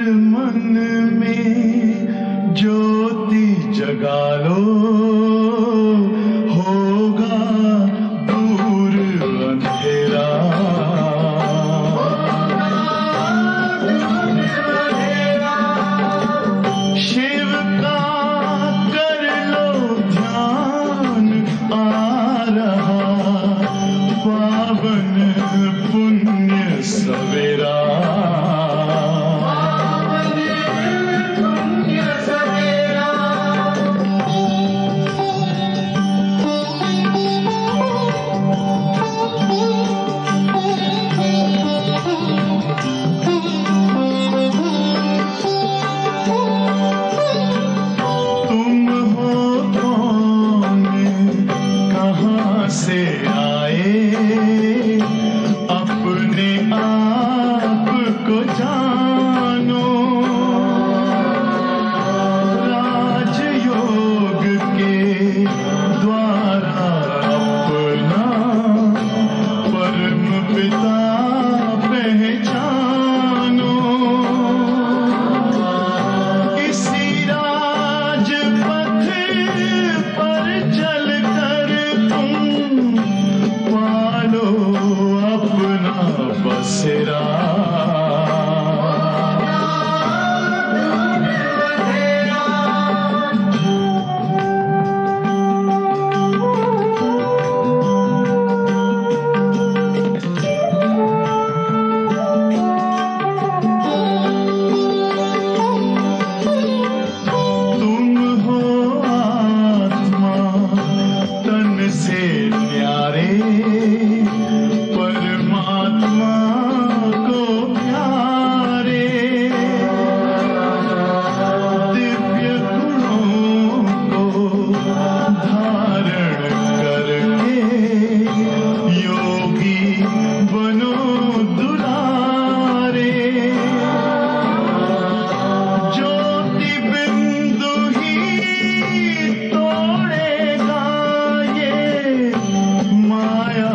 मन में ज्योति जगा लो, होगा दूर अंधेरा। शिव का कर लो ध्यान, आ रहा पावन पुण्य सवेरा। से आए अपने आप को जानो, राजयोग के द्वारा अपना परम पिता पहचानो। इसी राजपथ पर चलकर पालो अपना बसेरा। तुम हो आत्मा तन से न्यारे, परमात्मा को प्यारे। दिव्य गुणों को धारण करके योगी बनो दुलारे। ज्योति बिंदु ही तोड़ेगा ये माया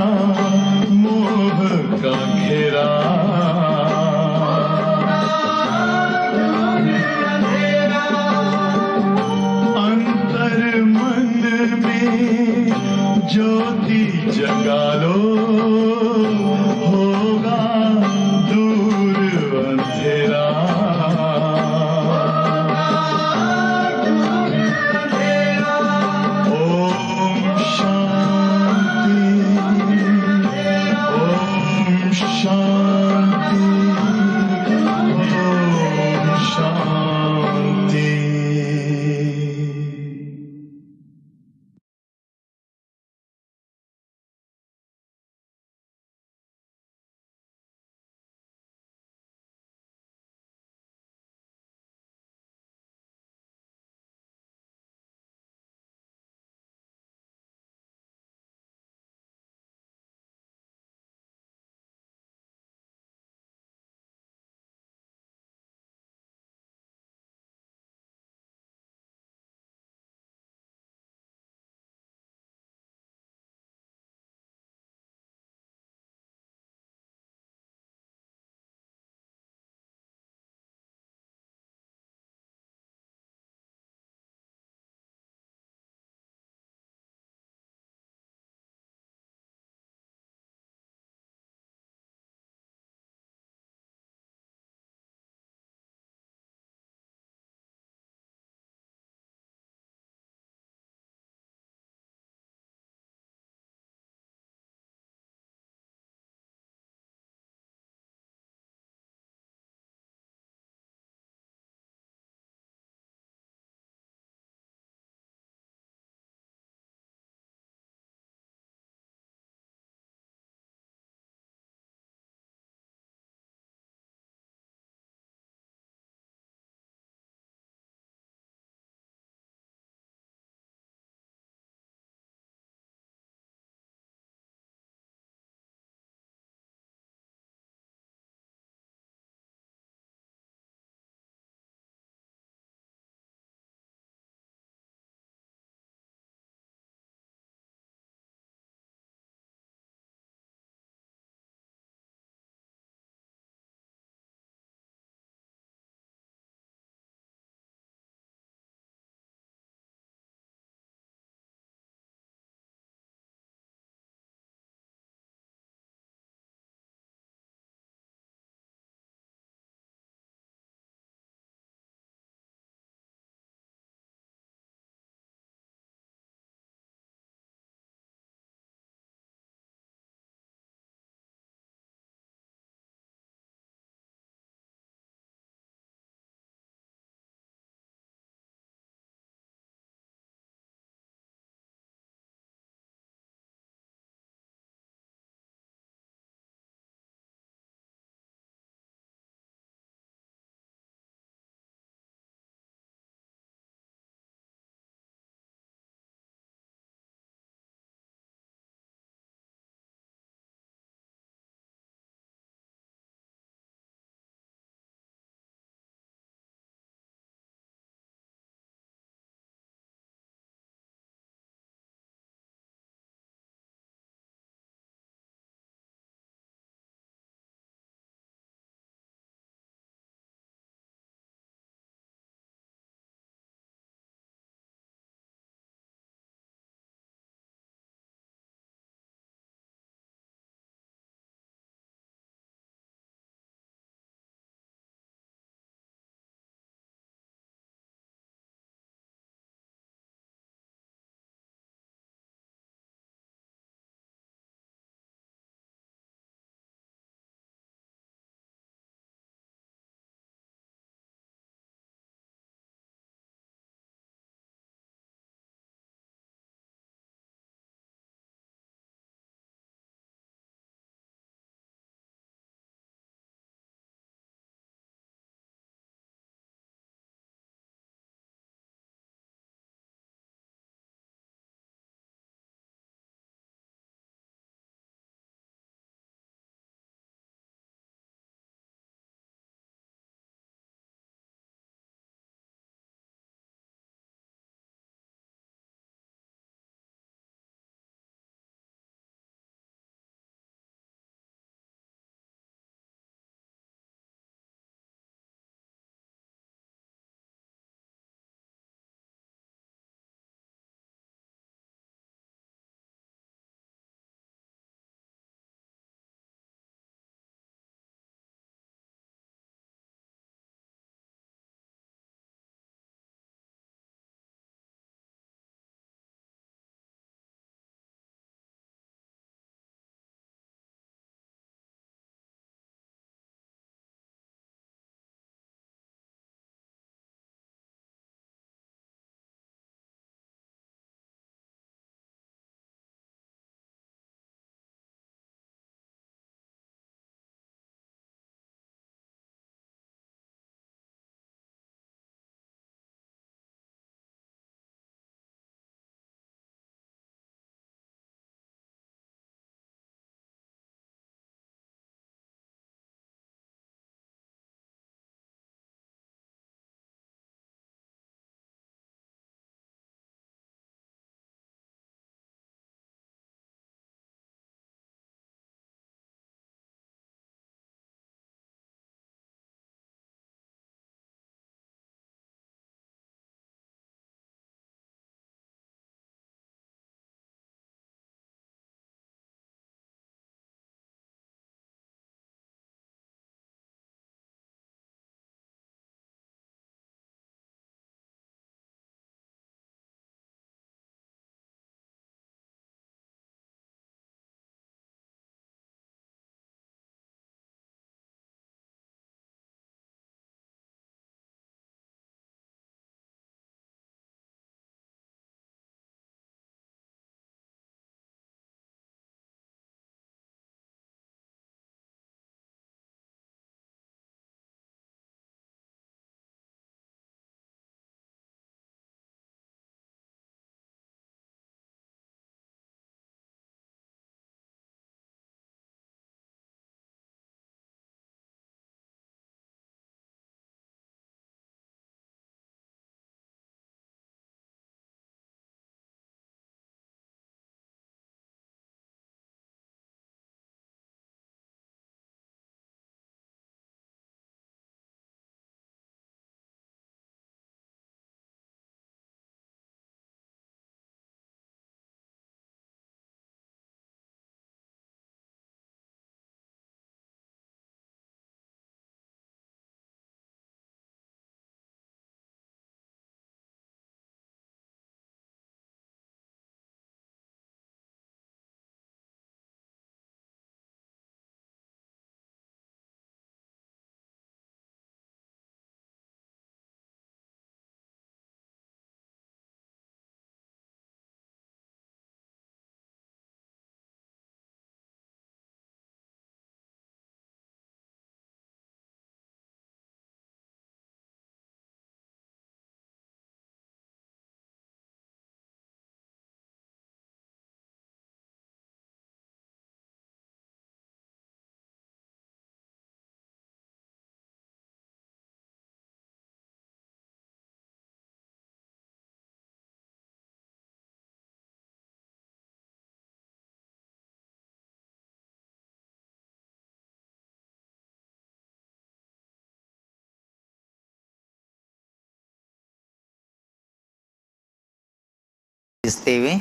खींचते हुए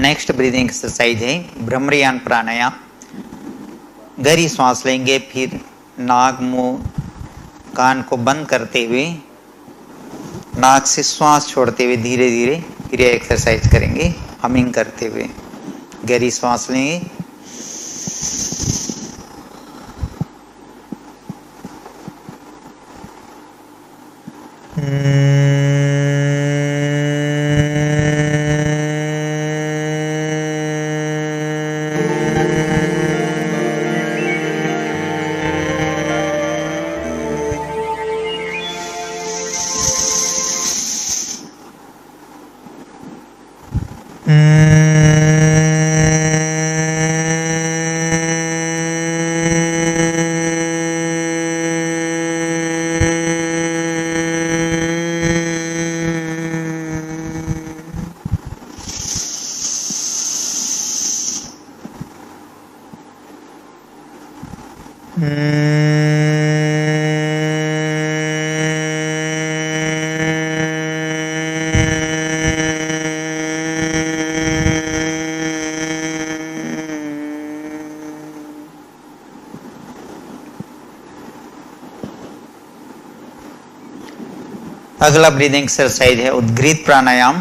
नेक्स्ट ब्रीदिंग एक्सरसाइज है भ्रमरियान प्राणायाम। गहरी सांस लेंगे, फिर नाक, मुंह, कान को बंद करते हुए नाक से श्वास छोड़ते हुए धीरे धीरे फिर यह एक्सरसाइज करेंगे हमिंग करते हुए। गहरी सांस लेंगे, अगला ब्रीदिंग एक्सरसाइज है उद्गीत प्राणायाम।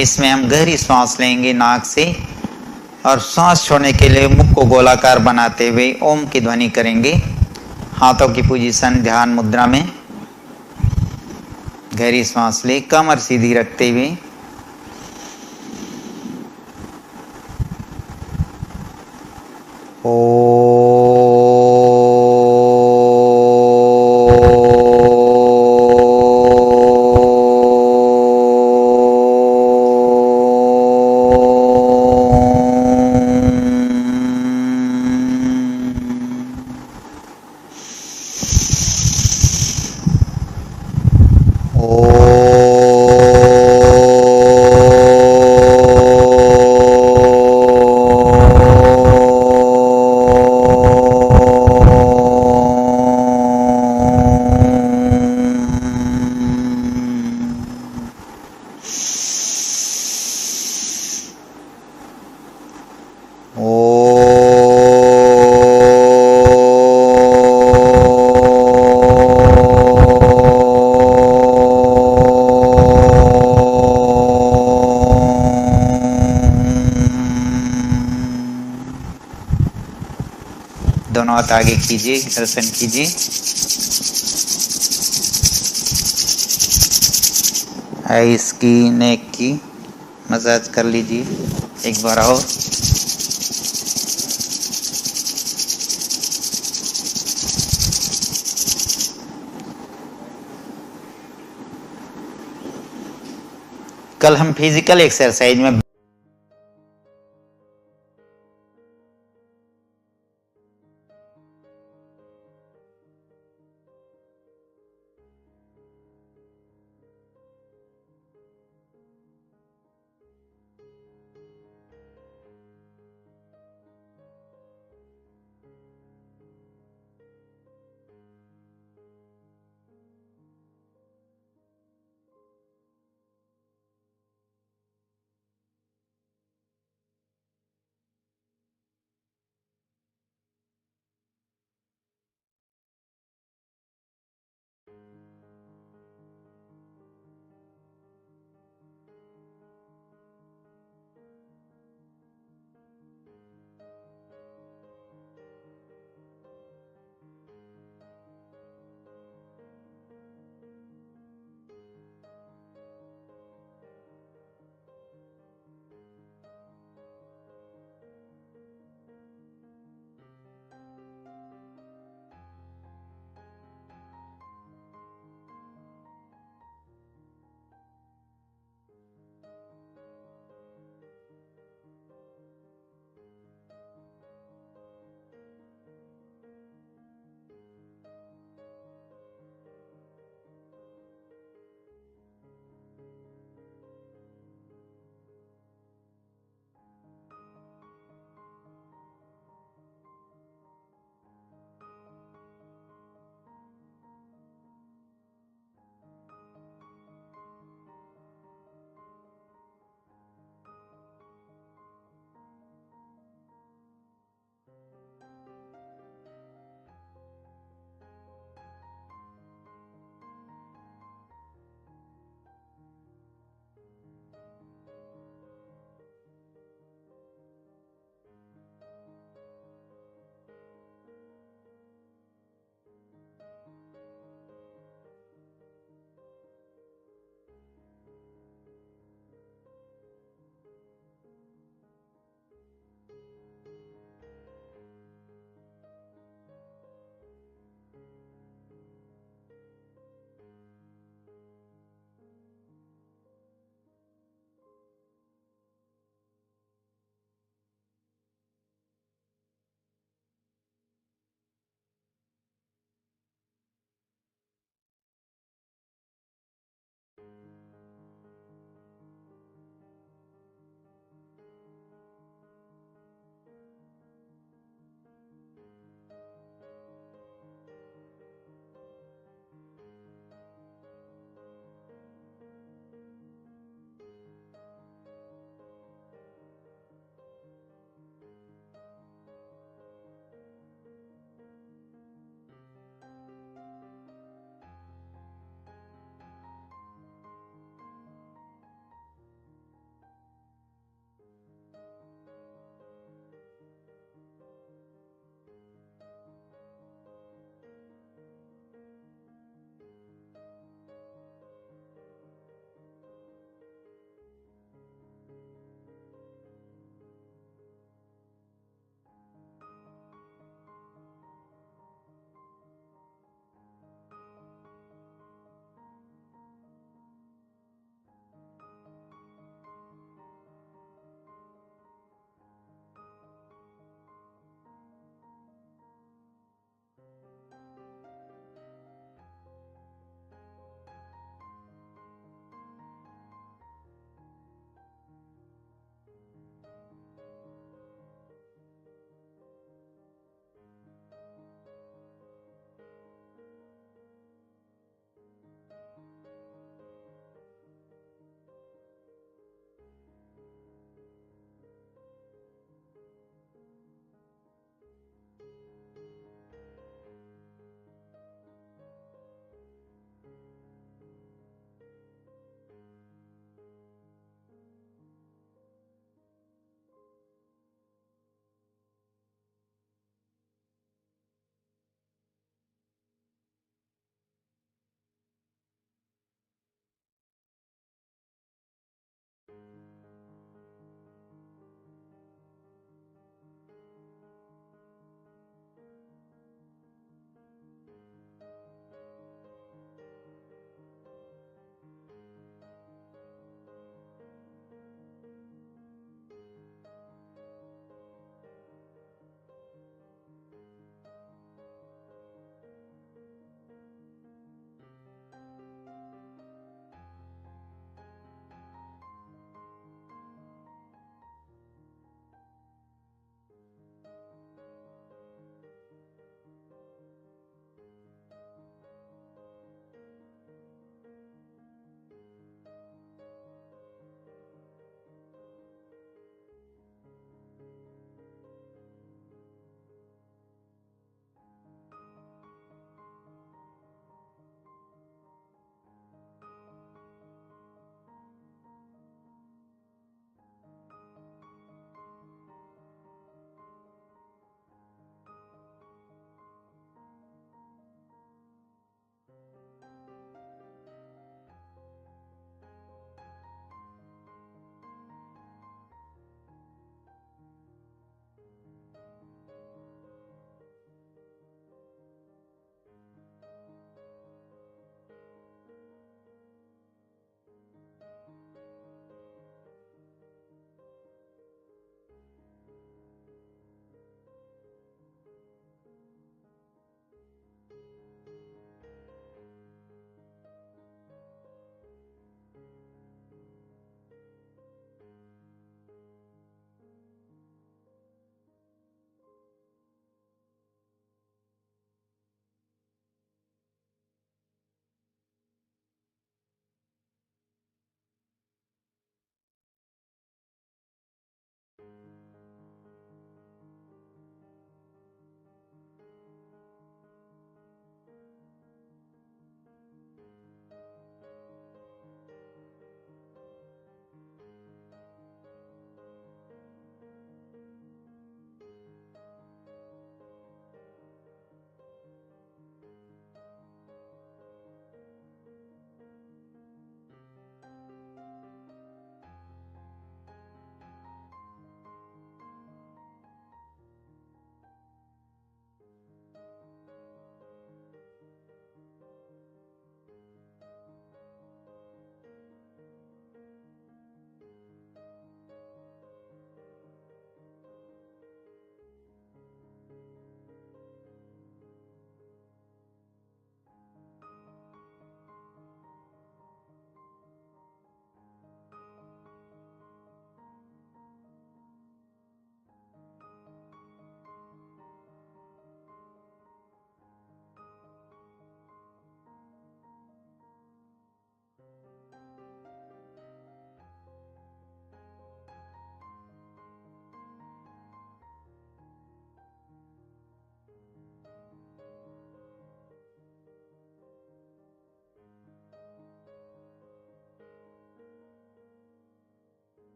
इसमें हम गहरी सांस लेंगे नाक से और सांस छोड़ने के लिए मुख को गोलाकार बनाते हुए ओम की ध्वनि करेंगे। हाथों की पोजीशन ध्यान मुद्रा में, गहरी सांस ले, कमर सीधी रखते हुए दोनों हाथ आगे कीजिए, दर्शन कीजिए। आइस की, नेक की मसाज कर लीजिए एक बार और। कल हम फिजिकल एक्सरसाइज में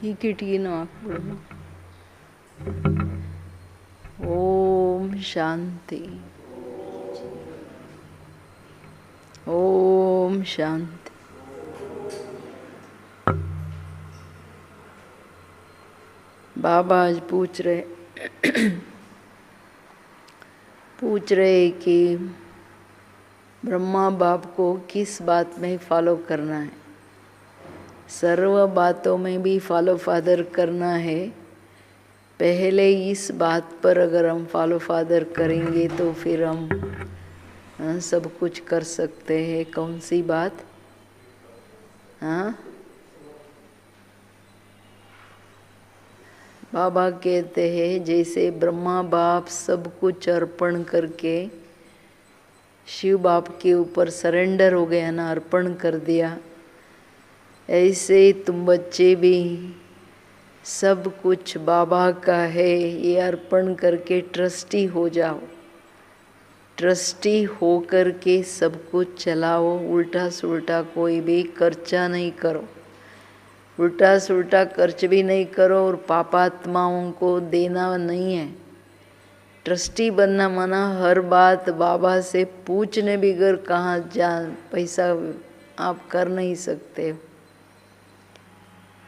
ಈ ಕಿಟಕಿನೂ ಹಾಕ್ಬಿಡೋಣ. ಓಂ ಶಾಂತಿ. ಓಂ ಶಾಂತಿ. बाबा आज पूछ रहे कि ब्रह्मा बाप को किस बात में फॉलो करना है. सर्व बातों में भी फॉलो फादर करना है. पहले इस बात पर अगर हम फॉलो फादर करेंगे तो फिर हम सब कुछ कर सकते हैं. कौन सी बात? हाँ, बाबा कहते हैं जैसे ब्रह्मा बाप सब कुछ अर्पण करके शिव बाप के ऊपर सरेंडर हो गया ना, अर्पण कर दिया, ऐसे तुम बच्चे भी सब कुछ बाबा का है ये अर्पण करके ट्रस्टी हो जाओ. ट्रस्टी हो करके सब कुछ चलाओ. उल्टा सुल्टा कोई भी खर्चा नहीं करो. उल्टा सुल्टा खर्च भी नहीं करो और पापात्माओं को देना नहीं है. ट्रस्टी बनना माना हर बात बाबा से पूछने बगैर कहाँ जा पैसा आप कर नहीं सकते हो.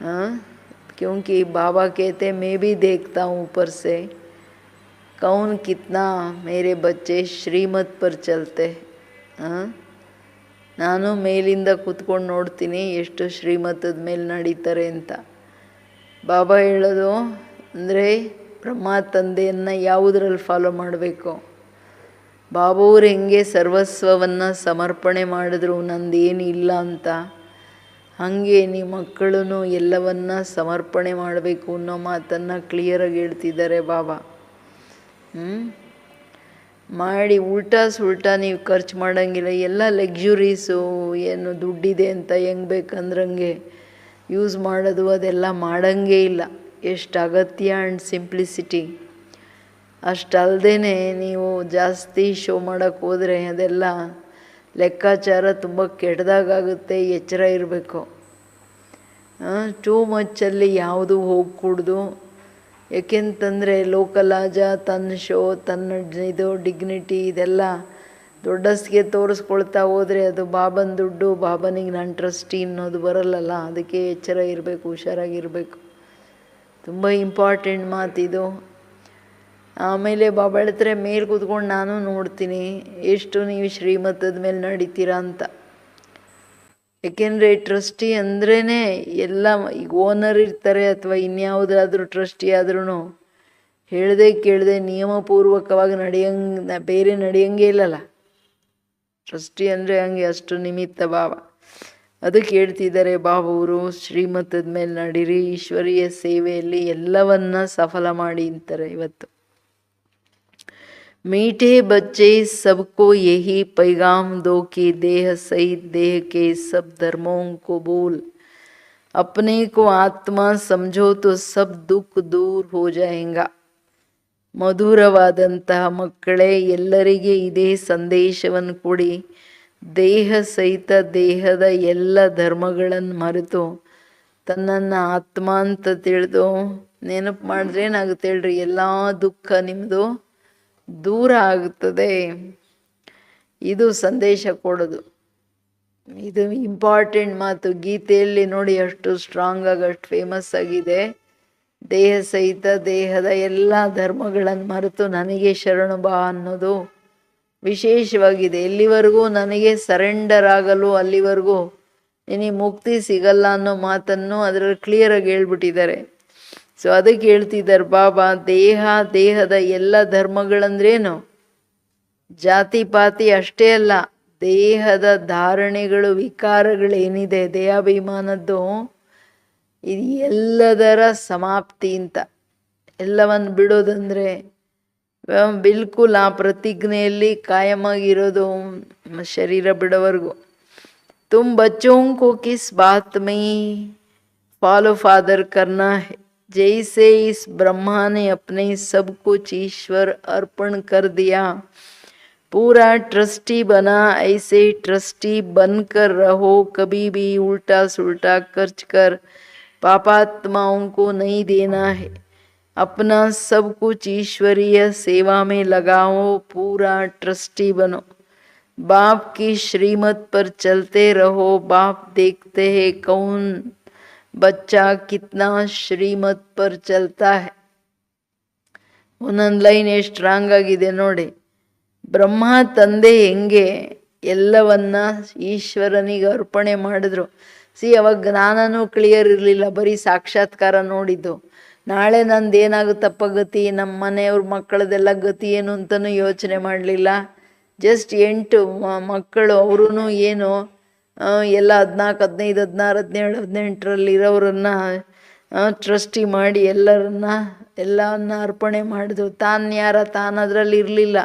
हाँ, क्योंकि बाबा कहते मैं भी देखता हूँ ऊपर से कौन कितना मेरे बच्चे श्रीमत पर चलते. हाँ, ನಾನು ಮೇಲಿಂದ ಕೂತ್ಕೊಂಡು ನೋಡ್ತೀನಿ ಎಷ್ಟು ಶ್ರೀಮತದ ಮೇಲೆ ನಡೀತಾರೆ ಅಂತ. ಬಾಬಾ ಹೇಳೋದು ಅಂದರೆ ಬ್ರಹ್ಮ ತಂದೆಯನ್ನು ಯಾವುದರಲ್ಲಿ ಫಾಲೋ ಮಾಡಬೇಕು. ಬಾಬಾವ್ರು ಹೆಂಗೆ ಸರ್ವಸ್ವವನ್ನು ಸಮರ್ಪಣೆ ಮಾಡಿದ್ರು ನಂದೇನು ಇಲ್ಲ ಅಂತ, ಹಾಗೆ ನಿಮ್ಮ ಮಕ್ಕಳು ಎಲ್ಲವನ್ನ ಸಮರ್ಪಣೆ ಮಾಡಬೇಕು ಅನ್ನೋ ಮಾತನ್ನು ಕ್ಲಿಯರಾಗಿ ಹೇಳ್ತಿದ್ದಾರೆ ಬಾಬಾ. ಮಾಡಿ ಉಲ್ಟಾ ಸುಲ್ಟಾ ನೀವು ಖರ್ಚು ಮಾಡೋಂಗಿಲ್ಲ. ಎಲ್ಲ ಲಕ್ಸುರೀಸು ಏನು ದುಡ್ಡಿದೆ ಅಂತ ಹೆಂಗೆ ಬೇಕಂದ್ರಂಗೆ ಯೂಸ್ ಮಾಡೋದು ಅದೆಲ್ಲ ಮಾಡೋಂಗೇ ಇಲ್ಲ. ಎಷ್ಟು ಅಗತ್ಯ ಆ್ಯಂಡ್ ಸಿಂಪ್ಲಿಸಿಟಿ. ಅಷ್ಟಲ್ಲದೆ ನೀವು ಜಾಸ್ತಿ ಶೋ ಮಾಡೋಕ್ಕೆ ಹೋದರೆ ಅದೆಲ್ಲ ಲೆಕ್ಕಾಚಾರ ತುಂಬ ಕೆಟ್ಟದಾಗುತ್ತೆ. ಎಚ್ಚರ ಇರಬೇಕು. ಟೂ ಮಚ್ಚಲ್ಲಿ ಯಾವುದು ಹೋಗ್ಕೂಡ್ದು. ಏಕೆಂತಂದರೆ ಲೋಕಲಾಜ ತನ್ನ ಶೋ ತನ್ನ ಇದು ಡಿಗ್ನಿಟಿ ಇದೆಲ್ಲ ದೊಡ್ಡಸ್ಗೆ ತೋರಿಸ್ಕೊಳ್ತಾ ಹೋದರೆ ಅದು ಬಾಬನ ದುಡ್ಡು, ಬಾಬನಿಗೆ ನಾನು ಟ್ರಸ್ಟಿ ಅನ್ನೋದು ಬರಲ್ಲಲ್ಲ. ಅದಕ್ಕೆ ಎಚ್ಚರ ಇರಬೇಕು, ಹುಷಾರಾಗಿರಬೇಕು. ತುಂಬ ಇಂಪಾರ್ಟೆಂಟ್ ಮಾತಿದು. ಆಮೇಲೆ ಬಾಬಾ ಹೇಳ್ತಾರೆ ಮೇಲೆ ಕೂತ್ಕೊಂಡು ನಾನು ನೋಡ್ತೀನಿ ಎಷ್ಟು ನೀವು ಶ್ರೀಮತದ ಮೇಲೆ ನಡೀತೀರಾ ಅಂತ. ಏಕೆಂದರೆ ಟ್ರಸ್ಟಿ ಅಂದ್ರೇ ಎಲ್ಲ, ಈಗ ಓನರ್ ಇರ್ತಾರೆ ಅಥವಾ ಇನ್ಯಾವುದಾದ್ರೂ ಟ್ರಸ್ಟಿ ಆದ್ರೂ ಹೇಳದೆ ಕೇಳದೆ ನಿಯಮಪೂರ್ವಕವಾಗಿ ಬೇರೆ ನಡೆಯಂಗೆ ಇಲ್ಲಲ್ಲ. ಟ್ರಸ್ಟಿ ಅಂದರೆ ಹಂಗೆ ಅಷ್ಟು ನಿಮಿತ್ತ ಭಾವ. ಅದಕ್ಕೆ ಹೇಳ್ತಿದ್ದಾರೆ ಬಾಬವರು ಶ್ರೀಮತದ ಮೇಲೆ ನಡೀರಿ, ಈಶ್ವರೀಯ ಸೇವೆಯಲ್ಲಿ ಎಲ್ಲವನ್ನ ಸಫಲ ಮಾಡಿ ಅಂತಾರೆ. ಇವತ್ತು मीठे बच्चे सबको यही पैगाम दो कि देह सहित देह के सब धर्मों को बोल, अपने को आत्मा समझो तो सब दुख दूर हो जाएगा. ಮಧುರವಾದಂತಹ ಮಕ್ಕಳೇ, ಎಲ್ಲರಿಗೆ ಇದೇ ಸಂದೇಶವನ್ನು ಕೊಡಿ. ದೇಹ ಸಹಿತ ದೇಹದ ಎಲ್ಲ ಧರ್ಮಗಳನ್ನು ಮರೆತು ತನ್ನನ್ನು ಆತ್ಮ ಅಂತ ತಿಳಿದು ನೆನಪು ಮಾಡಿದ್ರೆ ಏನಾಗುತ್ತೆ ಹೇಳ್ರಿ, ಎಲ್ಲ ದುಃಖ ನಿಮ್ಮದು ದೂರ ಆಗುತ್ತದೆ. ಇದು ಸಂದೇಶ ಕೊಡೋದು. ಇದು ಇಂಪಾರ್ಟೆಂಟ್ ಮಾತು. ಗೀತೆಯಲ್ಲಿ ನೋಡಿ ಅಷ್ಟು ಸ್ಟ್ರಾಂಗ್ ಆಗಿ ಅಷ್ಟು ಫೇಮಸ್ ಆಗಿದೆ. ದೇಹ ಸಹಿತ ದೇಹದ ಎಲ್ಲ ಧರ್ಮಗಳನ್ನು ಮರೆತು ನನಗೆ ಶರಣು ಬಾ ಅನ್ನೋದು ವಿಶೇಷವಾಗಿದೆ. ಎಲ್ಲಿವರೆಗೂ ನನಗೆ ಸರೆಂಡರ್ ಆಗಲು ಅಲ್ಲಿವರೆಗೂ ನಿನಗೆ ಮುಕ್ತಿ ಸಿಗಲ್ಲ ಅನ್ನೋ ಮಾತನ್ನು ಅದರಲ್ಲಿ ಕ್ಲಿಯರಾಗಿ ಹೇಳ್ಬಿಟ್ಟಿದ್ದಾರೆ. ಸೊ ಅದಕ್ಕೆ ಹೇಳ್ತಿದ್ದಾರೆ ಬಾಬಾ, ದೇಹದ ಎಲ್ಲ ಧರ್ಮಗಳಂದ್ರೇನು? ಜಾತಿ ಪಾತಿ ಅಷ್ಟೇ ಅಲ್ಲ, ದೇಹದ ಧಾರಣೆಗಳು ವಿಕಾರಗಳೇನಿದೆ ದೇಹಾಭಿಮಾನದ್ದು, ಇದು ಎಲ್ಲದರ ಸಮಾಪ್ತಿ ಅಂತ. ಎಲ್ಲವನ್ನು ಬಿಡೋದಂದರೆ ಬಿಲ್ಕುಲ್ ಆ ಪ್ರತಿಜ್ಞೆಯಲ್ಲಿ ಕಾಯಮಾಗಿರೋದು ಶರೀರ ಬಿಡೋವರೆಗೂ. ತುಮ್ ಬಚ್ಚೋಂ ಕೋ ಕಿಸ್ ಬಾತ್ ಮೇ ಫಾಲೋ ಫಾದರ್ ಕರ್ನಾ ಹೈ, जैसे इस ब्रह्मा ने अपने सब कुछ ईश्वर अर्पण कर दिया, पूरा ट्रस्टी बना, ऐसे ट्रस्टी बनकर रहो. कभी भी उल्टा सुल्टा खर्च कर पापात्माओं को नहीं देना है। अपना सब कुछ ईश्वरीय सेवा में लगाओ, पूरा ट्रस्टी बनो, बाप की श्रीमत पर चलते रहो। बाप देखते हैं कौन बच्चा कितना ಶ್ರೀಮತ್ पर चलता है. ಒಂದೊಂದು ಲೈನ್ ಎಷ್ಟು ಸ್ಟ್ರಾಂಗ್ ಆಗಿದೆ ನೋಡಿ. ಬ್ರಹ್ಮ ತಂದೆ ಹೆಂಗೆ ಎಲ್ಲವನ್ನ ಈಶ್ವರನಿಗೆ ಅರ್ಪಣೆ ಮಾಡಿದ್ರು. ಅವಾಗ ಜ್ಞಾನನೂ ಕ್ಲಿಯರ್ ಇರಲಿಲ್ಲ, ಬರೀ ಸಾಕ್ಷಾತ್ಕಾರ ನೋಡಿದ್ದು. ನಾಳೆ ನಂದೇನಾಗುತ್ತಪ್ಪ ಗತಿ, ನಮ್ಮ ಮನೆಯವ್ರ ಮಕ್ಕಳದೆಲ್ಲ ಗತಿ ಏನು ಅಂತಲೂ ಯೋಚನೆ ಮಾಡಲಿಲ್ಲ. ಜಸ್ಟ್ 8 ಮಕ್ಕಳು, ಅವರೂ ಏನು ಎಲ್ಲ 14, 15, 16, 17, 18ರಲ್ಲಿ ಇರೋರನ್ನ ಟ್ರಸ್ಟಿ ಮಾಡಿ ಎಲ್ಲವನ್ನ ಅರ್ಪಣೆ ಮಾಡಿದ್ರು. ತಾನದ್ರಲ್ಲಿ ಇರಲಿಲ್ಲ.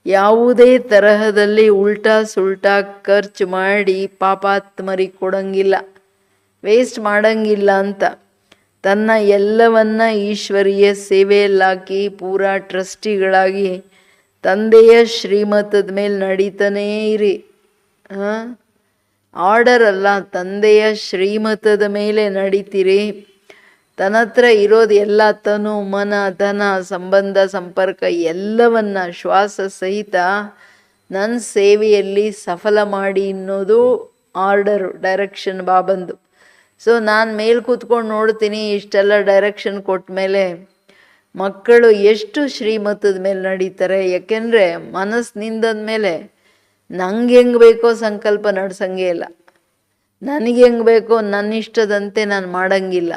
ಯಾವುದೇ ತರಹದಲ್ಲಿ ಉಲ್ಟಾ ಸುಲ್ಟಾ ಖರ್ಚು ಮಾಡಿ ಪಾಪಾತ್ಮರಿಗೆ ಕೊಡಂಗಿಲ್ಲ, ವೇಸ್ಟ್ ಮಾಡಂಗಿಲ್ಲ ಅಂತ ತನ್ನ ಎಲ್ಲವನ್ನ ಈಶ್ವರೀಯ ಸೇವೆಯಲ್ಲಾಕಿ ಪೂರಾ ಟ್ರಸ್ಟಿಗಳಾಗಿ ತಂದೆಯ ಶ್ರೀಮತದ ಮೇಲೆ ನಡೀತಾನೇ ಇರಿ. ಆರ್ಡರ್ ಅಲ್ಲ, ತಂದೆಯ ಶ್ರೀಮತದ ಮೇಲೆ ನಡೀತೀರಿ. ತನ್ನ ಹತ್ರ ಇರೋದು ಎಲ್ಲ, ತನು ಮನ ಧನ ಸಂಬಂಧ ಸಂಪರ್ಕ ಎಲ್ಲವನ್ನ ಶ್ವಾಸ ಸಹಿತ ನನ್ನ ಸೇವೆಯಲ್ಲಿ ಸಫಲ ಮಾಡಿ ಅನ್ನೋದು ಆರ್ಡರು, ಡೈರೆಕ್ಷನ್ ಬಾಬಂದು. ಸೊ ನಾನು ಮೇಲೆ ಕೂತ್ಕೊಂಡು ನೋಡ್ತೀನಿ, ಇಷ್ಟೆಲ್ಲ ಡೈರೆಕ್ಷನ್ ಕೊಟ್ಟ ಮೇಲೆ ಮಕ್ಕಳು ಎಷ್ಟು ಶ್ರೀಮತದ ಮೇಲೆ ನಡೀತಾರೆ. ಯಾಕೆಂದರೆ ಮನಸ್ಸು ನಿಂದದ ಮೇಲೆ ನಂಗೆ ಹೆಂಗೆ ಬೇಕೋ ಸಂಕಲ್ಪ ನಡೆಸಂಗೇ ಇಲ್ಲ, ನನಗೆ ಹೆಂಗೆ ಬೇಕೋ ನನ್ನ ಇಷ್ಟದಂತೆ ನಾನು ಮಾಡಂಗಿಲ್ಲ.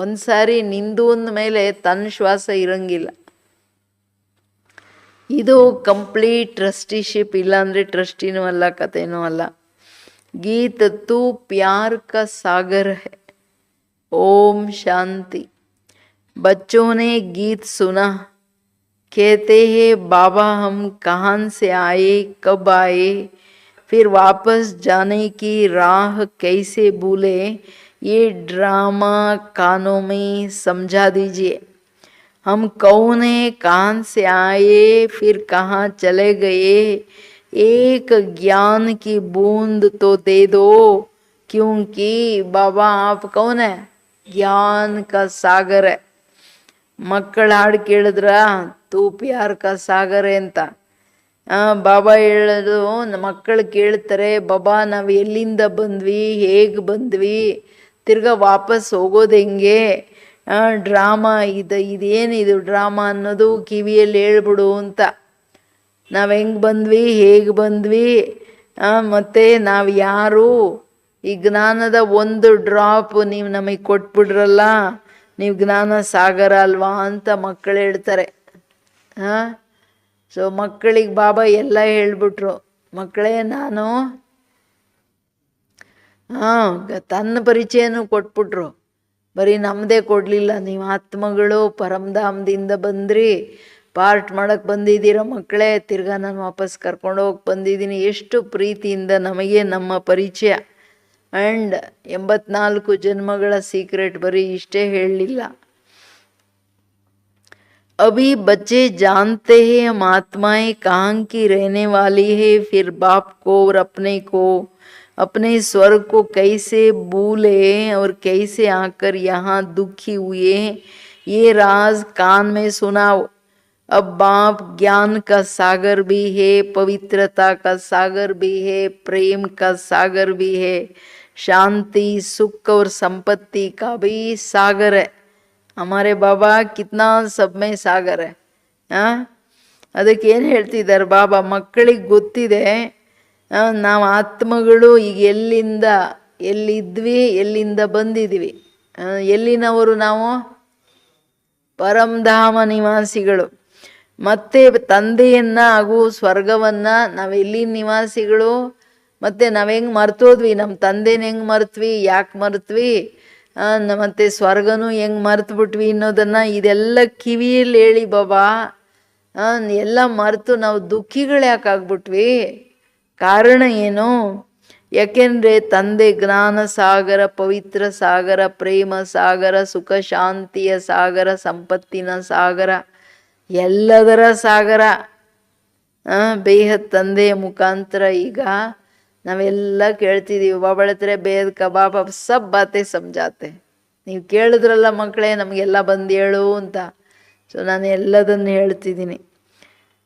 ಒಂದು ಸಾರಿ ನಿಂದು ಅಂದ ಮೇಲೆ ತನ್ನ ಶ್ವಾಸ ಇರಂಗಿಲ್ಲ. ಇದು ಕಂಪ್ಲೀಟ್ ಟ್ರಸ್ಟಿಶಿಪ್. ಇಲ್ಲಾಂದರೆ ಟ್ರಸ್ಟಿನೂ ಅಲ್ಲ, ಕಥೆನೂ ಅಲ್ಲ. गीत तू प्यार का सागर है, ओम शांति. बच्चों ने गीत सुना, कहते हैं बाबा हम कहाँ से आए, कब आए, फिर वापस जाने की राह कैसे भूले. ये ड्रामा कानों में समझा दीजिए. हम कौन है, कहाँ से आए, फिर कहाँ चले गए. एक ज्ञान की बूंद तो दे दो, क्योंकि बाबा आप कौन है, ज्ञान का सागर है. ಮಕ್ಕಳು ಹಾಡು ಕೇಳಿದ್ರ ತೂ ಪ್ಯಾರ್ ಕಾ ಸಾಗರೆ ಅಂತ ಬಾಬಾ ಹೇಳೋದು. ಮಕ್ಕಳು ಕೇಳ್ತಾರೆ, ಬಾಬಾ ನಾವು ಎಲ್ಲಿಂದ ಬಂದ್ವಿ, ಹೇಗೆ ಬಂದ್ವಿ, ತಿರ್ಗಾ ವಾಪಸ್ ಹೋಗೋದು ಹೆಂಗೆ, ಡ್ರಾಮಾ ಇದೇನಿದು ಡ್ರಾಮಾ ಅನ್ನೋದು ಕಿವಿಯಲ್ಲಿ ಹೇಳ್ಬಿಡು ಅಂತ. ನಾವು ಹೆಂಗೆ ಬಂದ್ವಿ, ಹೇಗೆ ಬಂದ್ವಿ, ಮತ್ತು ನಾವು ಯಾರು, ಈ ಜ್ಞಾನದ ಒಂದು ಡ್ರಾಪ್ ನೀವು ನಮಗೆ ಕೊಟ್ಬಿಡ್ರಲ್ಲ, ನೀವು ಜ್ಞಾನ ಸಾಗರ ಅಲ್ವಾ ಅಂತ ಮಕ್ಕಳು ಹೇಳ್ತಾರೆ. ಸೊ ಮಕ್ಕಳಿಗೆ ಬಾಬಾ ಎಲ್ಲ ಹೇಳ್ಬಿಟ್ರು. ಮಕ್ಕಳೇ ನಾನು ತನ್ನ ಪರಿಚಯನೂ ಕೊಟ್ಬಿಟ್ರು, ಬರೀ ನಮ್ಮದೇ ಕೊಡಲಿಲ್ಲ. ನೀವು ಆತ್ಮಗಳು ಪರಮಧಾಮದಿಂದ ಬಂದ್ರಿ, ಪಾರ್ಟ್ ಮಾಡೋಕ್ಕೆ ಬಂದಿದ್ದೀರ ಮಕ್ಕಳೇ, ತಿರ್ಗಾ ನಾನು ವಾಪಸ್ ಕರ್ಕೊಂಡು ಹೋಗಿ ಬಂದಿದ್ದೀನಿ. ಎಷ್ಟು ಪ್ರೀತಿಯಿಂದ ನಮಗೆ ನಮ್ಮ ಪರಿಚಯ. ಆ್ಯಂಡ್ 84 ಜನ್ಮಗಳ ಸೀಕ್ರೆಟ್ ಬರೀ ಇಷ್ಟೇ ಹೇಳಲಿಲ್ಲ. अभी बच्चे जानते हैं हम आत्माएं कहाँ की रहने वाली है, फिर बाप को और अपने को, अपने स्वर्ग को कैसे भूले और कैसे आकर यहाँ दुखी हुए. ये राज कान में सुनाओ. अब बाप ज्ञान का सागर भी है, पवित्रता का सागर भी है, प्रेम का सागर भी है, शांति सुख और संपत्ति का भी सागर है. हमारे बाबा कितना सब में सागर है. ಅದಕ್ಕೆ ಏನು ಹೇಳ್ತಿದ್ದಾರೆ ಬಾಬಾ, ಮಕ್ಕಳಿಗೆ ಗೊತ್ತಿದೆ ನಾವು ಆತ್ಮಗಳು ಈಗ ಎಲ್ಲಿದ್ವಿ, ಎಲ್ಲಿಂದ ಬಂದಿದ್ವಿ, ಎಲ್ಲಿನವರು ನಾವು ಪರಮಧಾಮ ನಿವಾಸಿಗಳು. ಮತ್ತು ತಂದೆಯನ್ನು ಹಾಗೂ ಸ್ವರ್ಗವನ್ನು ನಾವೆಲ್ಲಿ ನಿವಾಸಿಗಳು, ಮತ್ತು ನಾವು ಹೆಂಗೆ ಮರ್ತೋದ್ವಿ, ನಮ್ಮ ತಂದೆನ ಹೆಂಗೆ ಮರ್ತ್ವಿ, ಯಾಕೆ ಮರ್ತ್ವಿ, ಮತ್ತು ಸ್ವರ್ಗನೂ ಹೆಂಗೆ ಮರ್ತುಬಿಟ್ವಿ ಅನ್ನೋದನ್ನು ಇದೆಲ್ಲ ಕಿವಿಯಲ್ಲಿ ಹೇಳಿ ಬಾಬಾ. ಎಲ್ಲ ಮರೆತು ನಾವು ದುಃಖಿಗಳು ಯಾಕೆ ಆಗ್ಬಿಟ್ವಿ, ಕಾರಣ ಏನು? ಯಾಕೆಂದರೆ ತಂದೆ ಜ್ಞಾನ ಸಾಗರ, ಪವಿತ್ರ ಸಾಗರ, ಪ್ರೇಮ ಸಾಗರ, ಸುಖ ಶಾಂತಿಯ ಸಾಗರ, ಸಂಪತ್ತಿನ ಸಾಗರ, ಎಲ್ಲದರ ಸಾಗರ. ಬೇಹದ್ ತಂದೆಯ ಮುಖಾಂತರ ಈಗ ನಾವೆಲ್ಲ ಕೇಳ್ತಿದ್ದೀವಿ, ಬಾಬಳತ್ರೆ ಬೇದ್ ಕಬಾಬ್ ಸಬ್ ಬಾತೆ ಸಮಜಾತೆ. ನೀವು ಕೇಳಿದ್ರಲ್ಲ ಮಕ್ಕಳೇ ನಮಗೆಲ್ಲ ಬಂದು ಹೇಳು ಅಂತ. ಸೊ ನಾನು ಎಲ್ಲದನ್ನು ಹೇಳ್ತಿದ್ದೀನಿ.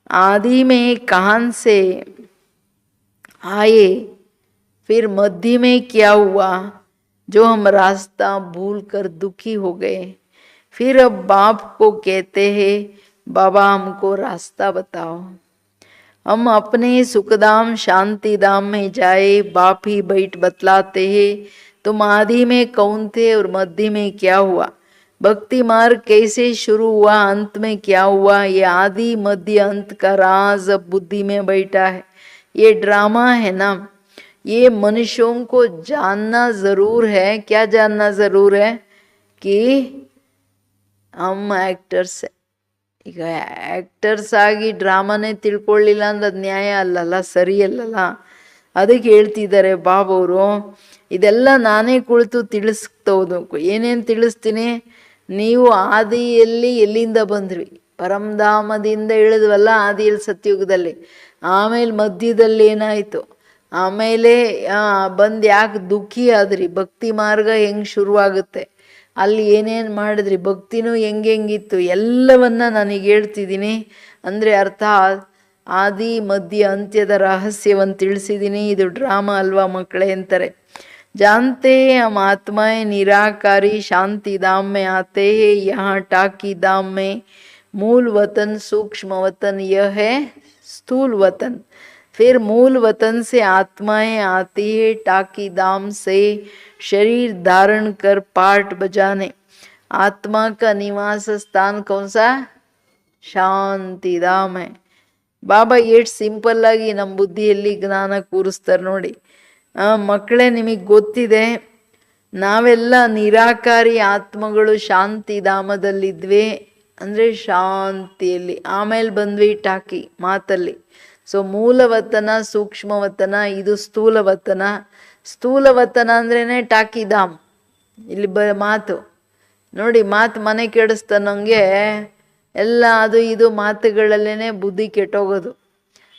आदि में कहां से आए, फिर मध्य में क्या हुआ जो हम रास्ता भूल कर दुखी हो गए. फिर अब बाप को कहते हैं बाबा हमको रास्ता बताओ. हम अपने सुखधाम शांति धाम में जाए, बाप ही बैठ बतलाते हैं तुम आदि में कौन थे और मध्य में क्या हुआ, भक्ति मार्ग कैसे शुरू हुआ, अंत में क्या हुआ. ये आदि मध्य अंत का राज अब बुद्धि में बैठा है. ये ड्रामा है ना, ये मनुष्यों को जानना जरूर है. क्या जानना जरूर है? कि हम एक्टर्स है. ಈಗ ಆ್ಯಕ್ಟರ್ಸ್ ಆಗಿ ಡ್ರಾಮಾನೇ ತಿಳ್ಕೊಳ್ಳಿಲ್ಲ ಅಂದ್ರೆ ಅದು ನ್ಯಾಯ ಅಲ್ಲಲ್ಲ, ಸರಿ ಅಲ್ಲಲ್ಲ. ಅದಕ್ಕೆ ಹೇಳ್ತಿದ್ದಾರೆ ಬಾಬವರು, ಇದೆಲ್ಲ ನಾನೇ ಕುಳಿತು ತಿಳಿಸ್ತೋದು. ಏನೇನು ತಿಳಿಸ್ತೀನಿ? ನೀವು ಆದಿಯಲ್ಲಿ ಎಲ್ಲಿಂದ ಬಂದ್ರಿ? ಪರಮಧಾಮದಿಂದ ಇಳಿದ್ವಲ್ಲ ಆದಿಯಲ್ಲಿ ಸತ್ಯುಗದಲ್ಲಿ. ಆಮೇಲೆ ಮಧ್ಯದಲ್ಲಿ ಏನಾಯಿತು? ಆಮೇಲೆ ಬಂದು ಯಾಕೆ ದುಃಖಿ ಆದ್ರಿ? ಭಕ್ತಿ ಮಾರ್ಗ ಹೆಂಗೆ ಶುರುವಾಗುತ್ತೆ, ಅಲ್ಲಿ ಏನೇನು ಮಾಡಿದ್ರಿ, ಭಕ್ತಿನೂ ಹೆಂಗಿತ್ತು, ಎಲ್ಲವನ್ನ ನನಗೆ ಹೇಳ್ತಿದ್ದೀನಿ. ಅಂದರೆ ಅರ್ಥ ಆದಿ ಮಧ್ಯ ಅಂತ್ಯದ ರಹಸ್ಯವನ್ನು ತಿಳಿಸಿದ್ದೀನಿ. ಇದು ಡ್ರಾಮಾ ಅಲ್ವಾ ಮಕ್ಕಳೇ ಅಂತಾರೆ. जानते हैं हम आत्माएं निराकारी शांति धाम में आते हैं. यहाँ टाकी धाम में मूल वतन सूक्ष्म वतन, यह है स्थूल वतन. फिर मूल वतन से आत्माएं आती है टाकी धाम से शरीर धारण कर पाठ बजाने. आत्मा का निवास स्थान कौन सा? ಶಾಂತಿ ಧಾಮ. ಬಾಬಾ ಎಷ್ಟು ಸಿಂಪಲ್ ಆಗಿ ನಮ್ಮ ಬುದ್ಧಿಯಲ್ಲಿ ಜ್ಞಾನ ಕೂರಿಸ್ತಾರೆ ನೋಡಿ. ಮಕ್ಕಳೇ, ನಿಮಗೆ ಗೊತ್ತಿದೆ ನಾವೆಲ್ಲ ನಿರಾಕಾರಿ ಆತ್ಮಗಳು ಶಾಂತಿ ಧಾಮದಲ್ಲಿದ್ವಿ, ಅಂದರೆ ಶಾಂತಿಯಲ್ಲಿ. ಆಮೇಲೆ ಬಂದ್ವಿ ಟಾಕಿ ಮಾತಲ್ಲಿ. ಸೊ ಮೂಲವತನ ಸೂಕ್ಷ್ಮವತನ, ಇದು ಸ್ಥೂಲವತನ. ಸ್ಥೂಲವತನ ಅಂದ್ರೇ ಟಾಕಿ ಧಾಮ್. ಇಲ್ಲಿ ಮಾತು ನೋಡಿ, ಮಾತು ಮನೆ ಕೆಡಿಸ್ತಾನಂಗೆ ಎಲ್ಲ ಅದು ಇದು ಮಾತುಗಳಲ್ಲೇ ಬುದ್ಧಿ ಕೆಟ್ಟೋಗೋದು.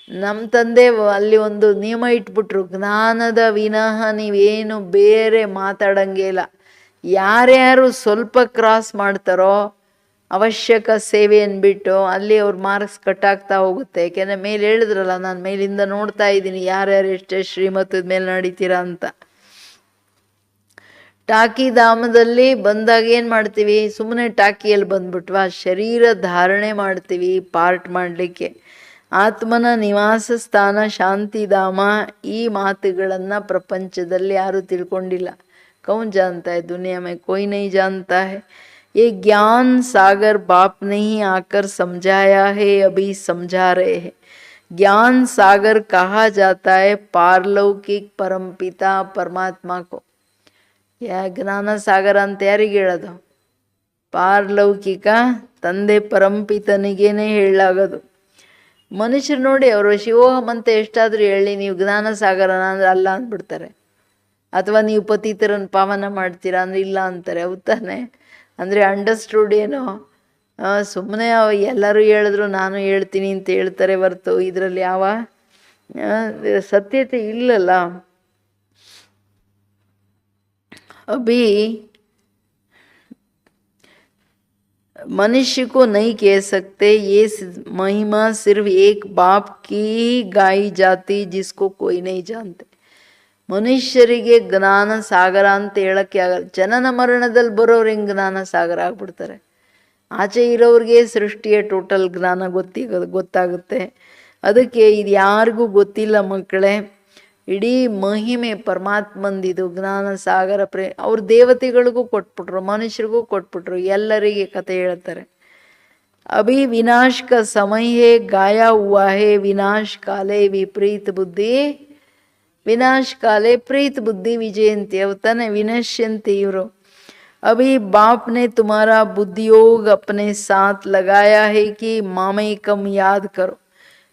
ನಮ್ಮ ತಂದೆ ಅಲ್ಲಿ ಒಂದು ನಿಯಮ ಇಟ್ಬಿಟ್ರು, ಜ್ಞಾನದ ವಿನಃ ನೀವೇನು ಬೇರೆ ಮಾತಾಡಂಗೇ ಇಲ್ಲ. ಯಾರ್ಯಾರು ಸ್ವಲ್ಪ ಕ್ರಾಸ್ ಮಾಡ್ತಾರೋ ಅವಶ್ಯಕ ಸೇವೆ ಅಂದ್ಬಿಟ್ಟು ಅಲ್ಲಿ ಅವ್ರ ಮಾರ್ಕ್ಸ್ ಕಟ್ಟಾಗ್ತಾ ಹೋಗುತ್ತೆ. ಯಾಕೆಂದರೆ ಮೇಲೆ ಹೇಳಿದ್ರಲ್ಲ, ನಾನು ಮೇಲಿಂದ ನೋಡ್ತಾ ಇದ್ದೀನಿ ಯಾರ್ಯಾರು ಎಷ್ಟೇ ಶ್ರೀಮತದ ಮೇಲೆ ನಡೀತೀರಾ ಅಂತ. ಟಾಕಿ ಧಾಮದಲ್ಲಿ ಬಂದಾಗ ಏನು ಮಾಡ್ತೀವಿ? ಸುಮ್ಮನೆ ಟಾಕಿಯಲ್ಲಿ ಬಂದ್ಬಿಟ್ವಾ? ಶರೀರ ಧಾರಣೆ ಮಾಡ್ತೀವಿ ಪಾರ್ಟ್ ಮಾಡಲಿಕ್ಕೆ. ಆತ್ಮನ ನಿವಾಸ ಸ್ಥಾನ ಶಾಂತಿಧಾಮ. ಈ ಮಾತುಗಳನ್ನು ಪ್ರಪಂಚದಲ್ಲಿ ಯಾರೂ ತಿಳ್ಕೊಂಡಿಲ್ಲ. ಕೌನ್ ಜಾನ್ತಾ है दुनिया में? कोई नहीं जानता है. ये ज्ञान सागर बाप ने ही आकर समझाया है, अभी समझा रहे हैं. ज्ञान सागर कहा जाता है पारलौकिक परमपिता परमात्मा को. ಜ್ಞಾನ ಸಾಗರ ಅಂತ ಯಾರಿಗೆ ಹೇಳೋದು? ಪಾರಲೌಕಿಕ ತಂದೆ ಪರಂಪಿತನಿಗೇನೆ ಹೇಳಾಗೋದು. ಮನುಷ್ಯರು ನೋಡಿ, ಅವರು ಶಿವೋಹಂ ಅಂತ ಎಷ್ಟಾದರೂ ಹೇಳಿ, ನೀವು ಜ್ಞಾನ ಸಾಗರನ ಅಂದ್ರೆ ಅಲ್ಲ ಅಂದ್ಬಿಡ್ತಾರೆ. ಅಥವಾ ನೀವು ಪತಿತರನ್ನು ಪಾವನ ಮಾಡ್ತೀರಾ ಅಂದ್ರೆ ಇಲ್ಲ ಅಂತಾರೆ. ಹೌದ್ ತಾನೆ? ಅಂದರೆ ಅಂಡರ್ಸ್ಟುಡ್ ಏನೋ, ಸುಮ್ಮನೆ ಎಲ್ಲರೂ ಹೇಳಿದ್ರು ನಾನು ಹೇಳ್ತೀನಿ ಅಂತ ಹೇಳ್ತಾರೆ ಹೊರ್ತು ಇದರಲ್ಲಿ ಯಾವ ಸತ್ಯತೆ ಇಲ್ಲಲ್ಲ. अभी मनुष्य को नहीं कह सकते. ये महिमा सिर्फ एक बाप की ही गाई जाती जिसको कोई नहीं जानते. ಮನುಷ್ಯರಿಗೆ ಜ್ಞಾನ ಸಾಗರ ಅಂತ ಹೇಳಕ್ಕೆ ಆಗಲ್ಲ. ಜನನ ಮರಣದಲ್ಲಿ ಬರೋರು ಹೆಂಗೆ ಜ್ಞಾನ ಸಾಗರ ಆಗ್ಬಿಡ್ತಾರೆ? ಆಚೆ ಇರೋರಿಗೆ ಸೃಷ್ಟಿಯ ಟೋಟಲ್ ಜ್ಞಾನ ಗೊತ್ತಾಗುತ್ತೆ. ಅದಕ್ಕೆ ಇದು ಯಾರಿಗೂ ಗೊತ್ತಿಲ್ಲ ಮಕ್ಕಳೇ. ಇಡೀ ಮಹಿಮೆ ಪರಮಾತ್ಮಂದಿದು ಜ್ಞಾನ ಸಾಗರ. ಅವ್ರ ದೇವತೆಗಳಿಗೂ ಕೊಟ್ಬಿಟ್ರು, ಮನುಷ್ಯರಿಗೂ ಕೊಟ್ಬಿಟ್ರು, ಎಲ್ಲರಿಗೆ ಕತೆ ಹೇಳ್ತಾರೆ. ಅಭಿ ವಿನಾಶ ಕ ಸಮಯ ಹೇ, ಗಾಯ ಹುआ है ವಿನಾಶ ಕಾಲೇ ವಿಪರೀತ ಬುದ್ಧಿ. ವಿನಾಶ ಕಾಲೇ ಪ್ರೀತ ಬುದ್ಧಿ ವಿಜಯಂತಿ. ಅವತಾನೆ ವಿನಶ್ಯಂತಿ ಇವರು. अभी बाप ने तुम्हारा बुद्धियोग अपने साथ लगाया है कि मामेकम याद करो.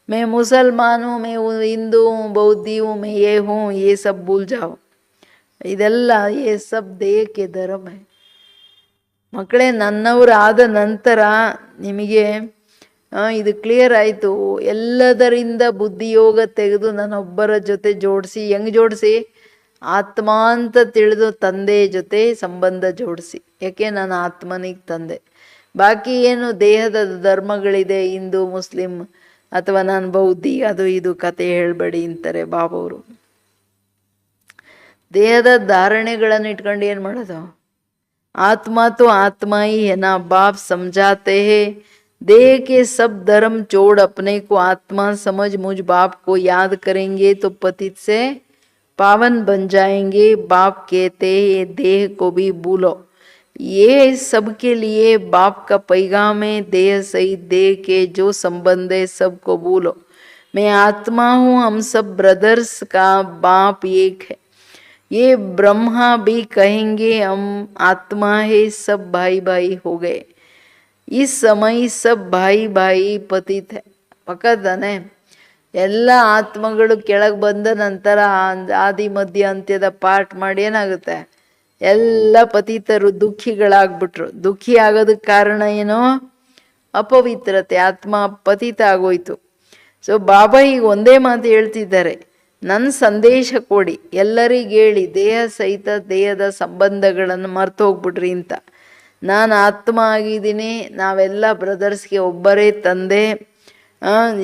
मैं मुसलमान हूँ, मैं हिंदू हूँ, बौद्धी हूँ, मैं ये हूँ, ये सब भूल जाओ. ಇದೆಲ್ಲ ये सब देह के धर्म है. ಮಕ್ಕಳೇ, ನನ್ನವರಾದ ನಂತರ ನಿಮಗೆ ಇದು ಕ್ಲಿಯರ್ ಆಯಿತು. ಎಲ್ಲದರಿಂದ ಬುದ್ಧಿಯೋಗ ತೆಗೆದು ನನ್ನೊಬ್ಬರ ಜೊತೆ ಜೋಡಿಸಿ, ಹೆಂಗೆ ಜೋಡಿಸಿ? ಆತ್ಮ ಅಂತ ತಿಳಿದು ತಂದೆ ಜೊತೆ ಸಂಬಂಧ ಜೋಡಿಸಿ. ಯಾಕೆ? ನಾನು ಆತ್ಮನಿಗೆ ತಂದೆ. ಬಾಕಿ ಏನು ದೇಹದ ಧರ್ಮಗಳಿದೆ, ಹಿಂದೂ ಮುಸ್ಲಿಂ ಅಥವಾ ನಾನು ಬೌದ್ಧಿ, ಅದು ಇದು ಕತೆ ಹೇಳಬೇಡಿ ಅಂತಾರೆ ಬಾಬವರು. ದೇಹದ ಧಾರಣೆಗಳನ್ನು ಇಟ್ಕೊಂಡು ಏನು ಮಾಡೋದು? आत्मा तो आत्मा ही है ना। बाप समझाते हैं देह के सब धर्म छोड़ अपने को आत्मा समझ मुझ बाप को याद करेंगे तो पतित से पावन बन जाएंगे। बाप कहते हैं ये देह को भी भूलो। ये सबके लिए बाप का पैगाम है। देह सहित देह के जो संबंध है सबको भूलो। मैं आत्मा हूँ, हम सब ब्रदर्स का बाप एक है। ये ब्रह्मा भी कहेंगे हम आत्मा है, सब भाई भाई हो गए। इस समय सब भाई भाई ಪತಿತ ಪಕ್ಕ ತಾನೆ. ಎಲ್ಲ ಆತ್ಮಗಳು ಕೆಳಗೆ ಬಂದ ನಂತರ ಆದಿ ಮಧ್ಯ ಅಂತ್ಯದ ಪಾಠ ಮಾಡಿ ಏನಾಗುತ್ತೆ? ಎಲ್ಲ ಪತಿತರು ದುಃಖಿಗಳಾಗ್ಬಿಟ್ರು. ದುಃಖಿ ಆಗೋದಕ್ಕೆ ಕಾರಣ ಏನೋ? ಅಪವಿತ್ರತೆ. ಆತ್ಮ ಪತಿತ ಆಗೋಯ್ತು. ಸೊ ಬಾಬಾ ಈಗ ಒಂದೇ ಮಾತು ಹೇಳ್ತಿದ್ದಾರೆ, ನನ್ನ ಸಂದೇಶ ಕೊಡಿ, ಎಲ್ಲರಿಗೆ ಹೇಳಿ ದೇಹ ಸಹಿತ ದೇಹದ ಸಂಬಂಧಗಳನ್ನು ಮರ್ತು ಹೋಗ್ಬಿಡ್ರಿ ಅಂತ. ನಾನು ಆತ್ಮ ಆಗಿದ್ದೀನಿ, ನಾವೆಲ್ಲ ಬ್ರದರ್ಸ್ಗೆ ಒಬ್ಬರೇ ತಂದೆ.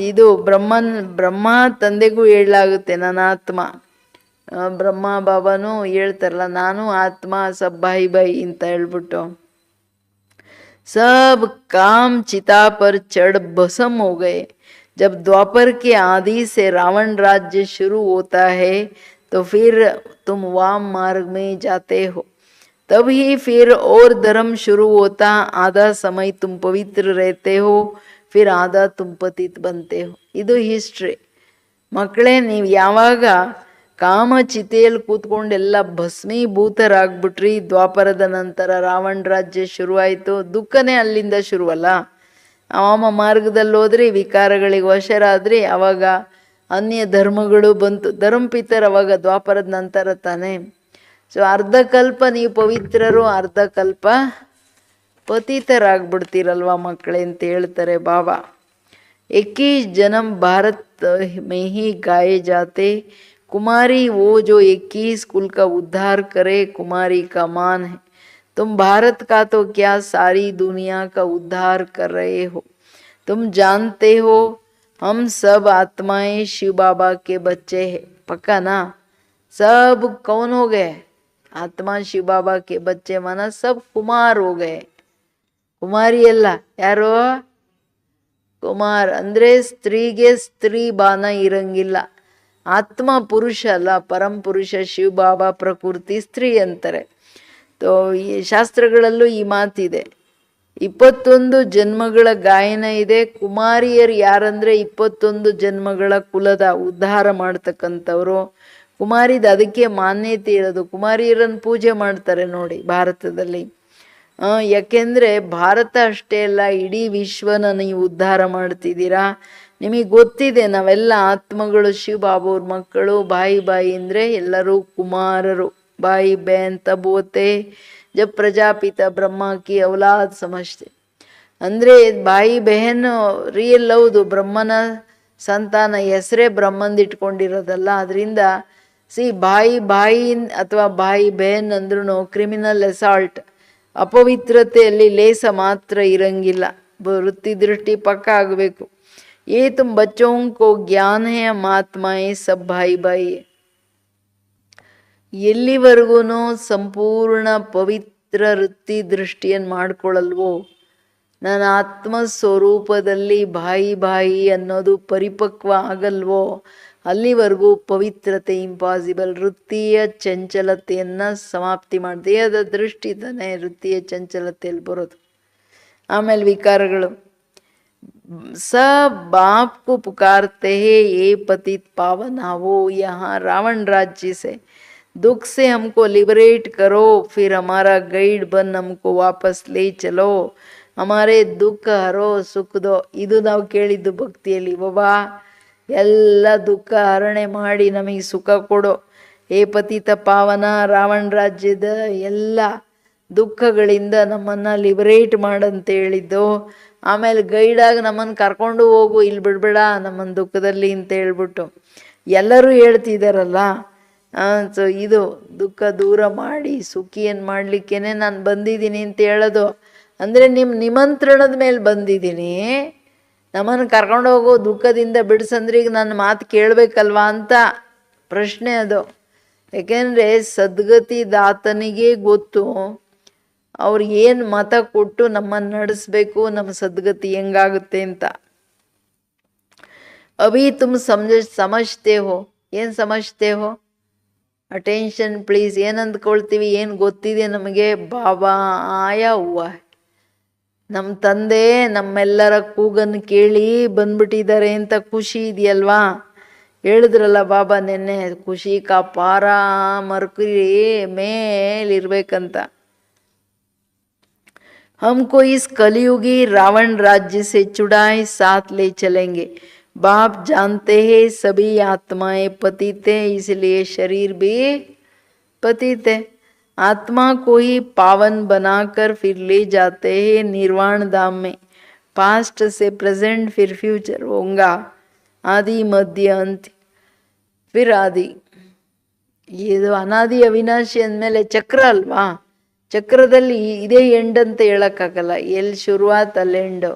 ಇದು ಬ್ರಹ್ಮ ತಂದೆಗೂ ಹೇಳಲಾಗುತ್ತೆ ನನ್ನ ಆತ್ಮ. ಬ್ರಹ್ಮ ಬಾಬಾನು ಹೇಳ್ತಾರಲ್ಲ, ನಾನು ಆತ್ಮ ಸಬ್ ಬಾಯಿ ಬಾಯಿ ಅಂತ ಹೇಳ್ಬಿಟ್ಟು. सब काम चिता पर चढ़ भस्म हो गए। जब द्वापर के आदि से रावण राज्य शुरू होता है तो फिर तुम वाम मार्ग में जाते हो, तब ही फिर और धर्म शुरू होता। आधा समय तुम पवित्र रहते हो, फिर आधा तुम पतित बनते हो। ಇದು ಹಿಸ್ಟ್ರಿ. ಮಕ್ಕಳೇ, ನೀವು ಯಾವಾಗ ಕಾಮ ಚಿತೆಯಲ್ಲಿ ಕೂತ್ಕೊಂಡೆಲ್ಲ ಭಸ್ಮೀಭೂತರಾಗ್ಬಿಟ್ರಿ, ದ್ವಾಪರದ ನಂತರ ರಾವಣ ರಾಜ್ಯ ಶುರುವಾಯಿತು. ದುಃಖನೇ ಅಲ್ಲಿಂದ ಶುರುವಲ್ಲ. ವಾಮ ಮಾರ್ಗದಲ್ಲಿ ಹೋದ್ರಿ, ವಿಕಾರಗಳಿಗೆ ವಶರಾದ್ರಿ, ಅವಾಗ ಅನ್ಯ ಧರ್ಮಗಳು ಬಂತು. ಧರ್ಮಪಿತರ್ ಅವಾಗ ದ್ವಾಪರದ ನಂತರ ತಾನೆ. ಸೊ ಅರ್ಧ ಕಲ್ಪ ನೀವು ಪವಿತ್ರರು, ಅರ್ಧ ಕಲ್ಪ ಪತಿತರಾಗ್ಬಿಡ್ತೀರಲ್ವ ಮಕ್ಕಳೇ ಅಂತ ಹೇಳ್ತಾರೆ ಬಾಬಾ. 21 जन्म भारत में ही गाए जाते। कुमारी वो जो 21 कुल का उद्धार करे, कुमारी का मान है। तुम भारत का तो क्या सारी दुनिया का उद्धार कर रहे हो। तुम जानते हो हम सब आत्माएं शिव बाबा के बच्चे हैं। पक्का ना? सब कौन हो गए? आत्मा शिव बाबा के बच्चे, माना सब कुमार हो गए. कुमारी अಲ್ಲ, ಯಾರೋ ಕುಮಾರ್ ಅಂದ್ರೆ ಸ್ತ್ರೀಗೆ ಸ್ತ್ರೀ ಬಾನ ಇರಂಗಿಲ್ಲ. ಆತ್ಮ ಪುರುಷ ಅಲ್ಲ, ಪರಂ ಪುರುಷ ಶಿವ ಬಾಬಾ ಪ್ರಕೃತಿ ಸ್ತ್ರೀ ಅಂತಾರೆ. ಈ ಶಾಸ್ತ್ರಗಳಲ್ಲೂ ಈ ಮಾತಿದೆ. 21 ಜನ್ಮಗಳ ಗಾಯನ ಇದೆ. ಕುಮಾರಿಯರು ಯಾರಂದ್ರೆ 21 ಜನ್ಮಗಳ ಕುಲದ ಉದ್ಧಾರ ಮಾಡ್ತಕ್ಕಂಥವ್ರು. ಕುಮಾರಿದ ಅದಕ್ಕೆ ಮಾನ್ಯತೆ ಇರೋದು. ಕುಮಾರಿಯರನ್ನು ಪೂಜೆ ಮಾಡ್ತಾರೆ ನೋಡಿ ಭಾರತದಲ್ಲಿ. ಯಾಕೆಂದ್ರೆ ಭಾರತ ಅಷ್ಟೇ ಅಲ್ಲ, ಇಡೀ ವಿಶ್ವನ ನೀವು ಉದ್ಧಾರ ಮಾಡ್ತಿದ್ದೀರಾ. ನಿಮಗೆ ಗೊತ್ತಿದೆ ನಾವೆಲ್ಲ ಆತ್ಮಗಳು ಶಿವ ಬಾಬಾವ್ರ ಮಕ್ಕಳು. ಬಾಯಿ ಬಾಯಿ ಅಂದರೆ ಎಲ್ಲರೂ ಕುಮಾರರು. ಬಾಯಿ ಬೇನ್ ತಬ್ ಹೋತೆ ಜಬ್ ಪ್ರಜಾಪಿತ ಬ್ರಹ್ಮ ಕಿ ಔಲಾದ್ ಸಮಜ್ತೆ. ಅಂದರೆ ಬಾಯಿ ಬೆಹನ್ ರಿಯಲ್ ಹೌದು, ಬ್ರಹ್ಮನ ಸಂತಾನ. ಹೆಸರೇ ಬ್ರಹ್ಮಂದು ಇಟ್ಕೊಂಡಿರೋದಲ್ಲ. ಅದರಿಂದ ಬಾಯಿ ಅಥವಾ ಬಾಯಿ ಬೆಹನ್ ಅಂದ್ರೂ ಕ್ರಿಮಿನಲ್ ಅಸಾಲ್ಟ್, ಅಪವಿತ್ರತೆಯಲ್ಲಿ ಲೇಸ ಮಾತ್ರ ಇರಂಗಿಲ್ಲ. ವೃತ್ತಿ ದೃಷ್ಟಿ ಪಕ್ಕ ಆಗಬೇಕು. ये तुम बच्चों को ज्ञान है हम आत्माएं सब भाई भाई. ಎಲ್ಲಿವರೆಗೂ ಸಂಪೂರ್ಣ ಪವಿತ್ರ ವೃತ್ತಿ ದೃಷ್ಟಿಯನ್ನು ಮಾಡ್ಕೊಳ್ಳಲ್ವೋ, ನನ್ನ ಆತ್ಮ ಸ್ವರೂಪದಲ್ಲಿ ಬಾಯಿ ಬಾಯಿ ಅನ್ನೋದು ಪರಿಪಕ್ವ ಆಗಲ್ವೋ, ಅಲ್ಲಿವರೆಗೂ ಪವಿತ್ರತೆ ಇಂಪಾಸಿಬಲ್. ವೃತ್ತಿಯ ಚಂಚಲತೆಯನ್ನು ಸಮಾಪ್ತಿ ಮಾಡಿ, ದೇಹದ ದೃಷ್ಟಿ ತಾನೇ ವೃತ್ತಿಯ ಚಂಚಲತೆಯಲ್ಲಿ ಬರೋದು. ಆಮೇಲೆ ವಿಕಾರಗಳು. सब बाप को पुकारते हैं ये पतित पावन आवो यहाँ रावण राज्य से, दुख से हमको लिबरेट करो, फिर हमारा गाइड बन हमको वापस ले चलो, हमारे दुख हरो सुख दो. ಇದು ನಾವು ಕೇಳಿದ್ದು ಭಕ್ತಿಯಲ್ಲಿ. ಬಾಬಾ ಎಲ್ಲ ದುಃಖ ಹರಣೆ ಮಾಡಿ ನಮಗೆ ಸುಖ ಕೊಡೋ. ಹೇ ಪತಿತ ಪಾವನ, ರಾವಣ ರಾಜ್ಯದ ಎಲ್ಲ ದುಃಖಗಳಿಂದ ನಮ್ಮನ್ನು ಲಿಬರೇಟ್ ಮಾಡಂತ ಹೇಳಿದ್ದು. ಆಮೇಲೆ ಗೈಡಾಗಿ ನಮ್ಮನ್ನು ಕರ್ಕೊಂಡು ಹೋಗು, ಇಲ್ಲಿ ಬಿಡಬೇಡ ನಮ್ಮನ್ನು ದುಃಖದಲ್ಲಿ ಅಂತ ಹೇಳ್ಬಿಟ್ಟು ಎಲ್ಲರೂ ಹೇಳ್ತಿದ್ದಾರಲ್ಲ. ಸೊ ಇದು ದುಃಖ ದೂರ ಮಾಡಿ ಸುಖಿಯನ್ನು ಮಾಡಲಿಕ್ಕೇ ನಾನು ಬಂದಿದ್ದೀನಿ ಅಂತ ಹೇಳೋದು. ಅಂದರೆ ನಿಮ್ಮ ನಿಮಂತ್ರಣದ ಮೇಲೆ ಬಂದಿದ್ದೀನಿ, ನಮ್ಮನ್ನು ಕರ್ಕೊಂಡು ಹೋಗೋ ದುಃಖದಿಂದ ಬಿಡಿಸಂದ್ರೆ ಈಗ ನನ್ನ ಮಾತು ಕೇಳಬೇಕಲ್ವಾ ಅಂತ ಪ್ರಶ್ನೆ ಅದು. ಯಾಕೆಂದರೆ ಸದ್ಗತಿ ದಾತನಿಗೆ ಗೊತ್ತು ಅವ್ರು ಏನು ಮತ ಕೊಟ್ಟು ನಮ್ಮನ್ನು ನಡೆಸಬೇಕು, ನಮ್ಮ ಸದ್ಗತಿ ಹೆಂಗಾಗುತ್ತೆ ಅಂತ. ಅಭಿ ತುಮ್ ಸಮಜ್ತೆ ಹೋ, ಏನು ಸಮಜ್ತೆ ಹೋ, ಅಟೆನ್ಷನ್ ಪ್ಲೀಸ್. ಏನು ಅಂದ್ಕೊಳ್ತೀವಿ, ಏನು ಗೊತ್ತಿದೆ ನಮಗೆ? ಬಾಬಾ ಆಯಾ ಹೂವ, ನಮ್ಮ ತಂದೆ ನಮ್ಮೆಲ್ಲರ ಕೂಗನ್ನು ಕೇಳಿ ಬಂದ್ಬಿಟ್ಟಿದ್ದಾರೆ ಅಂತ ಖುಷಿ ಇದೆಯಲ್ವಾ? ಹೇಳಿದ್ರಲ್ಲ ಬಾಬಾ ನೆನ್ನೆ, ಖುಷಿ ಕಾ ಪಾರ ಮರ್ಕರಿ ಮೇಲಿರ್ಬೇಕಂತ. हमको इस कलयुगी रावण राज्य से छुड़ाए साथ ले चलेंगे. बाप जानते हैं सभी आत्माएं पतित है, इसलिए शरीर भी पतित है. आत्मा को ही पावन बनाकर फिर ले जाते हैं निर्वाण धाम में. पास्ट से प्रेजेंट फिर फ्यूचर होगा, आदि मध्य अंत फिर आदि. ಇದು ಅನಾದಿ ಅವಿನಾಶಿ ಅಂದಮೇಲೆ ಚಕ್ರ ಅಲ್ವಾ? ಚಕ್ರದಲ್ಲಿ ಇದೇ ಎಂಡ್ ಅಂತ ಹೇಳೋಕ್ಕಾಗಲ್ಲ. ಎಲ್ಲಿ ಶುರುವಾತ್ ಅಲ್ಲಿ ಎಂಡು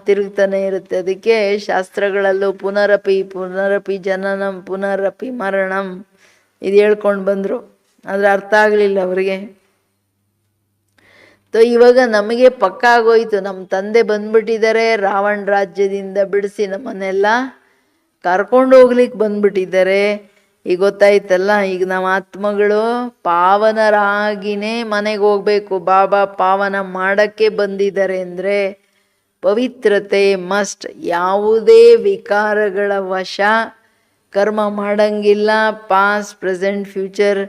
ತಿರುಗ್ತಾನೆ ಇರುತ್ತೆ. ಅದಕ್ಕೆ ಶಾಸ್ತ್ರಗಳಲ್ಲೂ ಪುನರಪಿ ಪುನರಪಿ ಜನನಂ ಪುನರಪಿ ಮರಣಂ ಇದು ಹೇಳ್ಕೊಂಡು ಬಂದರು. ಆದರೆ ಅರ್ಥ ಆಗಲಿಲ್ಲ ಅವರಿಗೆ. ಇವಾಗ ನಮಗೆ ಪಕ್ಕ ಆಗೋಯ್ತು, ನಮ್ಮ ತಂದೆ ಬಂದ್ಬಿಟ್ಟಿದ್ದಾರೆ, ರಾವಣ ರಾಜ್ಯದಿಂದ ಬಿಡಿಸಿ ನಮ್ಮನ್ನೆಲ್ಲ ಕರ್ಕೊಂಡು ಹೋಗ್ಲಿಕ್ಕೆ ಬಂದ್ಬಿಟ್ಟಿದ್ದಾರೆ. ಈಗ ಗೊತ್ತಾಯ್ತಲ್ಲ, ಈಗ ನಮ್ಮ ಆತ್ಮಗಳು ಪಾವನರಾಗಿನೇ ಮನೆಗೆ ಹೋಗ್ಬೇಕು. ಬಾಬಾ ಪಾವನ ಮಾಡೋಕ್ಕೆ ಬಂದಿದ್ದಾರೆ ಅಂದರೆ ಪವಿತ್ರತೆ ಮಸ್ಟ್. ಯಾವುದೇ ವಿಕಾರಗಳ ವಶ ಕರ್ಮ ಮಾಡಂಗಿಲ್ಲ. ಪಾಸ್ಟ್ ಪ್ರೆಸೆಂಟ್ ಫ್ಯೂಚರ್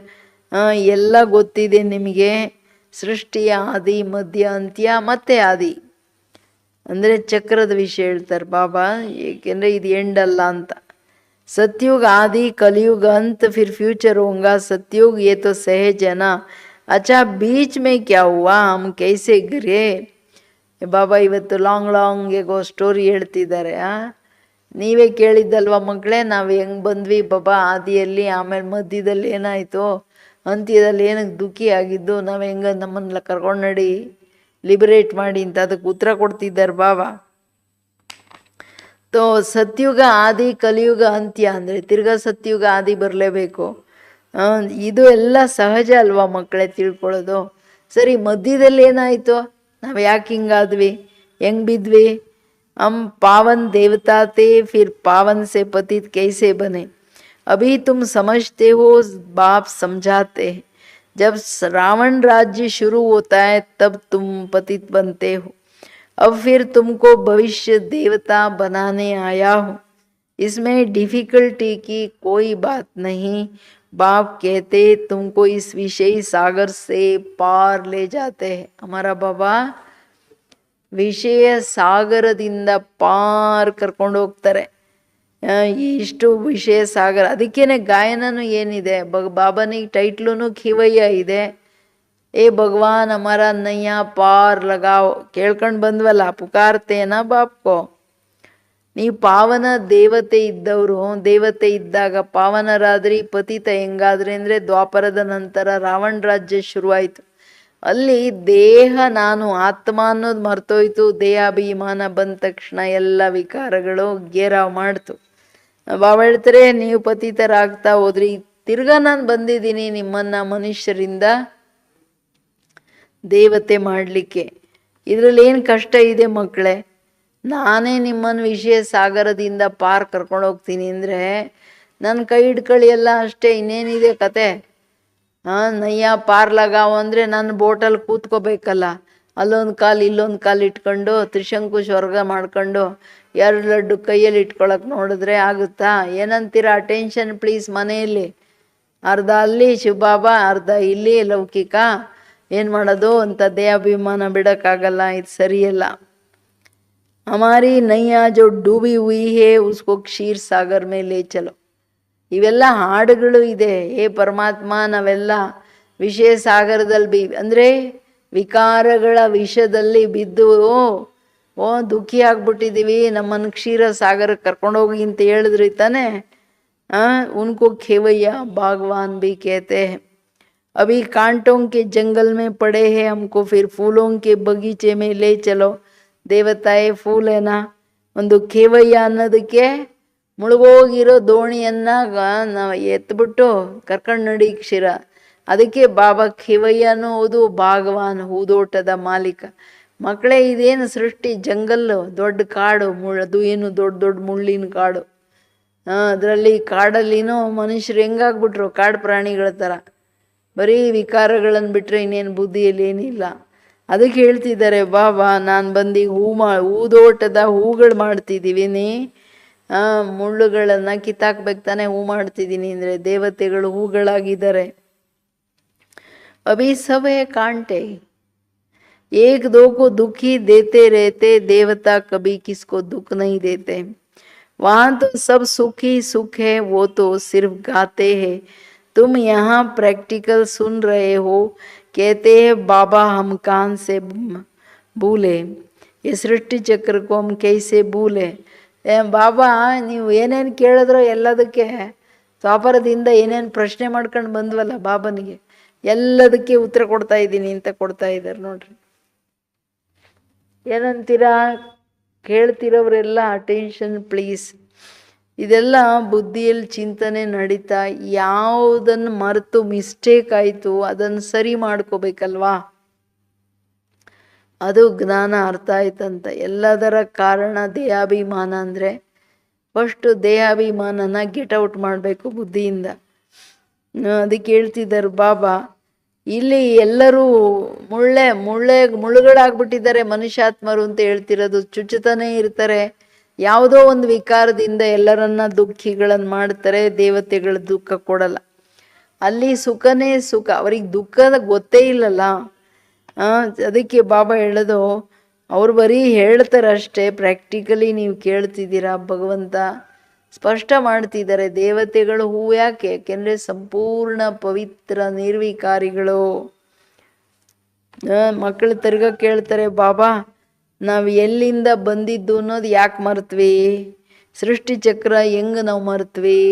ಎಲ್ಲ ಗೊತ್ತಿದೆ ನಿಮಗೆ. ಸೃಷ್ಟಿಯ ಆದಿ ಮಧ್ಯ ಅಂತ್ಯ ಮತ್ತೆ ಆದಿ ಅಂದರೆ ಚಕ್ರದ ವಿಷಯ ಹೇಳ್ತಾರೆ ಬಾಬಾ, ಏಕೆಂದರೆ ಇದು ಎಂಡಲ್ಲ ಅಂತ. सतयुग आदि कलयुग अंत फिर फ्यूचर होगा. सतयुग ये तो सहज है ना. अच्छा बीच में क्या हुआ, हम कैसे गिरे? ಬಾಬಾ ಇವತ್ತು ಲಾಂಗ್ ಹೇಗೋ ಸ್ಟೋರಿ ಹೇಳ್ತಿದ್ದಾರೆ. ನೀವೇ ಕೇಳಿದ್ದಲ್ವ ಮಕ್ಕಳೇ, ನಾವು ಹೆಂಗೆ ಬಂದ್ವಿ ಬಾಬಾ ಆದಿಯಲ್ಲಿ, ಆಮೇಲೆ ಮಧ್ಯದಲ್ಲಿ ಏನಾಯಿತು, ಅಂತ್ಯದಲ್ಲಿ ಏನಕ್ಕೆ ದುಃಖಿ ಆಗಿದ್ದು, ನಾವು ಹೆಂಗೆ ನಮ್ಮನ್ನೆಲ್ಲ ಕರ್ಕೊಂಡು ನಡಿ ಲಿಬರೇಟ್ ಮಾಡಿ ಅಂತ ಅದಕ್ಕೆ ಉತ್ತರ ಕೊಡ್ತಿದ್ದಾರೆ ಬಾಬಾ. ಸತ್ಯುಗ ಆದಿ ಕಲಿಯುಗ ಅಂತ್ಯ ಅಂದರೆ ತಿರ್ಗಾ ಸತ್ಯುಗ ಆದಿ ಬರಲೇಬೇಕು. ಇದು ಎಲ್ಲ ಸಹಜ ಅಲ್ವಾ ಮಕ್ಕಳೇ ತಿಳ್ಕೊಳ್ಳೋದು. ಸರಿ, ಮಧ್ಯದಲ್ಲಿ ಏನಾಯಿತು, ನಾವು ಯಾಕೆ ಹಿಂಗಾದ್ವಿ, ಹೆಂಗೆ ಬಿದ್ವಿ? ಪಾವನ್ ದೇವತಾತೆ ಫಿರ್ ಪಾವನ್ ಸೆ ಪತಿತ್ ಕೈಸೆ ಬನೆ. ಅಭಿ ತುಮ್ ಸಮझते हो, बाप समझाते हैं. जब रावण राज्य शुरू होता है तब तुम पतित बनते हो. अब फिर तुमको भविष्य देवता बनाने आया हूँ. इसमें डिफिकल्टी की कोई बात नहीं. बाप कहते तुमको इस विषय सागर से पार ले जाते हैं. हमारा बाबा ವಿಷಯ ಸಾಗರದಿಂದ ಪಾರ್ ಕರ್ಕೊಂಡು ಹೋಗ್ತಾರೆ. ಇಷ್ಟು ವಿಷಯ ಸಾಗರ. ಅದಕ್ಕೇನೆ ಗಾಯನನೂ ಏನಿದೆ, ಬಾಬನಿಗೆ ಟೈಟ್ಲೂ ಖಿವಯ್ಯ ಇದೆ. ಏ ಭಗವಾನ್ ಹಮಾರ ನಯ್ಯ ಪಾರ್ ಲಗಾವ್ ಕೇಳ್ಕೊಂಡು ಬಂದ್ವಲ್ಲ, ಪುಕಾರ್ತೇನ ಬಾಪ್ಕೋ. ನೀವು ಪಾವನ ದೇವತೆ ಇದ್ದವರು, ದೇವತೆ ಇದ್ದಾಗ ಪಾವನರಾದ್ರಿ ಪತಿತ ಹೆಂಗಾದ್ರಿ ಅಂದರೆ ದ್ವಾಪರದ ನಂತರ ರಾವಣ ರಾಜ್ಯ ಶುರುವಾಯಿತು. ಅಲ್ಲಿ ದೇಹ ನಾನು ಆತ್ಮ ಅನ್ನೋದು ಮರ್ತೋಯ್ತು. ದೇಹಾಭಿಮಾನ ಬಂದ ತಕ್ಷಣ ಎಲ್ಲ ವಿಕಾರಗಳು ಗೇರಾವ್ ಮಾಡ್ತು. ಬಾಬಾ ಹೇಳ್ತಾರೆ ನೀವು ಪತಿತರಾಗ್ತಾ ಹೋದ್ರಿ, ತಿರ್ಗಾ ನಾನು ಬಂದಿದ್ದೀನಿ ನಿಮ್ಮನ್ನು ಮನುಷ್ಯರಿಂದ ದೇವತೆ ಮಾಡಲಿಕ್ಕೆ. ಇದರಲ್ಲಿ ಏನು ಕಷ್ಟ ಇದೆ ಮಕ್ಕಳೇ? ನಾನೇ ನಿಮ್ಮನ್ನು ವಿಷಯ ಸಾಗರದಿಂದ ಪಾರ್ ಕರ್ಕೊಂಡು ಹೋಗ್ತೀನಿ ಅಂದರೆ ನನ್ನ ಕೈ ಹಿಡ್ಕೊಳ್ಳಿ ಎಲ್ಲ ಅಷ್ಟೇ, ಇನ್ನೇನಿದೆ ಕತೆ. ನಯ್ಯ ಪಾರ್ ಲಗಾವ್ ಅಂದರೆ ನನ್ನ ಬೋಟಲ್ಲಿ ಕೂತ್ಕೋಬೇಕಲ್ಲ, ಅಲ್ಲೊಂದು ಕಾಲು ಇಲ್ಲೊಂದು ಕಾಲು ಇಟ್ಕೊಂಡು ತ್ರಿಶಂಕು ಸ್ವರ್ಗ ಮಾಡ್ಕೊಂಡು ಎರಡು ಲಡ್ಡು ಕೈಯಲ್ಲಿ ಇಟ್ಕೊಳಕ್ಕೆ ನೋಡಿದ್ರೆ ಆಗುತ್ತಾ? ಏನಂತೀರ? Attention please. ಮನೆಯಲ್ಲಿ ಅರ್ಧ ಅಲ್ಲಿ ಶಿವಬಾಬಾ, ಅರ್ಧ ಇಲ್ಲಿ ಲೌಕಿಕ. ಏನು ಮಾಡೋದು ಅಂತ ದೇಹಾಭಿಮಾನ ಬಿಡೋಕ್ಕಾಗಲ್ಲ, ಇದು ಸರಿಯಲ್ಲ. ಹಮಾರಿ ನೈಯಾ ಜೋ ಡೂಬಿ ಹುಯಿ ಹೇ ಉಸ್ಕೋ ಕ್ಷೀರ್ ಸಾಗರ್ ಮೇಲೆ ಚಲೋ. ಇವೆಲ್ಲ ಹಾಡುಗಳು ಇದೆ. ಹೇ ಪರಮಾತ್ಮ, ನಾವೆಲ್ಲ ವಿಷಯ ಸಾಗರದಲ್ಲಿ ಅಂದರೆ ವಿಕಾರಗಳ ವಿಷದಲ್ಲಿ ಬಿದ್ದು ದುಃಖಿ ಆಗ್ಬಿಟ್ಟಿದ್ದೀವಿ, ನಮ್ಮನ್ನು ಕ್ಷೀರ ಸಾಗರಕ್ಕೆ ಕರ್ಕೊಂಡೋಗಿ ಅಂತ ಹೇಳಿದ್ರಿ ತಾನೆ. उनको खेवैया बागवान भी कहते हैं. अभी कांटों के जंगल में पड़े हैं, हमको फिर फूलों के बगीचे में ले चलो. ದೇವತಾಯೇ ಫೂಲೇನ ಒಂದು ಖೇವಯ್ಯ ಅನ್ನೋದಕ್ಕೆ ಮುಳುಗೋಗಿರೋ ದೋಣಿಯನ್ನ ನಾವು ಎತ್ಬಿಟ್ಟು ಕರ್ಕೊಂಡು ನಡಿ ಕ್ಷೀರ. ಅದಕ್ಕೆ ಬಾಬಾ ಖೇವಯ್ಯನೂ ಹೌದು, ಭಾಗವಾನ್ ಹೂದೋಟದ ಮಾಲೀಕ. ಮಕ್ಕಳೇ, ಇದೇನು ಸೃಷ್ಟಿ, ಜಂಗಲ್ಲು, ದೊಡ್ಡ ಕಾಡು, ಅದು ಏನು ದೊಡ್ಡ ದೊಡ್ಡ ಮುಳ್ಳಿನ ಕಾಡು. ಅದರಲ್ಲಿ ಕಾಡಲ್ಲಿನೂ ಮನುಷ್ಯರು ಹೆಂಗಾಗ್ಬಿಟ್ರು, ಕಾಡು ಪ್ರಾಣಿಗಳ ಥರ, ಬರೀ ವಿಕಾರಗಳನ್ನು ಬಿಟ್ಟರೆ ಇನ್ನೇನು ಬುದ್ಧಿಯಲ್ಲಿ ಏನಿಲ್ಲ. ಅದಕ್ಕೆ ಹೇಳ್ತಿದ್ದಾರೆ ಬಾಬಾ, ನಾನು ಬಂದು ಹೂದೋಟದ ಹೂಗಳು ಮಾಡ್ತಿದ್ದೀವಿ, ಮುಳ್ಳುಗಳನ್ನು ಕಿತ್ತಾಕ್ಬೇಕು ತಾನೆ, ಹೂ ಮಾಡ್ತಿದ್ದೀನಿ ಅಂದರೆ ದೇವತೆಗಳು ಹೂಗಳಾಗಿದ್ದಾರೆ. ಅಭಿ ಸಭೆ ಕಾಂಟೆ एक दो को दुखी देते रहते, देवता कभी किसको दुख नहीं देते. वहाँ तो सब सुखी सुख है, वो तो सिर्फ गाते हैं. तुम यहाँ प्रैक्टिकल सुन रहे हो, कहते हैं बाबा हम कान से भूले, ये सृष्टि चक्र को हम कैसे भूले. ಬಾಬಾ ನೀವು ಏನೇನು ಕೇಳಿದ್ರೋ ಎಲ್ಲದಕ್ಕೆ ದ್ವಾಪರದಿಂದ ಏನೇನು ಪ್ರಶ್ನೆ ಮಾಡ್ಕೊಂಡು ಬಂದ್ವಲ್ಲ ಬಾಬನಿಗೆ, ಎಲ್ಲದಕ್ಕೆ ಉತ್ತರ ಕೊಡ್ತಾ ಇದ್ದೀನಿ ಅಂತ ಕೊಡ್ತಾ ಇದ್ದಾರೆ ನೋಡ್ರಿ. ಏನಂತೀರಾ ಕೇಳ್ತಿರೋರೆಲ್ಲ? Attention please. ಇದೆಲ್ಲ ಬುದ್ಧಿಯಲ್ಲಿ ಚಿಂತನೆ ನಡೀತಾ, ಯಾವುದನ್ನು ಮರೆತು ಮಿಸ್ಟೇಕ್ ಆಯಿತು ಅದನ್ನು ಸರಿ ಮಾಡ್ಕೋಬೇಕಲ್ವಾ, ಅದು ಜ್ಞಾನ ಅರ್ಥ ಆಯ್ತಂತ. ಎಲ್ಲದರ ಕಾರಣ ದೇಹಾಭಿಮಾನ. ಅಂದರೆ ಫಸ್ಟು ದೇಹಾಭಿಮಾನನ ಗೆಟ್ ಔಟ್ ಮಾಡಬೇಕು ಬುದ್ಧಿಯಿಂದ. ಅದಕ್ಕೆ ಹೇಳ್ತಿದ್ದಾರೆ ಬಾಬಾ, ಇಲ್ಲಿ ಎಲ್ಲರೂ ಮುಳ್ಳುಗಳಾಗ್ಬಿಟ್ಟಿದ್ದಾರೆ ಮನುಷ್ಯಾತ್ಮರು ಅಂತ ಹೇಳ್ತಿರೋದು. ಚುಚ್ಚುತ್ತಾನೆ ಇರ್ತಾರೆ, ಯಾವುದೋ ಒಂದು ವಿಕಾರದಿಂದ ಎಲ್ಲರನ್ನ ದುಃಖಿಗಳನ್ನು ಮಾಡ್ತಾರೆ. ದೇವತೆಗಳ ದುಃಖ ಕೊಡಲ್ಲ, ಅಲ್ಲಿ ಸುಖನೇ ಸುಖ. ಅವ್ರಿಗೆ ದುಃಖದ ಗೊತ್ತೇ ಇಲ್ಲಲ್ಲ. ಅದಕ್ಕೆ ಬಾಬಾ ಹೇಳೋದು, ಅವ್ರು ಬರೀ ಹೇಳ್ತಾರೆ ಅಷ್ಟೇ, ಪ್ರಾಕ್ಟಿಕಲಿ ನೀವು ಕೇಳ್ತಿದ್ದೀರಾ. ಭಗವಂತ ಸ್ಪಷ್ಟ ಮಾಡ್ತಿದ್ದಾರೆ, ದೇವತೆಗಳು ಹೂ ಯಾಕೆ? ಯಾಕೆಂದರೆ ಸಂಪೂರ್ಣ ಪವಿತ್ರ ನಿರ್ವಿಕಾರಿಗಳು. ಮಕ್ಕಳು ತಿರ್ಗ ಕೇಳ್ತಾರೆ, ಬಾಬಾ ನಾವು ಎಲ್ಲಿಂದ ಬಂದಿದ್ದು ಅನ್ನೋದು ಯಾಕೆ ಮರೆತ್ವಿ? ಸೃಷ್ಟಿ ಚಕ್ರ ಹೆಂಗೆ ನಾವು ಮರೆತ್ವಿ?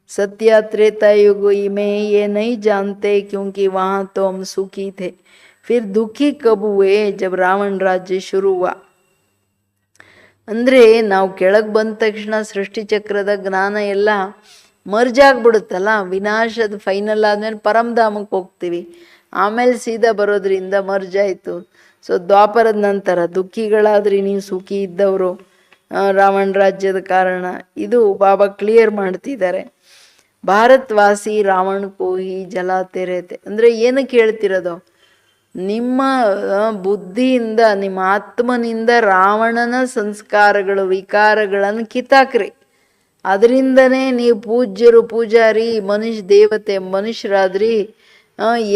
ಸತ್ಯ त्रेतायुग में ये नहीं जानते क्योंकि वहाँ तो हम सुखी थे, फिर दुखी कब हुए जब रावण राज्य शुरू हुआ. ಅಂದರೆ ನಾವು ಕೆಳಗೆ ಬಂದ ತಕ್ಷಣ ಸೃಷ್ಟಿ ಚಕ್ರದ ಜ್ಞಾನ ಎಲ್ಲ ಮರ್ಜ್ ಆಗಿಬಿಡುತ್ತಲ್ಲ. ವಿನಾಶದ ಫೈನಲ್ ಆದಮೇಲೆ ಪರಮಧಾಮಕ್ಕೆ ಹೋಗ್ತೀವಿ, ಆಮೇಲೆ ಸೀದಾ ಬರೋದ್ರಿಂದ ಮರ್ಜ್ ಆಯಿತು. ಸೊ ದ್ವಾಪರದ ನಂತರ ದುಃಖಿಗಳಾದ್ರಿ ನೀವು ಸುಖಿ ಇದ್ದವರು ರಾವಣ ರಾಜ್ಯದ ಕಾರಣ. ಇದು ಬಾಬಾ ಕ್ಲಿಯರ್ ಮಾಡ್ತಿದ್ದಾರೆ. ಭಾರತವಾಸಿ ರಾವಣ ಕೋಹಿ ಜಲಾತೆ ರೇತೆ ಅಂದರೆ ಏನಕ್ಕೆ ಹೇಳ್ತಿರೋದು? ನಿಮ್ಮ ಬುದ್ಧಿಯಿಂದ, ನಿಮ್ಮ ಆತ್ಮನಿಂದ ರಾವಣನ ಸಂಸ್ಕಾರಗಳು ವಿಕಾರಗಳನ್ನು ಕಿತ್ತಾಕ್ರಿ. ಅದರಿಂದನೇ ನೀವು ಪೂಜ್ಯರು, ಪೂಜಾರಿ, ದೇವತೆ ಮನುಷ್ಯರಾದ್ರಿ.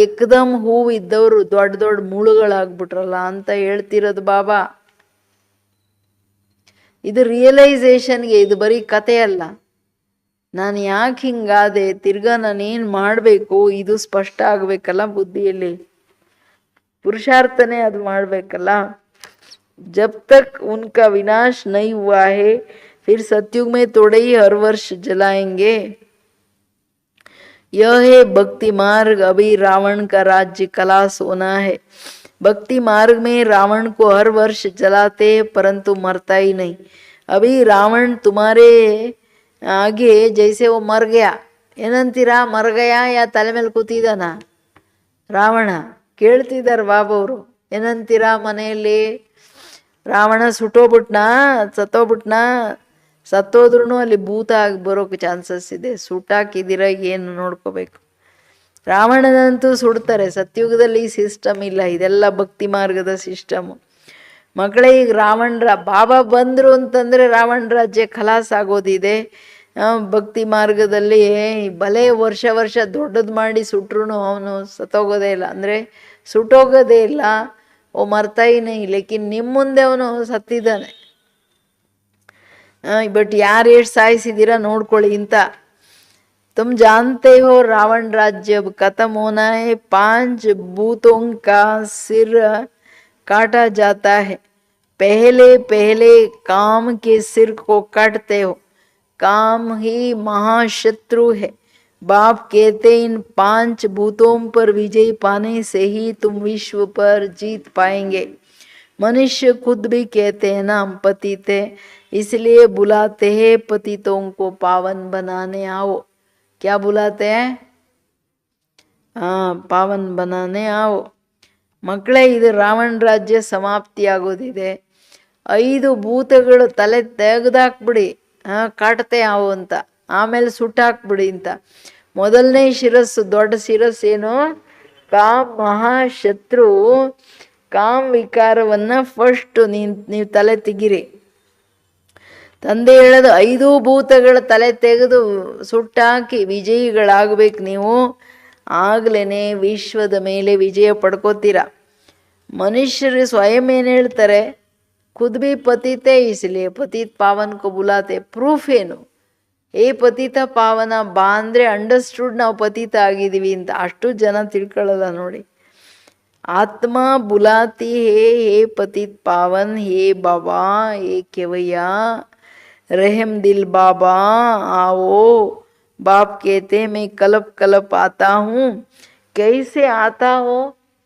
ಏಕದಮ್ ಹೂವು ಇದ್ದವರು ದೊಡ್ಡ ದೊಡ್ಡ ಮುಳುಗಳಾಗ್ಬಿಟ್ರಲ್ಲ ಅಂತ ಹೇಳ್ತಿರೋದು ಬಾಬಾ. ಇದು ರಿಯಲೈಸೇಷನ್ಗೆ, ಇದು ಬರೀ ಕತೆ ಅಲ್ಲ. ನಾನು ಯಾಕೆ ಹಿಂಗಾದೆ, ತಿರ್ಗಾ ನಾನೇನು ಮಾಡಬೇಕು, ಇದು ಸ್ಪಷ್ಟ ಆಗಬೇಕಲ್ಲ ಬುದ್ಧಿಯಲ್ಲಿ. पुरुषार्थ ने ಅದು ಮಾಡಬೇಕಲ್ಲ. जब तक उनका विनाश नहीं हुआ है, फिर सतयुग में थोड़े ही हर वर्ष जलाएंगे. यह है भक्ति मार्ग. अभी रावण का राज्य खलास होना है. भक्ति मार्ग में रावण को हर वर्ष जलाते हैं, परंतु मरता ही नहीं. अभी रावण तुम्हारे आगे जैसे वो मर गया. ಏನಂತೀರಾ? ಮರ ಗಯಾ ಯಾ ತಲೆ ಮೇಲೆ ಕೂತಿದ್ದಾನ ರಾವಣ? ಕೇಳ್ತಿದ್ದಾರೆ ಬಾಬವರು. ಏನಂತೀರಾ? ಮನೆಯಲ್ಲಿ ರಾವಣ ಸತ್ತೋಗ್ಬಿಟ್ನಾ? ಸತ್ತೋದ್ರೂ ಅಲ್ಲಿ ಭೂತ ಆಗಿ ಬರೋಕೆ ಚಾನ್ಸಸ್ ಇದೆ. ಸುಟ್ಟಾಕಿದ್ದೀರ ಏನು ನೋಡ್ಕೋಬೇಕು. ರಾವಣನಂತೂ ಸುಡ್ತಾರೆ. ಸತ್ಯುಗದಲ್ಲಿ ಈ ಸಿಸ್ಟಮ್ ಇಲ್ಲ, ಇದೆಲ್ಲ ಭಕ್ತಿ ಮಾರ್ಗದ ಸಿಸ್ಟಮು. ಮಕ್ಕಳೇ, ಈಗ ಬಾಬಾ ಬಂದರು ಅಂತಂದರೆ ರಾವಣ ರಾಜ್ಯ ಖಲಾಸ್ ಆಗೋದಿದೆ. ಭಕ್ತಿ ಮಾರ್ಗದಲ್ಲಿ ಭಲೇ ವರ್ಷ ದೊಡ್ಡದು ಮಾಡಿ ಸುಟ್ರು ಅವನು ಸತ್ತೋಗೋದೇ ಇಲ್ಲ. ಅಂದರೆ ಸುಟ್ಟೋಗೋದೇ ಇಲ್ಲ, ಮರ್ತಾಯಿನೇ ಇಲ್ಲ. ಲೇಕಿನ್ ನಿಮ್ಮ ಮುಂದೆ ಅವನು ಸತ್ತಿದ್ದಾನೆ. ಬಟ್ ಯಾರು ಎಷ್ಟು ಸಾಯಿಸಿದ್ದೀರಾ ನೋಡ್ಕೊಳ್ಳಿ. ಇಂಥ तुम जानते हो रावण राज्य अब खत्म होना है, 5 भूतों का सिर काटा जाता है। पहले पहले काम के सिर को काटते हो। काम ही महाशत्रु है। बाप कहते इन 5 भूतों पर विजय पाने से ही तुम विश्व पर जीत पाएंगे। मनुष्य खुद भी कहते हैं ना हम पतित है, इसलिए बुलाते हैं पतितों को पावन बनाने आओ। क्या बुलाते हैं? ಪಾವನ್ ಬನಾನೆ ಆವು. ಮಕ್ಕಳೇ, ಇದು ರಾವಣ ರಾಜ್ಯ ಸಮಾಪ್ತಿ ಆಗೋದಿದೆ. 5 ಭೂತಗಳು ತಲೆ ತೆಗೆದಾಕ್ಬಿಡಿ, ಕಾಟತೆ ಆವು ಅಂತ, ಆಮೇಲೆ ಸುಟ್ಟಾಕ್ಬಿಡಿ ಅಂತ. ಮೊದಲನೇ ಶಿರಸ್ಸು, ದೊಡ್ಡ ಶಿರಸ್ಸೇನು? ಕಾಮ್ ಮಹಾಶತ್ರು. ಕಾಮ್ ವಿಕಾರವನ್ನ ಫಸ್ಟ್ ನೀವು ತಲೆ ತೆಗಿರಿ. ತಂದೆ ಹೇಳೋದು 5 ಭೂತಗಳ ತಲೆ ತೆಗೆದು ಸುಟ್ಟಾಕಿ ವಿಜಯಿಗಳಾಗಬೇಕು ನೀವು. ಆಗ್ಲೇನೆ ವಿಶ್ವದ ಮೇಲೆ ವಿಜಯ ಪಡ್ಕೋತೀರ. ಮನುಷ್ಯರು ಸ್ವಯಂ ಏನು ಹೇಳ್ತಾರೆ? ಖುದ್ ಭಿ ಪತಿತೆ ಇಸ್ಲಿಯೇ ಪತಿತ್ ಪಾವನ್ ಕೋ ಬುಲಾತೆ. ಪ್ರೂಫ್ ಏನು? ಏ ಪತಿತ ಪಾವನ ಬಾ ಅಂದರೆ ಅಂಡರ್ಸ್ಟುಡ್ ನಾವು ಪತಿತ ಆಗಿದ್ದೀವಿ ಅಂತ. ಅಷ್ಟು ಜನ ತಿಳ್ಕೊಳ್ಳಲ್ಲ ನೋಡಿ. ಆತ್ಮ ಬುಲಾತಿ ಹೇ ಪತಿತ್ ಪಾವನ್, ಹೇ ಬಾಬಾ, ಹೇ ಕೆವಯ್ಯ, रहम दिल बाबा आओ. बाप कहते मैं कलप कलप आता हूँ. कैसे आता हो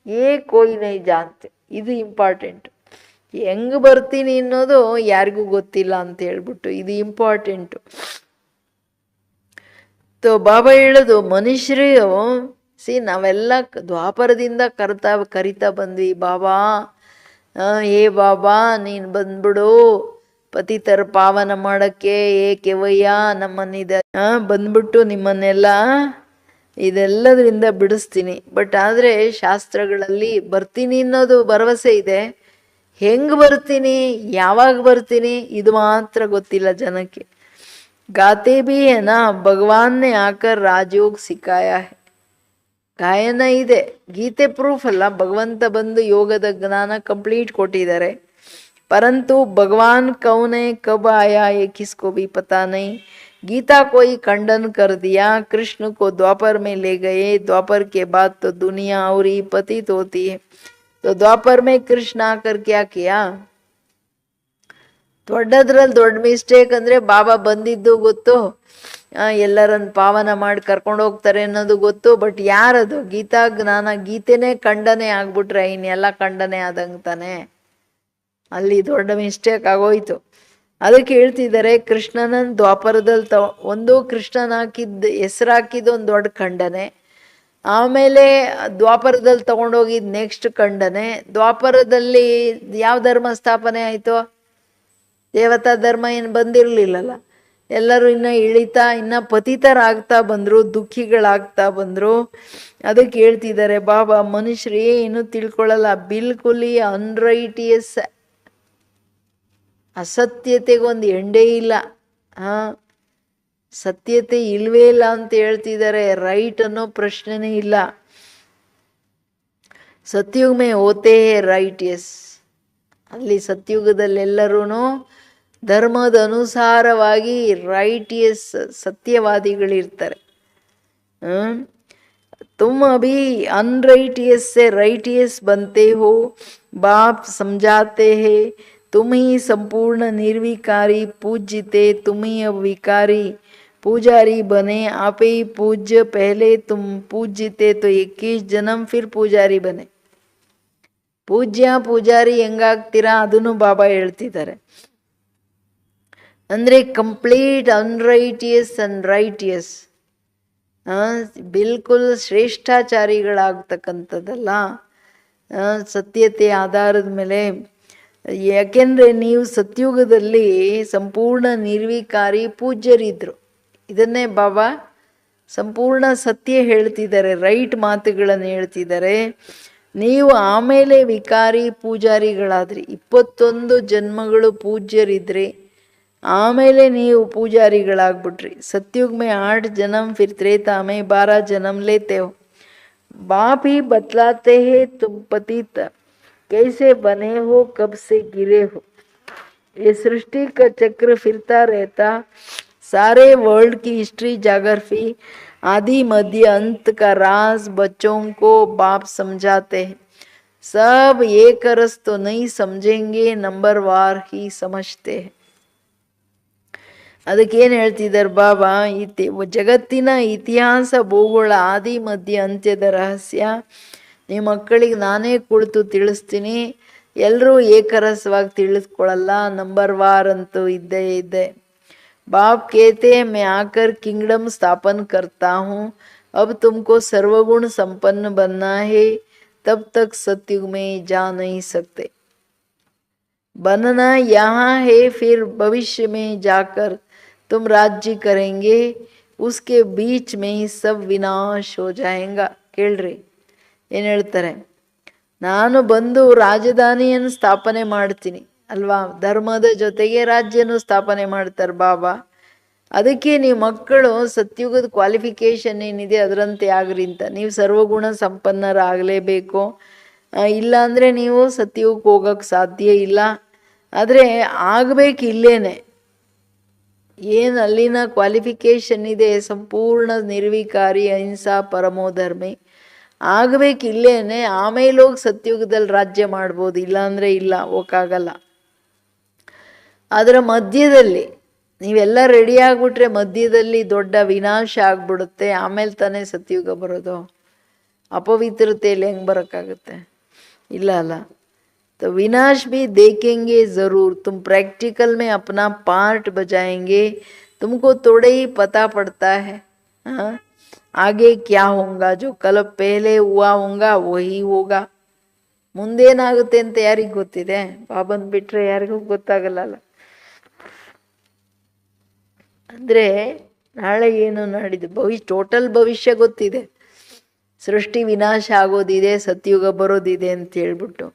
ये कोई नहीं जानते. ಇದು ಇಂಪಾರ್ಟೆಂಟ್. ಹೆಂಗ್ ಬರ್ತೀನಿ ಅನ್ನೋದು ಯಾರಿಗೂ ಗೊತ್ತಿಲ್ಲ ಅಂತ ಹೇಳ್ಬಿಟ್ಟು ಇದು ಇಂಪಾರ್ಟೆಂಟು. ಬಾಬಾ ಹೇಳೋದು ಮನುಷ್ಯರು ನಾವೆಲ್ಲ ದ್ವಾಪರದಿಂದ ಕರಿತಾ ಬಂದ್ವಿ. ಬಾಬಾ ಹೇ ಬಾಬಾ ನೀನು ಬಂದ್ಬಿಡು ಪತಿತರ ಪಾವನ ಮಾಡಕ್ಕೆ. ಏಕೆವಯ್ಯ ನಮ್ಮನ್ನಿದ ಬಂದ್ಬಿಟ್ಟು ನಿಮ್ಮನ್ನೆಲ್ಲ ಇದೆಲ್ಲದರಿಂದ ಬಿಡಿಸ್ತೀನಿ. ಬಟ್ ಆದರೆ ಶಾಸ್ತ್ರಗಳಲ್ಲಿ ಬರ್ತೀನಿ ಅನ್ನೋದು ಭರವಸೆ ಇದೆ. ಹೆಂಗೆ ಬರ್ತೀನಿ, ಯಾವಾಗ ಬರ್ತೀನಿ, ಇದು ಮಾತ್ರ ಗೊತ್ತಿಲ್ಲ ಜನಕ್ಕೆ. ಗಾತೆ ಭೀ ಏನ ಭಗವಾನ್ ನೆ ಆಕರ್ ರಾಜಯೋಗ್ ಸಿಕ್ಕಾಯ ಹೈ. ಗಾಯನ ಇದೆ, ಗೀತೆ ಪ್ರೂಫ್ ಅಲ್ಲ. ಭಗವಂತ ಬಂದು ಯೋಗದ ಜ್ಞಾನ ಕಂಪ್ಲೀಟ್ ಕೊಟ್ಟಿದ್ದಾರೆ. परंतु भगवान कौन है, कब आया, ये किसको भी पता नहीं. गीता को ही खंडन कर दिया. कृष्ण को द्वापर में ले गए. द्वापर के बाद तो दुनिया और ही पतित होती है. तो द्वापर में कृष्ण आकर क्या किया? ದೊಡ್ಡದ್ರಲ್ಲಿ ದೊಡ್ಡ ಮಿಸ್ಟೇಕ್ ಅಂದರೆ ಬಾಬಾ ಬಂದಿದ್ದು ಗೊತ್ತು, ಎಲ್ಲರನ್ನು ಪಾವನ ಮಾಡಿ ಕರ್ಕೊಂಡು ಹೋಗ್ತಾರೆ ಅನ್ನೋದು ಗೊತ್ತು. ಬಟ್ ಯಾರದು? ಗೀತಾ ಜ್ಞಾನ, ಗೀತೆನೇ ಖಂಡನೆ ಆಗ್ಬಿಟ್ರೆ ಇನ್ನೆಲ್ಲ ಖಂಡನೆ ಆದಂಗೆ ತಾನೆ. ಅಲ್ಲಿ ದೊಡ್ಡ ಮಿಸ್ಟೇಕ್ ಆಗೋಯ್ತು. ಅದಕ್ಕೆ ಹೇಳ್ತಿದ್ದಾರೆ ಕೃಷ್ಣನ ದ್ವಾಪರದಲ್ಲಿ ಒಂದು ಕೃಷ್ಣನ ಹೆಸರು ಹಾಕಿದ್ದು ಒಂದು ದೊಡ್ಡ ಖಂಡನೆ. ಆಮೇಲೆ ದ್ವಾಪರದಲ್ಲಿ ತಗೊಂಡೋಗಿದ್ದು ನೆಕ್ಸ್ಟ್ ಖಂಡನೆ. ದ್ವಾಪರದಲ್ಲಿ ಯಾವ ಧರ್ಮ ಸ್ಥಾಪನೆ ಆಯಿತು? ದೇವತಾ ಧರ್ಮ ಏನು ಬಂದಿರಲಿಲ್ಲಲ್ಲ. ಎಲ್ಲರೂ ಇನ್ನು ಇನ್ನು ಪತಿತರಾಗ್ತಾ ಬಂದರು, ದುಃಖಿಗಳಾಗ್ತಾ ಬಂದರು. ಅದಕ್ಕೆ ಹೇಳ್ತಿದ್ದಾರೆ ಬಾಬಾ ಮನುಷ್ಯರು ಏನು ತಿಳ್ಕೊಳ್ಳಲ್ಲ. ಬಿಲ್ಕುಲಿ ಅನ್ರೈಟಿಯಸ್, ಅಸತ್ಯತೆಗೊಂದು ಎಂಡೇ ಇಲ್ಲ. ಸತ್ಯತೆ ಇಲ್ವೇ ಇಲ್ಲ ಅಂತ ಹೇಳ್ತಿದ್ದಾರೆ. ರೈಟ್ ಅನ್ನೋ ಪ್ರಶ್ನೆನೇ ಇಲ್ಲ. ಸತ್ಯುಗ ಮೇ ಹೋತೆ ಹೇ ರೈಟ್. ಎಸ್, ಅಲ್ಲಿ ಸತ್ಯುಗದಲ್ಲೆಲ್ಲರೂ ಧರ್ಮದ ಅನುಸಾರವಾಗಿ ರೈಟಿಯಸ್ ಸತ್ಯವಾದಿಗಳಿರ್ತಾರೆ. तुम अभी अनराइटियस से राइटियस बनते हो. बाप समझाते हैं तुम ही संपूर्ण निर्विकारी पूज्यते. तुम ही अब विकारी पूजारी बने. आप ही पूज्य. पहले तुम पूज्यते तो 21 जन्म फिर पूजारी बने. ಪೂಜ್ಯ ಪೂಜಾರಿ ಹೆಂಗಾಗ್ತೀರಾ ಅದನ್ನು ಬಾಬಾ ಹೇಳ್ತಿದ್ದಾರೆ. ಅಂದರೆ ಕಂಪ್ಲೀಟ್ ಅನ್ರೈಟಿಯಸ್ ಅಂಡ್ ರೈಟಿಯಸ್, ಬಿಲ್ಕುಲ್ ಶ್ರೇಷ್ಠಾಚಾರಿಗಳಾಗ್ತಕ್ಕಂಥದ್ದಲ್ಲ, ಸತ್ಯತೆ ಆಧಾರದ ಮೇಲೆ. ಯಾಕೆಂದರೆ ನೀವು ಸತ್ಯುಗದಲ್ಲಿ ಸಂಪೂರ್ಣ ನಿರ್ವಿಕಾರಿ ಪೂಜ್ಯರಿದ್ರು. ಇದನ್ನೇ ಬಾಬಾ ಸಂಪೂರ್ಣ ಸತ್ಯ ಹೇಳ್ತಿದ್ದಾರೆ, ರೈಟ್ ಮಾತುಗಳನ್ನು ಹೇಳ್ತಿದ್ದಾರೆ. ನೀವು ಆಮೇಲೆ ವಿಕಾರಿ ಪೂಜಾರಿಗಳಾದ್ರಿ. 21 ಜನ್ಮಗಳು ಪೂಜ್ಯರಿದ್ರಿ, ಆಮೇಲೆ ನೀವು ಪೂಜಾರಿಗಳಾಗ್ಬಿಟ್ರಿ. सतयुग में 8 जन्म, फिर त्रेता में 12 जन्म लेते हो. बाप ही बतलाते हैं तुम पतित कैसे बने हो, कब से गिरे हो. ये सृष्टि का चक्र फिरता रहता. सारे वर्ल्ड की हिस्ट्री जाग्राफी आदि मध्य अंत का राज बच्चों को बाप समझाते हैं। सब एक रस तो नहीं समझेंगे, नंबर वार ही समझते हैं। ಅದಕ್ಕೇನು ಹೇಳ್ತಿದ್ದಾರೆ ಬಾಬಾ, ಜಗತ್ತಿನ ಇತಿಹಾಸ ಭೂಗೋಳ ಆದಿ ಮಧ್ಯ ಅಂತ್ಯದ ರಹಸ್ಯ ನಿಮ್ಮ ಮಕ್ಕಳಿಗೆ ನಾನೇ ಕುಳಿತು ತಿಳಿಸ್ತೀನಿ. ಎಲ್ಲರೂ ಏಕರಸವಾಗಿ ತಿಳಿಸ್ಕೊಳ್ಳಲ್ಲ, ನಂಬರ್ ವಾರ್ ಅಂತೂ ಇದ್ದೇ ಇದೆ. बाप कहते हैं मैं आकर किंगडम स्थापन करता हूँ, अब तुमको सर्वगुण संपन्न बनना है, तब तक सतयुग में जा नहीं सकते। बनना यहाँ है, फिर भविष्य में जाकर तुम राज्य करेंगे, उसके बीच में ही सब विनाश हो जाएगा. ಕೇಳ್ರಿ ಏನು ಹೇಳ್ತಾರೆ, ನಾನು ಬಂದು ರಾಜಧಾನಿಯನ್ನು ಸ್ಥಾಪನೆ ಮಾಡ್ತೀನಿ ಅಲ್ವಾ, ಧರ್ಮದ ಜೊತೆಗೆ ರಾಜ್ಯನೂ ಸ್ಥಾಪನೆ ಮಾಡ್ತಾರೆ ಬಾಬಾ. ಅದಕ್ಕೆ ನೀವು ಮಕ್ಕಳು ಸತ್ಯುಗದ ಕ್ವಾಲಿಫಿಕೇಶನ್ ಏನಿದೆ ಅದರಂತೆ ಆಗ್ರಿ ಅಂತ. ನೀವು ಸರ್ವಗುಣ ಸಂಪನ್ನರಾಗಲೇಬೇಕು, ಇಲ್ಲಾಂದರೆ ನೀವು ಸತ್ಯುಗಕ್ಕೆ ಹೋಗೋಕ್ಕೆ ಸಾಧ್ಯ ಇಲ್ಲ. ಆದರೆ ಆಗಬೇಕು ಇಲ್ಲೇನೆ. ಏನು ಅಲ್ಲಿನ ಕ್ವಾಲಿಫಿಕೇಶನ್ ಇದೆ, ಸಂಪೂರ್ಣ ನಿರ್ವಿಕಾರಿ ಅಹಿಂಸಾ ಪರಮೋಧರ್ಮಿ ಆಗಬೇಕು ಇಲ್ಲೇನೆ. ಆಮೇಲೆ ಹೋಗಿ ಸತ್ಯುಗದಲ್ಲಿ ರಾಜ್ಯ ಮಾಡ್ಬೋದು, ಇಲ್ಲಾಂದರೆ ಇಲ್ಲ, ಹೋಗೋಕ್ಕಾಗಲ್ಲ. ಅದರ ಮಧ್ಯದಲ್ಲಿ ನೀವೆಲ್ಲ ರೆಡಿ ಆಗಿಬಿಟ್ರೆ ಮಧ್ಯದಲ್ಲಿ ದೊಡ್ಡ ವಿನಾಶ ಆಗ್ಬಿಡುತ್ತೆ. ಆಮೇಲೆ ತಾನೇ ಸತ್ಯುಗ ಬರೋದು. ಅಪವಿತ್ರತೆಯಲ್ಲಿ ಹೆಂಗೆ ಬರೋಕ್ಕಾಗುತ್ತೆ? ಇಲ್ಲ ಅಲ್ಲ. तो विनाश भी देखेंगे ज़रूर, तुम प्रैक्टिकल में अपना पार्ट बजाएंगे, तुमको थोड़े ही पता पड़ता है हाँ आगे क्या होगा. जो कल पहले हुआ होगा वही होगा. ಮುಂದೇನಾಗುತ್ತೆ ಅಂತ ಯಾರಿಗೆ ಗೊತ್ತಿದೆ? ಬಾಬನ್ ಬಿಟ್ಟರೆ ಯಾರಿಗೂ ಗೊತ್ತಾಗಲ್ಲ. ಅಂದರೆ ನಾಳೆ ಏನು ನಾಡಿದ್ದು ಟೋಟಲ್ ಭವಿಷ್ಯ ಗೊತ್ತಿದೆ. ಸೃಷ್ಟಿ ವಿನಾಶ ಆಗೋದಿದೆ, ಸತ್ಯುಗ ಬರೋದಿದೆ ಅಂತ ಹೇಳ್ಬಿಟ್ಟು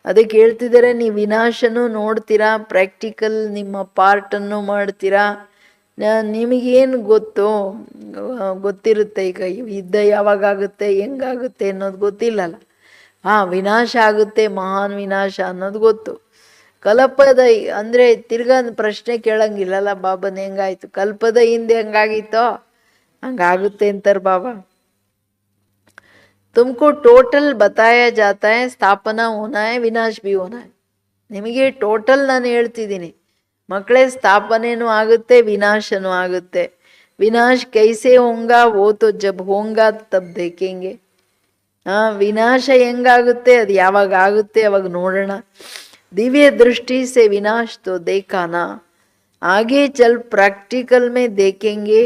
ಅದಕ್ಕೆ ಹೇಳ್ತಿದ್ದಾರೆ, ನೀವು ವಿನಾಶನೂ ನೋಡ್ತೀರಾ, ಪ್ರಾಕ್ಟಿಕಲ್ ನಿಮ್ಮ ಪಾರ್ಟನ್ನು ಮಾಡ್ತೀರಾ. ನಿಮಗೇನು ಗೊತ್ತಿರುತ್ತೆ? ಈಗ ಯುದ್ಧ ಯಾವಾಗುತ್ತೆ, ಹೆಂಗಾಗುತ್ತೆ ಅನ್ನೋದು ಗೊತ್ತಿಲ್ಲಲ್ಲ. ವಿನಾಶ ಆಗುತ್ತೆ, ಮಹಾನ್ ವಿನಾಶ ಅನ್ನೋದು ಗೊತ್ತು. ಕಲ್ಪದ ಅಂದರೆ ತಿರ್ಗಾ ಪ್ರಶ್ನೆ ಕೇಳಂಗಿಲ್ಲಲ್ಲ ಬಾಬನ್, ಹೆಂಗಾಯ್ತು ಕಲ್ಪದ ಹಿಂದೆ ಹೆಂಗಾಗಿತ್ತೋ ಹಂಗಾಗುತ್ತೆ ಅಂತಾರೆ ಬಾಬಾ. तुमको टोटल बताया जाता है, ಸ್ಥಾಪನಾ ಹೋನಾ है, ವಿನಾಶ भी होना है. ನಿಮಗೆ ಟೋಟಲ್ ನಾನು ಹೇಳ್ತಿದ್ದೀನಿ ಮಕ್ಕಳೇ, ಸ್ಥಾಪನೆನೂ ಆಗುತ್ತೆ, ವಿನಾಶನೂ ಆಗುತ್ತೆ. ವಿನಾಶ ಕೈಸೆ ಹೋಂಗಾ ವೋ ತೋ ಜಬ್ ಹೋಂಗಾ ತಬ್ ದೇಖೇಂಗೆ. ವಿನಾಶ ಹೆಂಗಾಗುತ್ತೆ ಅದು ಯಾವಾಗ ಆಗುತ್ತೆ ಅವಾಗ ನೋಡೋಣ. ದಿವ್ಯ ದೃಷ್ಟಿ ಸೆ ವಿನಾಶ ತೋ ದೇಖಾನಾ, आगे चल प्रैक्टिकल में देखेंगे.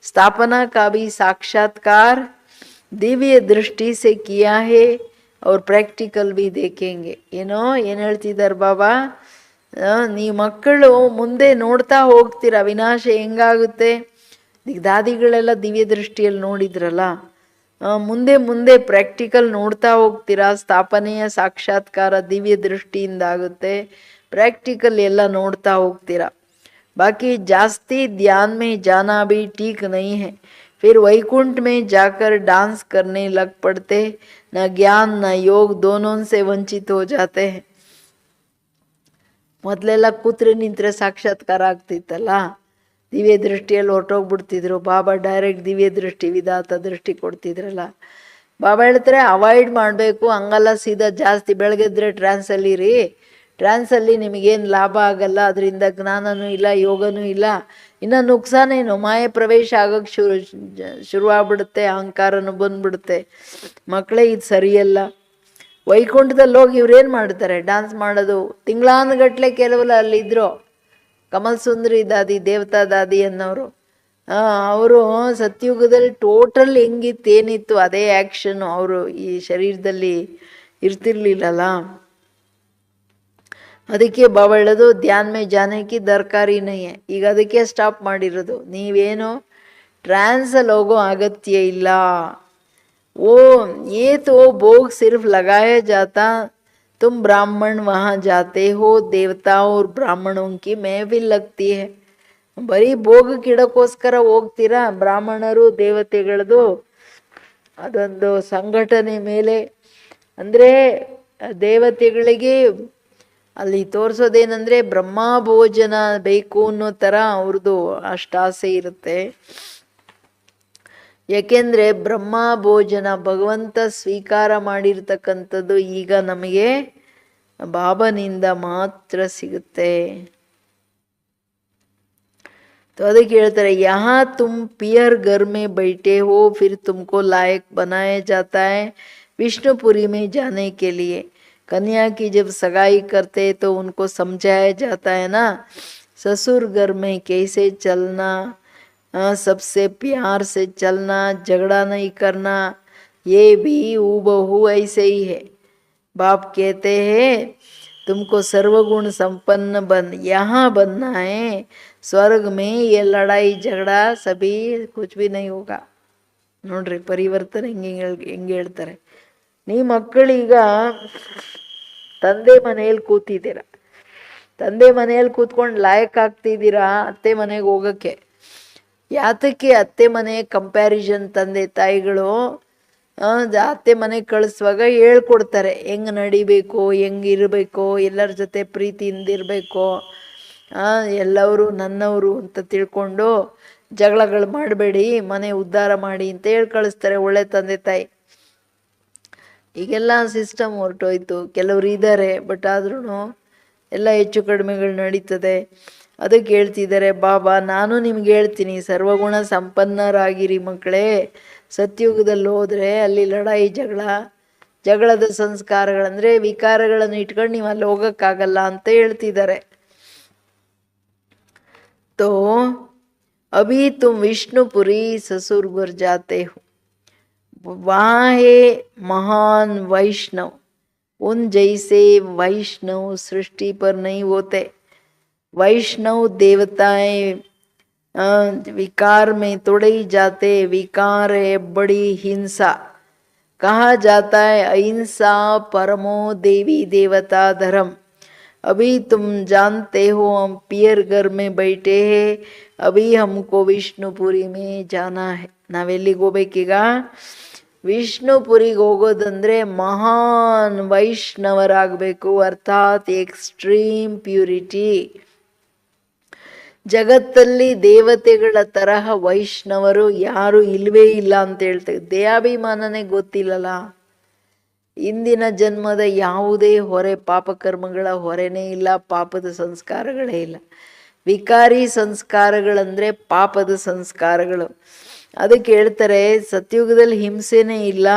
स्थापना का भी साक्षात्कार दिव्य दृष्टि से किया है और प्रैक्टिकल भी देखेंगे. ಏನೋ ಏನು ಹೇಳ್ತಿದ್ದಾರೆ ಬಾಬಾ, ನೀವು ಮಕ್ಕಳು ಮುಂದೆ ನೋಡ್ತಾ ಹೋಗ್ತೀರಾ ವಿನಾಶ ಹೆಂಗಾಗುತ್ತೆ. ದಾದಿಗಳೆಲ್ಲ ದಿವ್ಯ ದೃಷ್ಟಿಯಲ್ಲಿ ನೋಡಿದ್ರಲ್ಲ, ಮುಂದೆ ಮುಂದೆ ಪ್ರಾಕ್ಟಿಕಲ್ ನೋಡ್ತಾ ಹೋಗ್ತೀರಾ. ಸ್ಥಾಪನೆಯ ಸಾಕ್ಷಾತ್ಕಾರ ದಿವ್ಯ ದೃಷ್ಟಿಯಿಂದ ಆಗುತ್ತೆ, ಪ್ರಾಕ್ಟಿಕಲ್ ಎಲ್ಲ ನೋಡ್ತಾ ಹೋಗ್ತೀರಾ. बाकी जास्ती ध्यान में जाना भी ठीक नहीं है, फिर वैकुंठ में जाकर डांस करने लग पड़ते, न ज्ञान न योग दोनों से वंचित हो जाते हैं. ಮೊದಲೆಲ್ಲ ಕೂತ್ರೆ ನಿಂತರೆ ಸಾಕ್ಷಾತ್ಕಾರ ಆಗ್ತಿತ್ತಲ್ಲ, ದಿವ್ಯ ದೃಷ್ಟಿಯಲ್ಲಿ ಹೊರಟೋಗ್ಬಿಡ್ತಿದ್ರು. ಬಾಬಾ ಡೈರೆಕ್ಟ್ ದಿವ್ಯ ದೃಷ್ಟಿ ವಿಧಾತ ದೃಷ್ಟಿ ಕೊಡ್ತಿದ್ರಲ್ಲ. ಬಾಬಾ ಹೇಳ್ತಾರೆ ಅವಾಯ್ಡ್ ಮಾಡಬೇಕು, ಹಂಗಲ್ಲ ಸೀದಾ ಜಾಸ್ತಿ ಬೆಳಗ್ಗೆದ್ರೆ ಟ್ರಾನ್ಸಲ್ಲಿ ರೀ, ಟ್ರಾನ್ಸಲ್ಲಿ ನಿಮಗೇನು ಲಾಭ ಆಗಲ್ಲ, ಅದರಿಂದ ಜ್ಞಾನನೂ ಇಲ್ಲ, ಯೋಗನೂ ಇಲ್ಲ, ಇನ್ನು ನುಕ್ಸಾನೇನು, ಮಾಯೆ ಪ್ರವೇಶ ಆಗೋಕ್ಕೆ ಶುರುವಾಗ್ಬಿಡುತ್ತೆ, ಅಹಂಕಾರನೂ ಬಂದ್ಬಿಡುತ್ತೆ. ಮಕ್ಕಳೇ ಇದು ಸರಿಯಲ್ಲ. ವೈಕುಂಠದಲ್ಲಿ ಹೋಗಿ ಇವ್ರೇನು ಮಾಡ್ತಾರೆ, ಡ್ಯಾನ್ಸ್ ಮಾಡೋದು. ತಿಂಗಳಾನುಗಟ್ಲೆ ಕೆಲವೆಲ್ಲ ಅಲ್ಲಿದ್ದರು. ಕಮಲ್ ಸುಂದರಿ ದಾದಿ, ದೇವತಾ ದಾದಿ ಅನ್ನೋರು, ಅವರು ಸತ್ಯುಗದಲ್ಲಿ ಟೋಟಲ್ ಹೆಂಗಿತ್ತು ಏನಿತ್ತು ಅದೇ ಆ್ಯಕ್ಷನ್ನು ಅವರು ಈ ಶರೀರದಲ್ಲಿ ಇರ್ತಿರ್ಲಿಲ್ಲಲ್ಲ. ಅದಕ್ಕೆ ಬಾಬಾ ಹೇಳೋದು ಧ್ಯಾನ ಮೇ ಜಾನೇಕಿ ದರ್ಕಾರಿ ನೈ ಹೈ. ಈಗ ಅದಕ್ಕೆ ಸ್ಟಾಪ್ ಮಾಡಿರೋದು. ನೀವೇನು ಟ್ರಾನ್ಸಲ್ಲಿ ಹೋಗೋ ಅಗತ್ಯ ಇಲ್ಲ. ಓ ये तो भोग सिर्फ लगाया जाता, तुम ब्राह्मण वहाँ जाते हो, देवताओं और ब्राह्मणों की महफिल लगती है. ಬರೀ ಭೋಗಕ್ಕಿಡಕ್ಕೋಸ್ಕರ ಹೋಗ್ತೀರಾ. ಬ್ರಾಹ್ಮಣರು ದೇವತೆಗಳದು ಅದೊಂದು ಸಂಘಟನೆ ಮೇಲೆ, ಅಂದರೆ ದೇವತೆಗಳಿಗೆ ಅಲ್ಲಿ ತೋರಿಸೋದೇನೆಂದರೆ ಬ್ರಹ್ಮ ಭೋಜನ ಬೇಕು ಅನ್ನೋ ಥರ ಅವ್ರದ್ದು ಅಷ್ಟಾಸೆ ಇರುತ್ತೆ. ಯಾಕೆಂದರೆ ಬ್ರಹ್ಮ ಭೋಜನ ಭಗವಂತ ಸ್ವೀಕಾರ ಮಾಡಿರ್ತಕ್ಕಂಥದ್ದು ಈಗ ನಮಗೆ ಬಾಬನಿಂದ ಮಾತ್ರ ಸಿಗುತ್ತೆ. तो ಅದಕ್ಕೆ ಹೇಳ್ತಾರೆ, यहाँ तुम पियर घर में बैठे हो फिर तुमको लायक बनाया जाता है विष्णुपुरी में जाने के लिए. कन्या की जब सगाई करते तो उनको समझाया जाता है ना, ससुर घर में कैसे चलना, सबसे प्यार से चलना, झगड़ा नहीं करना. ये भी हूबहू ऐसे ही है. बाप कहते हैं तुमको सर्वगुण संपन्न यहाँ बनना है. स्वर्ग में ये लड़ाई झगड़ा सभी कुछ भी नहीं होगा. ನೋಡ್ರಿ ಪರಿವರ್ತನೆ ಹೆಂಗೆ ಹೇಳ್ತಾರೆ. ನೀವು ಮಕ್ಕಳೀಗ ತಂದೆ ಮನೆಯಲ್ಲಿ ಕೂತಿದ್ದೀರ, ತಂದೆ ಮನೆಯಲ್ಲಿ ಕೂತ್ಕೊಂಡು ಲಾಯಕ್ ಆಗ್ತಿದ್ದೀರಾ ಅತ್ತೆ ಮನೆಗೆ ಹೋಗೋಕ್ಕೆ. ಯಾತಕ್ಕೆ ಅತ್ತೆ ಮನೆ ಕಂಪ್ಯಾರಿಸನ್ ತಂದೆ ತಾಯಿಗಳು ಅತ್ತೆ ಮನೆಗೆ ಕಳಿಸುವಾಗ ಹೇಳ್ಕೊಡ್ತಾರೆ, ಹೆಂಗೆ ನಡಿಬೇಕು, ಹೆಂಗಿರಬೇಕು, ಎಲ್ಲರ ಜೊತೆ ಪ್ರೀತಿಯಿಂದಿರಬೇಕು, ಎಲ್ಲವರು ನನ್ನವರು ಅಂತ ತಿಳ್ಕೊಂಡು ಜಗಳಗಳು ಮಾಡಬೇಡಿ, ಮನೆ ಉದ್ಧಾರ ಮಾಡಿ ಅಂತ ಹೇಳಿ ಕಳಿಸ್ತಾರೆ ಒಳ್ಳೆ ತಂದೆ ತಾಯಿ. ಈಗೆಲ್ಲ ಸಿಸ್ಟಮ್ ಹೊರಟೋಯ್ತು. ಕೆಲವರು ಇದ್ದಾರೆ, ಬಟ್ ಆದ್ರೂ ಎಲ್ಲ ಹೆಚ್ಚು ಕಡಿಮೆಗಳು ನಡೀತದೆ. ಅದಕ್ಕೆ ಹೇಳ್ತಿದ್ದಾರೆ ಬಾಬಾ, ನಾನು ನಿಮ್ಗೆ ಹೇಳ್ತೀನಿ, ಸರ್ವಗುಣ ಸಂಪನ್ನರಾಗಿರಿ ಮಕ್ಕಳೇ. ಸತ್ಯುಗದಲ್ಲಿ ಹೋದರೆ ಅಲ್ಲಿ ಲಡಾಯಿ ಜಗಳದ ಸಂಸ್ಕಾರಗಳಂದರೆ ವಿಕಾರಗಳನ್ನು ಇಟ್ಕೊಂಡು ನೀವು ಅಲ್ಲಿ ಹೋಗೋಕ್ಕಾಗಲ್ಲ ಅಂತ ಹೇಳ್ತಿದ್ದಾರೆ. तो अभी तुम विष्णुपुरी ससुर घर जाते हो, वहाँ है महान वैष्णव. उन जैसे वैष्णव सृष्टि पर नहीं होते. वैष्णव देवताएं विकार में तोड़े ही जाते. विकार है बड़ी हिंसा. कहा जाता है अहिंसा परमो देवी देवता धर्म. अभी तुम जानते हो हम पियर घर में बैठे हैं, अभी हमको विष्णुपुरी में जाना है. ನಾವೆಲ್ಲಿಗೆ ಹೋಗ್ಬೇಕೀಗ? ವಿಷ್ಣುಪುರಿಗೆ ಹೋಗೋದಂದ್ರೆ ಮಹಾನ್ ವೈಷ್ಣವರಾಗಬೇಕು, ಅರ್ಥಾತ್ ಎಕ್ಸ್ಟ್ರೀಮ್ ಪ್ಯೂರಿಟಿ. ಜಗತ್ತಲ್ಲಿ ದೇವತೆಗಳ ತರಹ ವೈಷ್ಣವರು ಯಾರು ಇಲ್ವೇ ಇಲ್ಲ ಅಂತ ಹೇಳ್ತೇವೆ. ದೇಹಾಭಿಮಾನನೇ ಗೊತ್ತಿಲ್ಲಲ್ಲ. ಇಂದಿನ ಜನ್ಮದ ಯಾವುದೇ ಹೊರೆ, ಪಾಪಕರ್ಮಗಳ ಹೊರೆನೇ ಇಲ್ಲ, ಪಾಪದ ಸಂಸ್ಕಾರಗಳೇ ಇಲ್ಲ. ವಿಕಾರಿ ಸಂಸ್ಕಾರಗಳಂದರೆ ಪಾಪದ ಸಂಸ್ಕಾರಗಳು. ಅದಕ್ಕೆ ಹೇಳ್ತಾರೆ ಸತ್ಯುಗದಲ್ಲಿ ಹಿಂಸೆನೇ ಇಲ್ಲ.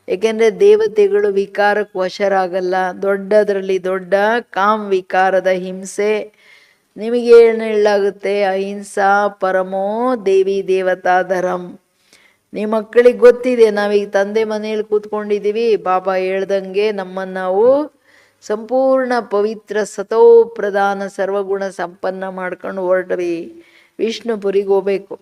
ಏಕೆಂದರೆ ದೇವತೆಗಳು ವಿಕಾರಕ್ಕೆ ವಶರಾಗಲ್ಲ. ದೊಡ್ಡದರಲ್ಲಿ ದೊಡ್ಡ ಕಾಮ್ ವಿಕಾರದ ಹಿಂಸೆ ನಿಮಗೆ ಏನು ಹೇಳಲಾಗುತ್ತೆ? ಅಹಿಂಸಾ ಪರಮೋ ದೇವಿ ದೇವತಾ ಧರಂ. ನಿಮ್ಮ ಮಕ್ಕಳಿಗೆ ಗೊತ್ತಿದೆ, ನಾವೀಗ ತಂದೆ ಮನೆಯಲ್ಲಿ ಕೂತ್ಕೊಂಡಿದ್ದೀವಿ, ಬಾಬಾ ಹೇಳ್ದಂಗೆ ನಮ್ಮನ್ನು ನಾವು ಸಂಪೂರ್ಣ ಪವಿತ್ರ ಸತೋ ಪ್ರಧಾನ ಸರ್ವಗುಣ ಸಂಪನ್ನ ಮಾಡ್ಕೊಂಡು ಹೊರಟ್ವಿ, ವಿಷ್ಣುಪುರಿಗೆ ಹೋಗ್ಬೇಕು.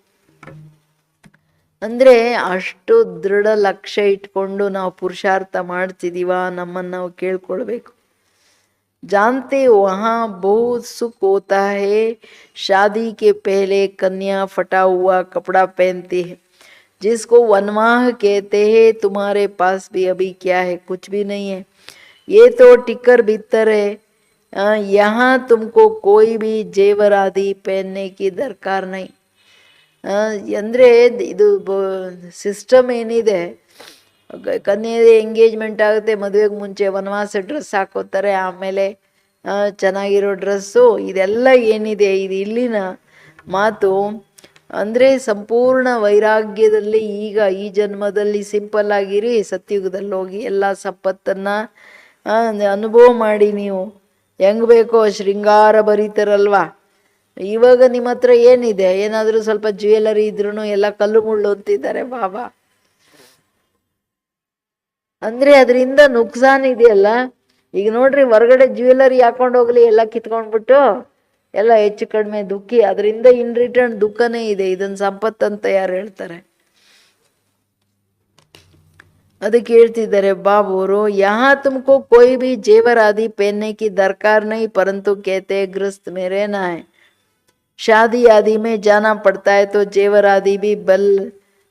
ಅಂದರೆ ಅಷ್ಟು ದೃಢ ಲಕ್ಷ್ಯ ಇಟ್ಕೊಂಡು ನಾವು ಪುರುಷಾರ್ಥ ಮಾಡ್ತಿದ್ದೀವ, ನಮ್ಮನ್ನು ನಾವು ಕೇಳ್ಕೊಳ್ಬೇಕು. जानते वहाँ बहुत सुख होता है. शादी के पहले कन्या फटा हुआ कपड़ा पहनती है, जिसको वनवाह कहते हैं. तुम्हारे पास भी अभी क्या है? कुछ भी नहीं है. ये तो टिकर बितर है. यहाँ तुमको कोई भी जेवर आदि पहनने की दरकार नहीं. ಅಂದರೆ ಇದು ಸಿಸ್ಟಮ್ ಏನಿದೆ, ಕನ್ಯೆ ಎಂಗೇಜ್ಮೆಂಟ್ ಆಗುತ್ತೆ, ಮದುವೆಗೆ ಮುಂಚೆ ವನವಾಸ ಡ್ರೆಸ್ ಹಾಕೋತಾರೆ, ಆಮೇಲೆ ಚೆನ್ನಾಗಿರೋ ಡ್ರೆಸ್ಸು, ಇದೆಲ್ಲ ಏನಿದೆ ಇದು ಇಲ್ಲಿನ ಮಾತು. ಅಂದರೆ ಸಂಪೂರ್ಣ ವೈರಾಗ್ಯದಲ್ಲಿ ಈಗ ಈ ಜನ್ಮದಲ್ಲಿ ಸಿಂಪಲ್ ಆಗಿರಿ, ಸತ್ಯುಗದಲ್ಲಿ ಹೋಗಿ ಎಲ್ಲ ಸಂಪತ್ತನ್ನು ಅನುಭವ ಮಾಡಿ ನೀವು ಹೆಂಗೆ ಬೇಕೋ ಶೃಂಗಾರ ಬರೀತಾರಲ್ವ. ಇವಾಗ ನಿಮ್ಮ ಹತ್ರ ಏನಿದೆ? ಏನಾದರೂ ಸ್ವಲ್ಪ ಜ್ಯುವೆಲರಿ ಇದ್ರೂ ಎಲ್ಲ ಕಲ್ಲು ಮುಳ್ಳು ಅಂತಿದ್ದಾರೆ ಬಾಬಾ. ಅಂದರೆ ಅದರಿಂದ ನುಕ್ಸಾನ್ ಇದೆಯಲ್ಲ. ಈಗ ನೋಡ್ರಿ, ಹೊರಗಡೆ ಜ್ಯುವೆಲರಿ ಹಾಕೊಂಡು ಹೋಗ್ಲಿ ಎಲ್ಲ ಕಿತ್ಕೊಂಡ್ಬಿಟ್ಟು ಎಲ್ಲ ಹೆಚ್ಚು ಕಡಿಮೆ ದುಃಖಿ, ಅದರಿಂದ ಇನ್ ರಿಟರ್ನ್ ದುಃಖನೇ ಇದೆ. ಇದನ್ನು ಸಂಪತ್ತಂತ ಯಾರು ಹೇಳ್ತಾರೆ? ಅದಕ್ಕೆ ಹೇಳ್ತಿದ್ದಾರೆ ಬಾಬೋರು, यहाँ तुमको कोई भी जेवर आदि पहनने की दरकार नहीं, परंतु कहते गृहस्थ में रहना है. शादी आदि में जाना पड़ता है तो जेवर आदि भी बल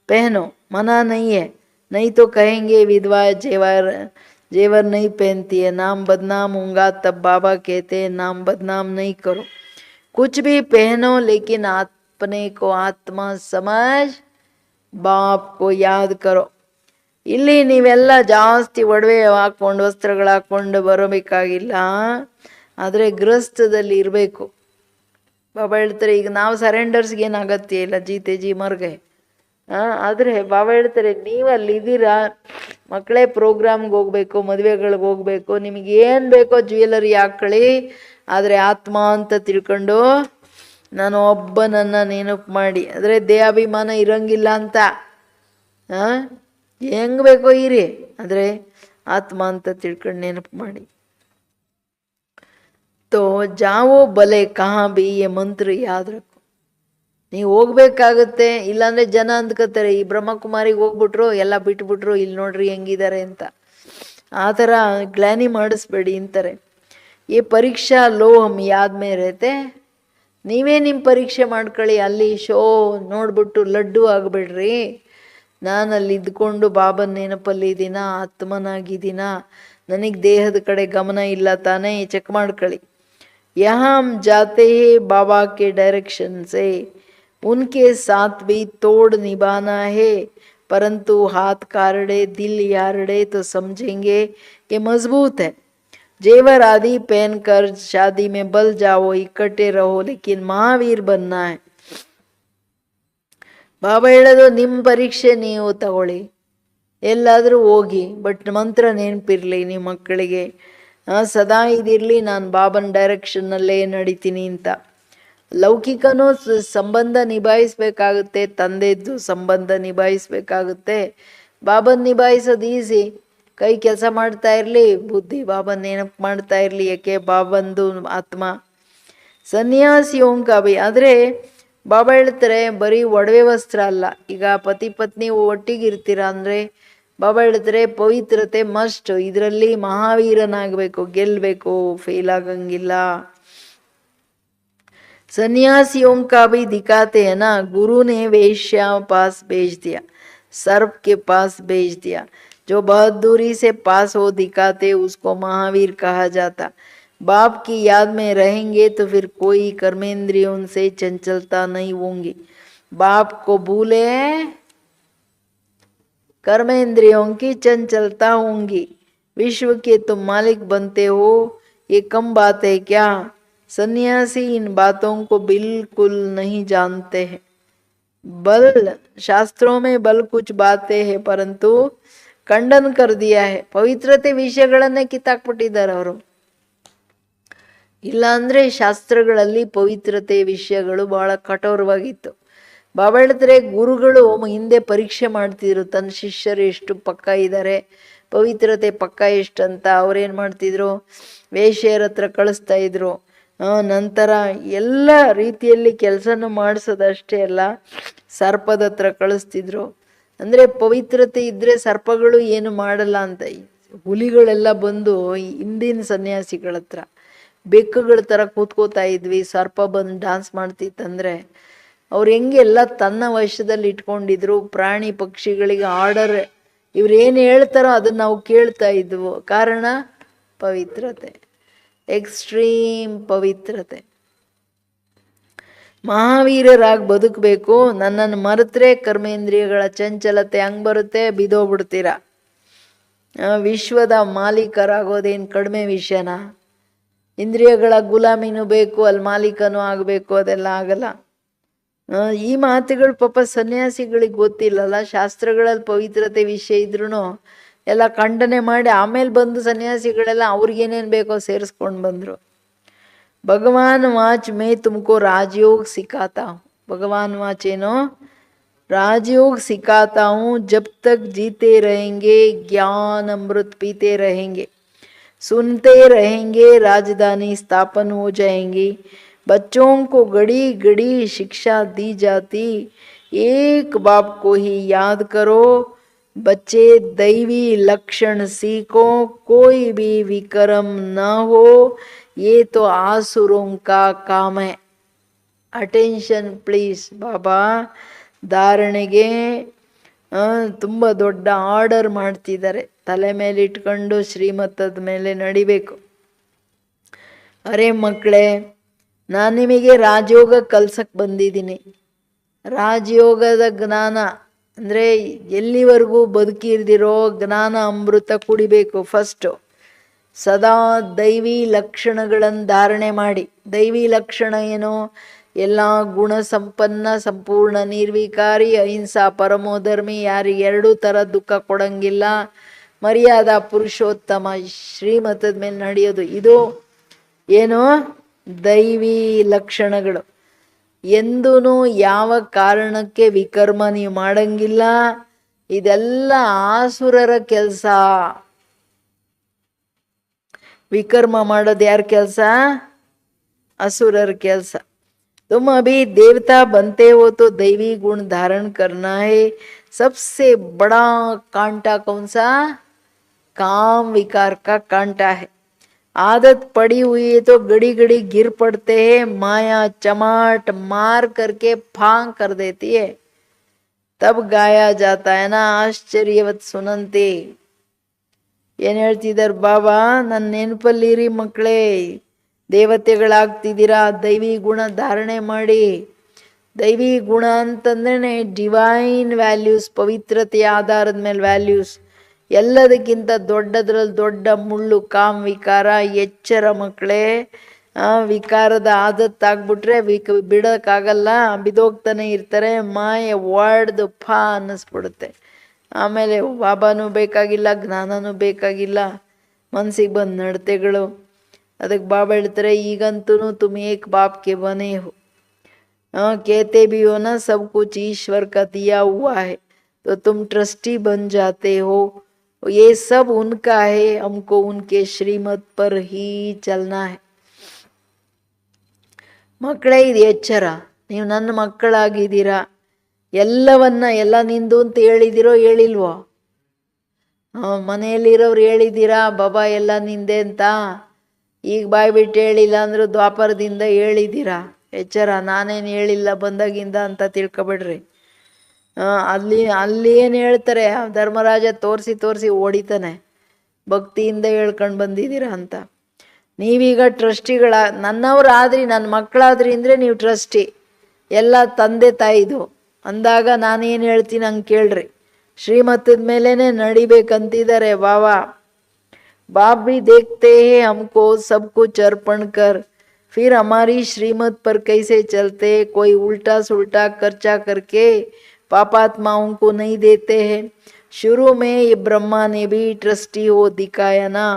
पहनो, मना नहीं है. नहीं तो कहेंगे विधवा जेवर जेवर नहीं पहनती है, नाम बदनाम होगा तब बाबा कहते हैं नाम बदनाम नहीं करो। कुछ भी पहनो लेकिन अपने को आत्मा समझ बाप को याद करो। ಇಲ್ಲಿ ನೀವೆಲ್ಲ ಜಾಸ್ತಿ ಒಡವೆ ಹಾಕ್ಕೊಂಡು ವಸ್ತ್ರಗಳು ಹಾಕ್ಕೊಂಡು ಬರಬೇಕಾಗಿಲ್ಲ, ಆದರೆ ಗೃಹಸ್ಥದಲ್ಲಿ ಇರಬೇಕು. ಬಾಬಾ ಹೇಳ್ತಾರೆ ಈಗ ನಾವು ಸರೆಂಡರ್ಸ್ಗೆ ಏನು ಅಗತ್ಯ ಇಲ್ಲ, ಜೀತೆ ಜಿ ಮರ್ಗೆ. ಆದರೆ ಬಾಬಾ ಹೇಳ್ತಾರೆ ನೀವು ಅಲ್ಲಿದ್ದೀರಾ, ಮಕ್ಕಳೇ ಪ್ರೋಗ್ರಾಮ್ಗೆ ಹೋಗ್ಬೇಕು, ಮದುವೆಗಳಿಗೆ ಹೋಗ್ಬೇಕು, ನಿಮಗೆ ಏನು ಬೇಕೋ ಜ್ಯುವೆಲರಿ ಹಾಕ್ಕೊಳ್ಳಿ, ಆದರೆ ಆತ್ಮ ಅಂತ ತಿಳ್ಕೊಂಡು ನಾನು ಒಬ್ಬನನ್ನು ನೆನಪು ಮಾಡಿ. ಅಂದರೆ ದೇಹಾಭಿಮಾನ ಇರಂಗಿಲ್ಲ ಅಂತ, ಹೆಂಗೆ ಬೇಕೋ ಇರಿ, ಆದರೆ ಆತ್ಮ ಅಂತ ತಿಳ್ಕೊಂಡು ನೆನಪು ಮಾಡಿ. ತೋ ಜಾವೋ ಬಲೆ ಕಹಾ ಬಿ ಈ ಮಂತ್ರ ಯಾದ್ ರಖೋ. ನೀವು ಹೋಗ್ಬೇಕಾಗತ್ತೆ, ಇಲ್ಲಾಂದ್ರೆ ಜನ ಅಂದ್ಕೋತಾರೆ ಈ ಬ್ರಹ್ಮಕುಮಾರಿಗೆ ಹೋಗ್ಬಿಟ್ರು ಎಲ್ಲ ಬಿಟ್ಬಿಟ್ರು, ಇಲ್ಲಿ ನೋಡ್ರಿ ಹೆಂಗಿದ್ದಾರೆ ಅಂತ. ಆ ಥರ ಗ್ಲಾನಿ ಮಾಡಿಸ್ಬೇಡಿ ಅಂತಾರೆ. ಈ ಪರೀಕ್ಷಾ ಲೋ ಹಮ್ ಯಾದ್ ಮೇ ರೇತೆ. ನೀವೇ ನಿಮ್ಮ ಪರೀಕ್ಷೆ ಮಾಡ್ಕೊಳ್ಳಿ, ಅಲ್ಲಿ ಶೋ ನೋಡ್ಬಿಟ್ಟು ಲಡ್ಡು ಆಗಬೇಡ್ರಿ. ನಾನು ಅಲ್ಲಿ ಇದ್ಕೊಂಡು ಬಾಬನ ನೆನಪಲ್ಲಿ ಇದ್ದೀನ, ಆತ್ಮನಾಗಿದ್ದೀನ, ನನಗೆ ದೇಹದ ಕಡೆ ಗಮನ ಇಲ್ಲ ತಾನೇ, ಚೆಕ್ ಮಾಡ್ಕೊಳ್ಳಿ. यहाँ हम जाते हैं बाबा के डायरेक्शन से, उनके साथ भी तोड़ निभाना है, परंतु हाथ कारड़े दिल यारड़े तो समझेंगे कि मजबूत है. जेवर आदि पहनकर शादी में बल जाओ, इकट्ठे रहो, लेकिन महावीर बनना है. ಬಾಬಾ ಹೇಳೋದು ನಿಮ್ಮ ಪರೀಕ್ಷೆ ನೀವು ತಗೊಳ್ಳಿ, ಎಲ್ಲಾದರೂ ಹೋಗಿ, ಬಟ್ ಮಂತ್ರ ನೆನಪಿರಲಿ ನಿಮ್ಮ ಮಕ್ಕಳಿಗೆ, ಸದಾ ಇದಿರಲಿ ನಾನು ಬಾಬನ ಡೈರೆಕ್ಷನ್ನಲ್ಲೇ ನಡೀತೀನಿ ಅಂತ. ಲೌಕಿಕನೂ ಸಂಬಂಧ ನಿಭಾಯಿಸ್ಬೇಕಾಗುತ್ತೆ, ತಂದೆದ್ದು ಸಂಬಂಧ ನಿಭಾಯಿಸ್ಬೇಕಾಗುತ್ತೆ. ಬಾಬನ ನಿಭಾಯಿಸೋದು ಈಸಿ, ಕೈ ಕೆಲಸ ಮಾಡ್ತಾ ಇರಲಿ, ಬುದ್ಧಿ ಬಾಬನ ನೆನಪು ಮಾಡ್ತಾ ಇರಲಿ, ಯಾಕೆ ಬಾಬಂದು ಆತ್ಮ. ಸನ್ಯಾಸಿಯೋಂಕ ಬಿ, ಆದರೆ ಬಾಬಾ ಹೇಳ್ತಾರೆ ಬರೀ ಒಡವೆ ವಸ್ತ್ರ ಅಲ್ಲ. ಈಗ ಪತಿ ಪತ್ನಿ ಒಟ್ಟಿಗಿರ್ತೀರ ಅಂದರೆ ಬಾಬಾ ಹೇಳ್ತಾರೆ ಪವಿತ್ರತೆ ಮಸ್ಟ್. ಇದರಲ್ಲಿ ಮಹಾವೀರನಾಗಬೇಕು, ಗೆಲ್ಲಬೇಕು, ಫೇಲ್ ಆಗಂಗಿಲ್ಲ. सन्यासियों का भी दिखाते हैं ना, गुरु ने वेश्या पास भेज दिया, सर्प के पास भेज दिया. जो बहुत दूरी से पास हो दिखाते उसको महावीर कहा जाता. बाप की याद में रहेंगे तो फिर कोई कर्मेंद्रियों से चंचलता नहीं होंगी. बाप को भूले कर्मेंद्रियों की चंचलता होंगी. विश्व के तुम मालिक बनते हो, ये कम बात है क्या? सन्यासी इन बातों को बिल्कुल नहीं जानते हैं. बल शास्त्रों में बल कुछ बातें हैं, परंतु खंडन कर दिया है. ಪವಿತ್ರತೆ ವಿಷಯಗಳನ್ನೇ ಕಿತ್ತಾಕ್ಬಿಟ್ಟಿದ್ದಾರೆ ಅವರು. ಇಲ್ಲಾಂದ್ರೆ ಶಾಸ್ತ್ರಗಳಲ್ಲಿ ಪವಿತ್ರತೆ ವಿಷಯಗಳು ಬಹಳ ಕಠೋರವಾಗಿತ್ತು. ಬಾಬಾ ಹೇಳ್ತಾರೆ ಗುರುಗಳು ಹಿಂದೆ ಪರೀಕ್ಷೆ ಮಾಡ್ತಿದ್ರು ತನ್ನ ಶಿಷ್ಯರು ಎಷ್ಟು ಪಕ್ಕ ಇದ್ದಾರೆ, ಪವಿತ್ರತೆ ಪಕ್ಕ ಎಷ್ಟಂತ. ಅವ್ರೇನು ಮಾಡ್ತಿದ್ರು, ವೇಶ್ಯರ ಹತ್ರ ಕಳಿಸ್ತಾ ಇದ್ರು. ನಂತರ ಎಲ್ಲ ರೀತಿಯಲ್ಲಿ ಕೆಲಸನೂ ಮಾಡಿಸೋದಷ್ಟೇ ಅಲ್ಲ, ಸರ್ಪದ ಹತ್ರ ಕಳಿಸ್ತಿದ್ರು. ಅಂದರೆ ಪವಿತ್ರತೆ ಇದ್ದರೆ ಸರ್ಪಗಳು ಏನು ಮಾಡಲ್ಲ ಅಂತ. ಹುಲಿಗಳೆಲ್ಲ ಬಂದು ಹಿಂದಿನ ಸನ್ಯಾಸಿಗಳ ಹತ್ರ ಬೆಕ್ಕುಗಳ ಥರ ಕೂತ್ಕೋತಾ ಇದ್ವಿ, ಸರ್ಪ ಬಂದು ಡಾನ್ಸ್ ಮಾಡ್ತಿತ್ತಂದರೆ ಅವ್ರು ಹೆಂಗೆಲ್ಲ ತನ್ನ ವಶದಲ್ಲಿ ಇಟ್ಕೊಂಡಿದ್ರು. ಪ್ರಾಣಿ ಪಕ್ಷಿಗಳಿಗೆ ಆರ್ಡರ್, ಇವ್ರೇನು ಹೇಳ್ತಾರೋ ಅದನ್ನು ನಾವು ಕೇಳ್ತಾ ಇದ್ವು. ಕಾರಣ ಪವಿತ್ರತೆ, ಎಕ್ಸ್ಟ್ರೀಮ್ ಪವಿತ್ರತೆ. ಮಹಾವೀರರಾಗಿ ಬದುಕಬೇಕು. ನನ್ನನ್ನು ಮರೆತರೆ ಕರ್ಮೇಂದ್ರಿಯಗಳ ಚಂಚಲತೆ ಹಂಗೆ ಬರುತ್ತೆ, ಬಿದೋಗ್ಬಿಡ್ತೀರ. ವಿಶ್ವದ ಮಾಲೀಕರಾಗೋದೇನು ಕಡಿಮೆ ವಿಷಯನಾ? ಇಂದ್ರಿಯಗಳ ಗುಲಾಮಿನೂ ಬೇಕು, ಅಲ್ಲಿ ಮಾಲೀಕನೂ ಆಗಬೇಕು, ಅದೆಲ್ಲ ಆಗಲ್ಲ. ಈ ಮಾತುಗಳು ಪಾಪ ಸನ್ಯಾಸಿಗಳಿಗೆ ಗೊತ್ತಿಲ್ಲಲ್ಲ. ಶಾಸ್ತ್ರಗಳಲ್ಲಿ ಪವಿತ್ರತೆ ವಿಷಯ ಇದ್ರೂ ಎಲ್ಲ ಖಂಡನೆ ಮಾಡಿ ಆಮೇಲೆ ಬಂದು ಸನ್ಯಾಸಿಗಳೆಲ್ಲ ಅವ್ರಿಗೇನೇನು ಬೇಕೋ ಸೇರಿಸ್ಕೊಂಡು ಬಂದರು. ಭಗವಾನ್ ವಾಚ್ ಮೇ ತುಮಕೋ ರಾಜಯೋಗ ಸಿಖಾತಾ ಹೂँ. ಭಗವಾನ್ ವಾಚ್ ಏನೋ राजयोग सिखाता हूँ. जब तक जीते रहेंगे ज्ञान अमृत पीते रहेंगे, सुनते रहेंगे, राजधानी स्थापन हो जाएंगी. बच्चों को घड़ी घड़ी शिक्षा दी जाती, एक बाप को ही याद करो. बच्चे दैवी लक्षण सीखो, कोई भी विक्रम न हो, ये तो आसुरों का काम है. Attention please. ಬಾಬಾ ಧಾರಣೆಗೆ ತುಂಬ ದೊಡ್ಡ ಆರ್ಡರ್ ಮಾಡ್ತಿದ್ದಾರೆ. ತಲೆ ಮೇಲೆ ಇಟ್ಕೊಂಡು ಶ್ರೀಮತದ ಮೇಲೆ ನಡಿಬೇಕು. ಅರೆ ಮಕ್ಕಳೇ, ನಾನು ನಿಮಗೆ ರಾಜಯೋಗ ಕಲ್ಸಕ್ಕೆ ಬಂದಿದ್ದೀನಿ. ರಾಜಯೋಗದ ಜ್ಞಾನ ಅಂದರೆ ಎಲ್ಲಿವರೆಗೂ ಬದುಕಿರ್ದಿರೋ ಜ್ಞಾನ ಅಮೃತ ಕುಡಿಬೇಕು. ಫಸ್ಟು ಸದಾ ದೈವಿ ಲಕ್ಷಣಗಳನ್ನು ಧಾರಣೆ ಮಾಡಿ. ದೈವಿ ಲಕ್ಷಣ ಏನು? ಎಲ್ಲ ಗುಣ ಸಂಪನ್ನ, ಸಂಪೂರ್ಣ ನಿರ್ವಿಕಾರಿ, ಅಹಿಂಸಾ, ಪರಮೋಧರ್ಮಿ, ಯಾರಿಗೆ ಎರಡೂ ಥರ ದುಃಖ ಕೊಡಂಗಿಲ್ಲ, ಮರ್ಯಾದ ಪುರುಷೋತ್ತಮ, ಶ್ರೀಮತದ ಮೇಲೆ ನಡೆಯೋದು. ಇದು ಏನು? ದೈವಿ ಲಕ್ಷಣಗಳು. ಎಂದೂ ಯಾವ ಕಾರಣಕ್ಕೆ ವಿಕರ್ಮ ನೀವು ಮಾಡಂಗಿಲ್ಲ. ಇದೆಲ್ಲ ಆಸುರರ ಕೆಲಸ. ವಿಕರ್ಮ ಮಾಡೋದು ಯಾರ ಕೆಲಸ? असुरर ಕೆಲಸ. तुम अभी देवता बनते हो तो दैवी गुण धारण करना है. सबसे बड़ा कांटा कौन सा? काम विकार का कांटा है. आदत पड़ी हुई है तो घड़ी घड़ी गिर पड़ते हैं. माया चमाट मार करके फांग कर देती है. तब गाया जाता है ना, आश्चर्यवत सुनंते. ಏನು ಹೇಳ್ತಿದ್ದಾರೆ ಬಾಬಾ? ನನ್ನ ನೆನಪಲ್ಲಿರಿ ಮಕ್ಕಳೇ, ದೇವತೆಗಳಾಗ್ತಿದ್ದೀರಾ. ದೈವಿ ಗುಣ ಧಾರಣೆ ಮಾಡಿ. ದೈವಿ ಗುಣ ಅಂತಂದ್ರೆ ಡಿವೈನ್ ವ್ಯಾಲ್ಯೂಸ್, ಪವಿತ್ರತೆಯ ಆಧಾರದ ಮೇಲೆ ವ್ಯಾಲ್ಯೂಸ್. ಎಲ್ಲದಕ್ಕಿಂತ ದೊಡ್ಡದ್ರಲ್ಲಿ ದೊಡ್ಡ ಮುಳ್ಳು ಕಾಮ್ ವಿಕಾರ. ಎಚ್ಚರ ಮಕ್ಕಳೇ, ವಿಕಾರದ ಆದತ್ತಾಗ್ಬಿಟ್ರೆ ಬಿಡೋಕ್ಕಾಗಲ್ಲ, ಬಿದೋಗ್ತಾನೆ ಇರ್ತಾರೆ. ಮಾಯ ಒಡ್ದು ಫಾ ಅನ್ನಿಸ್ಬಿಡುತ್ತೆ. ಆಮೇಲೆ ಬಾಬಾನೂ ಬೇಕಾಗಿಲ್ಲ, ಜ್ಞಾನನೂ ಬೇಕಾಗಿಲ್ಲ, ಮನಸ್ಸಿಗೆ ಬಂದ ನಡತೆಗಳು. ಅದಕ್ಕೆ ಬಾಬಾ ಹೇಳ್ತಾರೆ, ಈಗಂತೂ ತುಮ್ ಏಕ್ ಬಾಪ್ ಕೆ ಬನೆ ಹೋ. कहते भी हो ना, सब कुछ ईश्वर का दिया हुआ है, तो तुम ट्रस्टी बन जाते हो. ये सब उनका है, हमको उनके श्रीमत पर ही चलना है. ಮಕ್ಕಳೇ, ಇದು ಎಚ್ಚರ. ನೀವು ನನ್ನ ಮಕ್ಕಳಾಗಿದ್ದೀರಾ. ಎಲ್ಲ ನಿಂದು ಅಂತ ಹೇಳಿದಿರೋ ಹೇಳಿಲ್ವೋ? ಮನೆಯಲ್ಲಿರೋರು ಹೇಳಿದ್ದೀರಾ ಬಾಬಾ ಎಲ್ಲ ನಿಂದೆ ಅಂತ? ಈಗ ಬಾಯ್ ಬಿಟ್ಟು ಹೇಳಿಲ್ಲ ಅಂದರೂ ದ್ವಾಪರದಿಂದ ಹೇಳಿದ್ದೀರಾ. ಎಚ್ಚರ. ನಾನೇನು ಹೇಳಿಲ್ಲ ಬಂದಾಗಿಂದ ಅಂತ ತಿಳ್ಕೊಬೇಡ್ರಿ. ಅಲ್ಲಿ ಏನು ಹೇಳ್ತಾರೆ, ಧರ್ಮರಾಜ ತೋರಿಸಿ ಹೊಡಿತಾನೆ, ಭಕ್ತಿಯಿಂದ ಹೇಳ್ಕೊಂಡು ಬಂದಿದ್ದೀರಾ ಅಂತ. ನೀವೀಗ ಟ್ರಸ್ಟಿಗಳ, ನನ್ನವರಾದ್ರಿ, ನನ್ನ ಮಕ್ಕಳಾದ್ರಿ ಅಂದರೆ ನೀವು ಟ್ರಸ್ಟಿ. ಎಲ್ಲ ತಂದೆ ತಾಯಿದು ಅಂದಾಗ ನಾನೇನು ಹೇಳ್ತೀನಿ ಹಂಗೆ ಕೇಳ್ರಿ. ಶ್ರೀಮತದ ಮೇಲೇ ನಡಿಬೇಕಂತಿದ್ದಾರೆ ಬಾಬಾ. बाप भी देखते हैं हमको सब कुछ अर्पण कर, फिर हमारी श्रीमत पर कैसे चलते. कोई उल्टा सुल्टा खर्चा करके पापात्माओं को नहीं देते हैं. शुरू में ये ब्रह्मा ने भी ट्रस्टी हो दिखाया ना,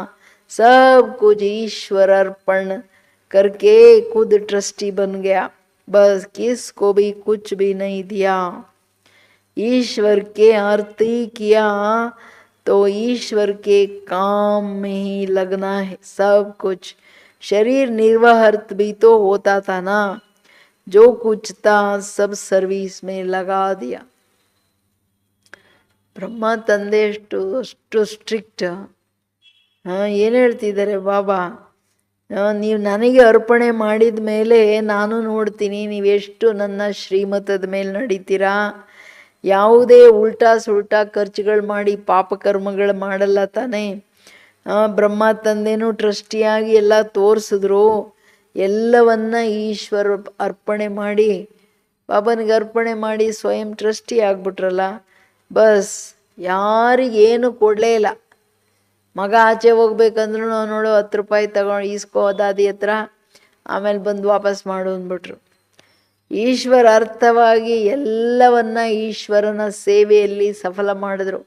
सब कुछ ईश्वर अर्पण करके खुद ट्रस्टी बन गया. बस किसको भी कुछ भी नहीं दिया. ईश्वर के अर्थ ही किया तो ईश्वर के काम में ही लगना है सब कुछ. शरीर निर्वाह अर्थ भी तो होता था ना, जो कुछ था सब सर्विस में लगा दिया. ಬ್ರಹ್ಮ ತಂದೆ ಅಷ್ಟು ಸ್ಟ್ರಿಕ್ಟ್. ಏನು ಹೇಳ್ತಿದ್ದಾರೆ ಬಾಬಾ? ನೀವು ನನಗೆ ಅರ್ಪಣೆ ಮಾಡಿದ ಮೇಲೆ ನಾನು ನೋಡ್ತೀನಿ ನೀವೆಷ್ಟು ನನ್ನ ಶ್ರೀಮತದ ಮೇಲೆ ನಡೀತೀರಾ. ಯಾವುದೇ ಉಲ್ಟಾ ಸುಲ್ಟಾ ಖರ್ಚುಗಳು ಮಾಡಿ ಪಾಪಕರ್ಮಗಳು ಮಾಡಲ್ಲ ತಾನೇ. ಬ್ರಹ್ಮ ತಂದೆನೂ ಟ್ರಸ್ಟಿಯಾಗಿ ಎಲ್ಲ ತೋರಿಸಿದ್ರು. ಎಲ್ಲವನ್ನ ಈಶ್ವರ ಅರ್ಪಣೆ ಮಾಡಿ, ಬಾಬನಿಗೆ ಅರ್ಪಣೆ ಮಾಡಿ ಸ್ವಯಂ ಟ್ರಸ್ಟಿ ಆಗ್ಬಿಟ್ರಲ್ಲ. ಬಸ್ ಯಾರಿಗೇನು ಕೊಡಲೇ ಇಲ್ಲ. ಮಗ ಆಚೆ ಹೋಗ್ಬೇಕಂದ್ರೂ ನೋಡು 10 ರೂಪಾಯಿ ತಗೊಂಡು ಈಸ್ಕೋ ದಾದಿ ಹತ್ರ, ಆಮೇಲೆ ಬಂದು ವಾಪಸ್ ಮಾಡು ಅಂದ್ಬಿಟ್ರು. ಈಶ್ವರ ಅರ್ಥವಾಗಿ ಎಲ್ಲವನ್ನ ಈಶ್ವರನ ಸೇವೆಯಲ್ಲಿ ಸಫಲ ಮಾಡಿದ್ರು.